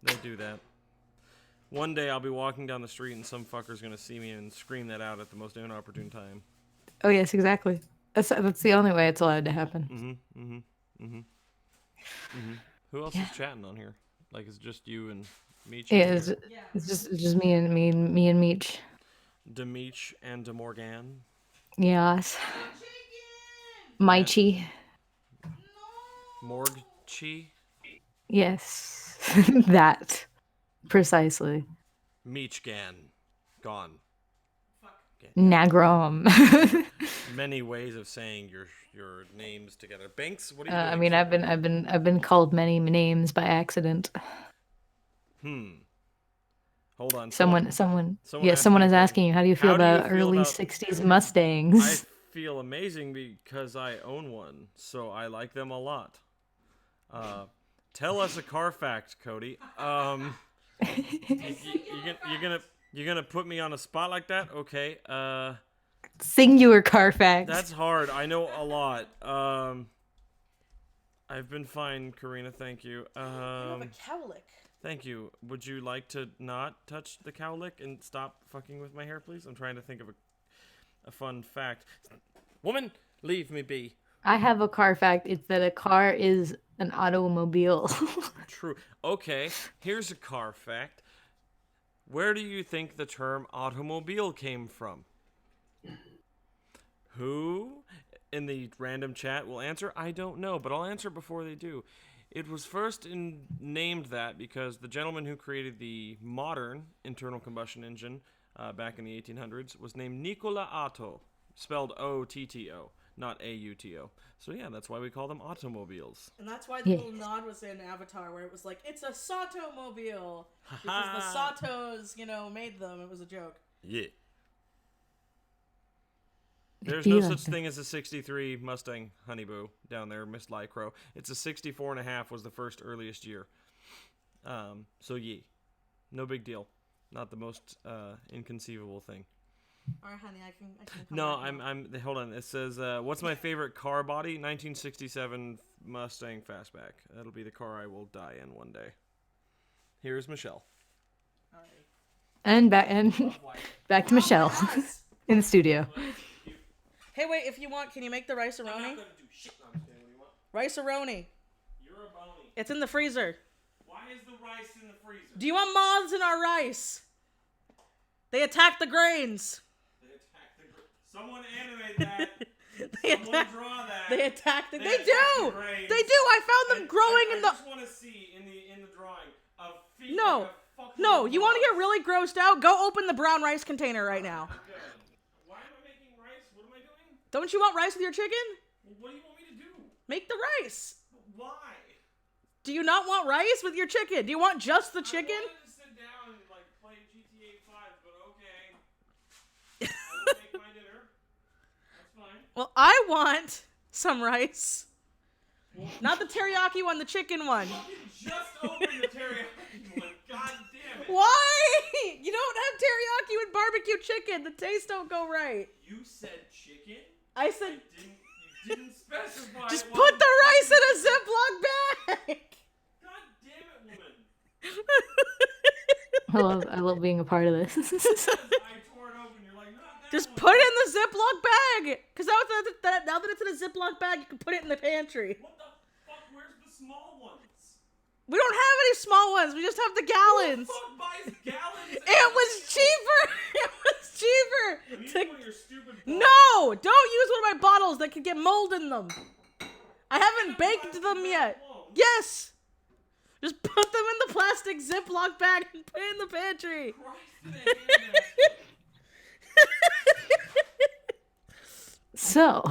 They do that. One day I'll be walking down the street and some fucker's gonna see me and scream that out at the most inopportune time. Oh yes, exactly. That's the only way it's allowed to happen. Who else is chatting on here? Like, it's just you and Meech? Yeah, it's just me and Meech. Demeech and DeMorgan. Yes. Maichi. Morgchi. Yes. That. Precisely. Meechgan. Gone. Nagrom. Many ways of saying your names together. Banks, what are you doing? I mean, I've been called many names by accident. Hold on. Someone asked someone me is a thing. asking you, how do you feel How do you about feel early about- 60s I Mustangs? feel amazing because I own one, so I like them a lot. Tell us a car fact, Cody. You're gonna put me on a spot like that? Okay. Singular car facts. That's hard. I know a lot. I've been fine, Karina. Thank you. You have a cowlick. Thank you. Would you like to not touch the cowlick and stop fucking with my hair, please? I'm trying to think of a fun fact. Woman, leave me be. I have a car fact. It's that a car is an automobile. True. Okay, here's a car fact. Where do you think the term automobile came from? Who in the random chat will answer? I don't know, but I'll answer before they do. It was first named that because the gentleman who created the modern internal combustion engine back in the 1800s was named Nicola Otto, spelled O-T-T-O, not A-U-T-O. So yeah, that's why we call them automobiles. And that's why the little nod was in Avatar, where it was like, it's a Sato-mobile. Because the Satos, made them. It was a joke. Yeah. There's no such thing as a 63 Mustang Honeyboo down there, Miss Lycro. It's a 64.5 was the first earliest year. So yeah, no big deal. Not the most inconceivable thing. All right, honey, I can come No, back now. I'm. Hold on. It says, "What's my favorite car body?" 1967 Mustang Fastback. That'll be the car I will die in one day. Here's Michelle. All right. and back to Michelle Yes. in the studio. Hey, wait, if you want, can you make the rice-a-roni? I'm not gonna do shit. No, I'm just kidding. What do you want? Rice-a-roni. You're a bony. It's in the freezer. Why is the rice in the freezer? Do you want moths in our rice? They attack the grains. They attack the. Someone animate that. They Someone attack. draw that. They attack the. They attack do. the grains. They do. I found them growing in the. I just want to see in the drawing a feet. No. Like a fucking No, you want to moth. get really grossed out? Go open the brown rice container right now. Good. Why am I making rice? What am I doing? Don't you want rice with your chicken? Well, what do you want me to do? Make the rice. Why? Do you not want rice with your chicken? Do you want just the chicken? I wanted to sit down and play GTA 5, but okay. I will make my dinner. That's fine. Well, I want some rice. Not the teriyaki one, the chicken one. You just opened the teriyaki one. God damn it. Why? You don't have teriyaki with barbecue chicken. The taste don't go right. You said chicken? I said, You didn't specify. just it put wasn't the rice in chicken. a Ziploc bag. God damn it, woman. I love being a part of this. I tore it open. You're like, not that Just one. put it in the Ziploc bag. Because now that it's in a Ziploc bag, you can put it in the pantry. What the fuck? Where's the small ones? We don't have any small ones. We just have the Who gallons. the fuck buys gallons? It was cheaper. It was cheaper. You need to- one of your stupid No, don't use one of my bottles that could get mold in them. I haven't baked them yet. Yes. Just put them in the plastic Ziploc bag and put it in the pantry. So,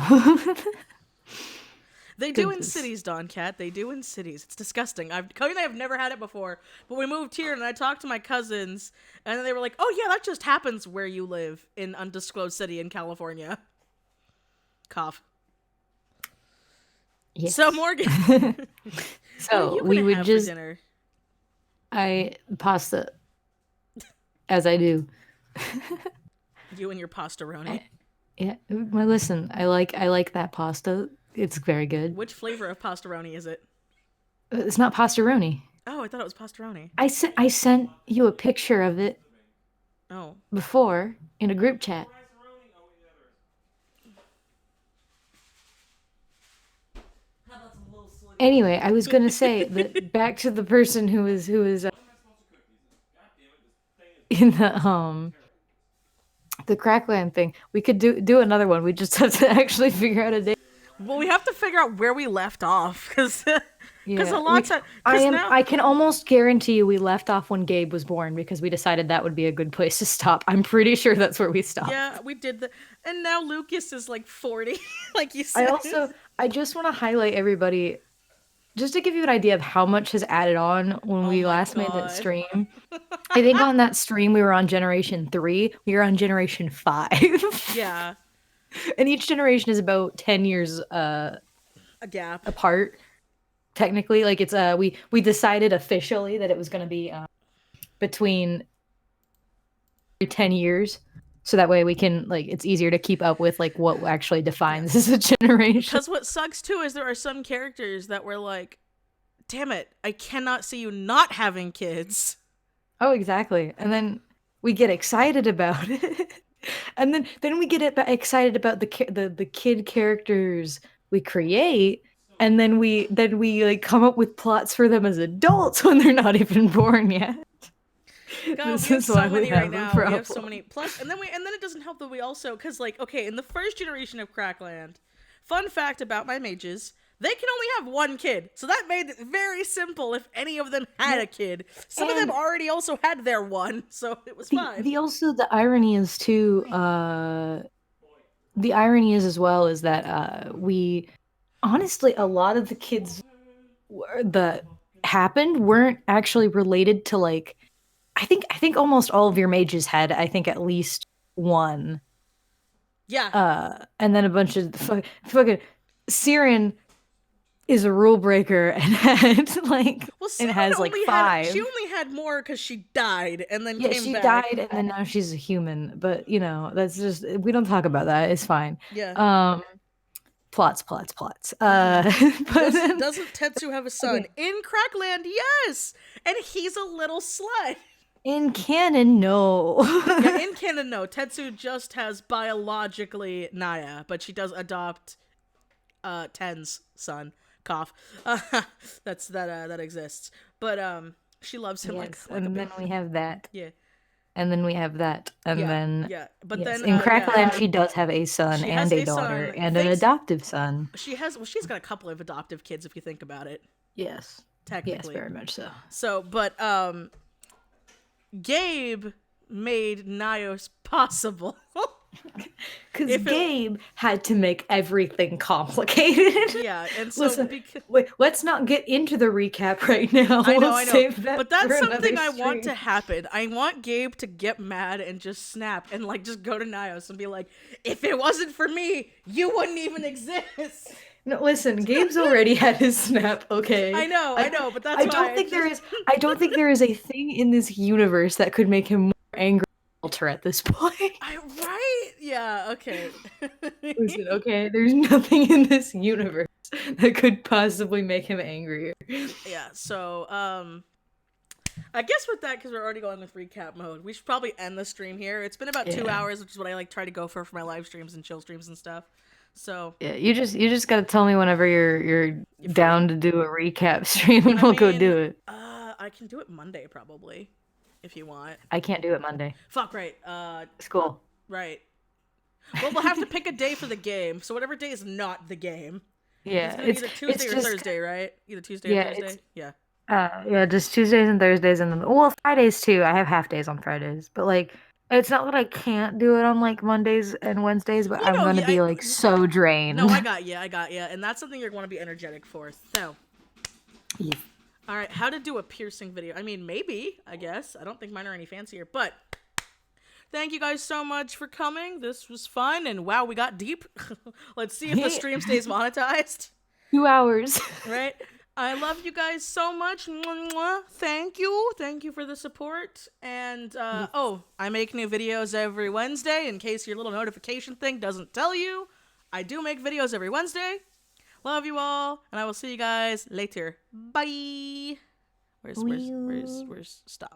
They do in Goodness. cities, Don Cat. They do in cities. It's disgusting. Cody and I have never had it before, but we moved here and I talked to my cousins, and they were like, "Oh yeah, that just happens where you live in undisclosed city in California." Cough. yes. So Morgan, what are So you we gonna would have just for dinner? pasta, as I do. You and your pastaroni. Yeah, well, listen, I like that pasta. It's very good. Which flavor of pastaroni is it? It's not pastaroni. Oh, I thought it was pastaroni. I sent you a picture of it Oh. before in a group chat. Anyway, I was gonna say that back to the person who is in the crackland thing. We could do another one. We just have to actually figure out a date. Well, we have to figure out where we left off, because Because Yeah, a lot of now. I can almost guarantee you we left off when Gabe was born because we decided that would be a good place to stop. I'm pretty sure that's where we stopped. Yeah, we did the, and now Lucas is like 40, like you said. I just want to highlight everybody, just to give you an idea of how much has added on when Oh we my last made that God. stream. I think on that stream we were on generation 3, we were on generation 5. Yeah, And each generation is about 10 years a gap. apart. Technically, like it's we decided officially that it was going to be between 10 years, so that way we can, like, it's easier to keep up with like what actually defines as a generation. Because what sucks too is there are some characters that were like, damn it, I cannot see you not having kids. Oh, exactly. And then we get excited about it. And then we get excited about the kid characters we create, and then we like come up with plots for them as adults when they're not even born yet. God, This we have is so why we many have right a now. We have so problem. many. Plus, and then it doesn't help that we also, because like, okay, in the first generation of Crackland, fun fact about my mages, they can only have one kid. So that made it very simple if any of them had a kid. Some of them already also had their one, so it was fine. The irony is too, the irony is as well is that we honestly, a lot of the kids that happened weren't actually related to, like, I think almost all of your mages had, I think, at least one. Yeah. And then a bunch of fucking Siren is a rule breaker and had like, Well, and has like 5. She only had more because she died and then Yeah, came she back. died and then now she's a human. But you know, that's just, we don't talk about that. It's fine. Yeah. Plots. But Doesn't Tetsu have a son? Okay. In Crackland, yes! And he's a little slut. In canon, no. Yeah, in canon, no. Tetsu just has biologically Naya, but she does adopt Ten's son. Cough. That exists. But she loves him like a and then baby. we have that. Yeah. And then we have that. And then But yes, then in Crackland yeah. she does have a son She and has a a daughter son. and an adoptive son. She's got a couple of adoptive kids if you think about it. Yes. Technically. Yes, very much so. So, but Gabe made Nios possible. Because Gabe had to make everything complicated. Yeah, and so Listen, wait, let's not get into the recap right now. I know, We'll save that but that's for something another I want to stream. happen. I want Gabe to get mad and just snap and like just go to Nios and be like, "If it wasn't for me, you wouldn't even exist." No, listen, Gabe's already had his snap. Okay, I know, but that's I why don't think there is. I don't think there is a thing in this universe that could make him more angry than Walter at this point. Right? Yeah. Okay. Listen, okay, there's nothing in this universe that could possibly make him angrier. Yeah. So, I guess with that, because we're already going with recap mode, we should probably end the stream here. It's been about 2 hours, which is what I like try to go for my live streams and chill streams and stuff. So yeah, you just gotta tell me whenever you're down to do a recap stream, and we'll go do it. I can do it Monday probably, if you want. I can't do it Monday. Fuck right. School. Right. Well, we'll have to pick a day for the game. So whatever day is not the game. Yeah, It's either Tuesday or Thursday, right? Either Tuesday or Thursday. Yeah. Yeah, just Tuesdays and Thursdays, and then Fridays too. I have half days on Fridays, but like, it's not that I can't do it on like Mondays and Wednesdays, but I'm gonna be like so drained. No, I got you, and that's something you're going to be energetic for. So, Yeah. all right, how to do a piercing video? I mean, maybe, I guess. I don't think mine are any fancier, but thank you guys so much for coming. This was fun, and wow, we got deep. Let's see if the stream stays monetized. 2 hours. Right? I love you guys so much. Mwah, mwah. Thank you for the support. And I make new videos every Wednesday. In case your little notification thing doesn't tell you, I do make videos every Wednesday. Love you all, and I will see you guys later. Bye. Where's stop?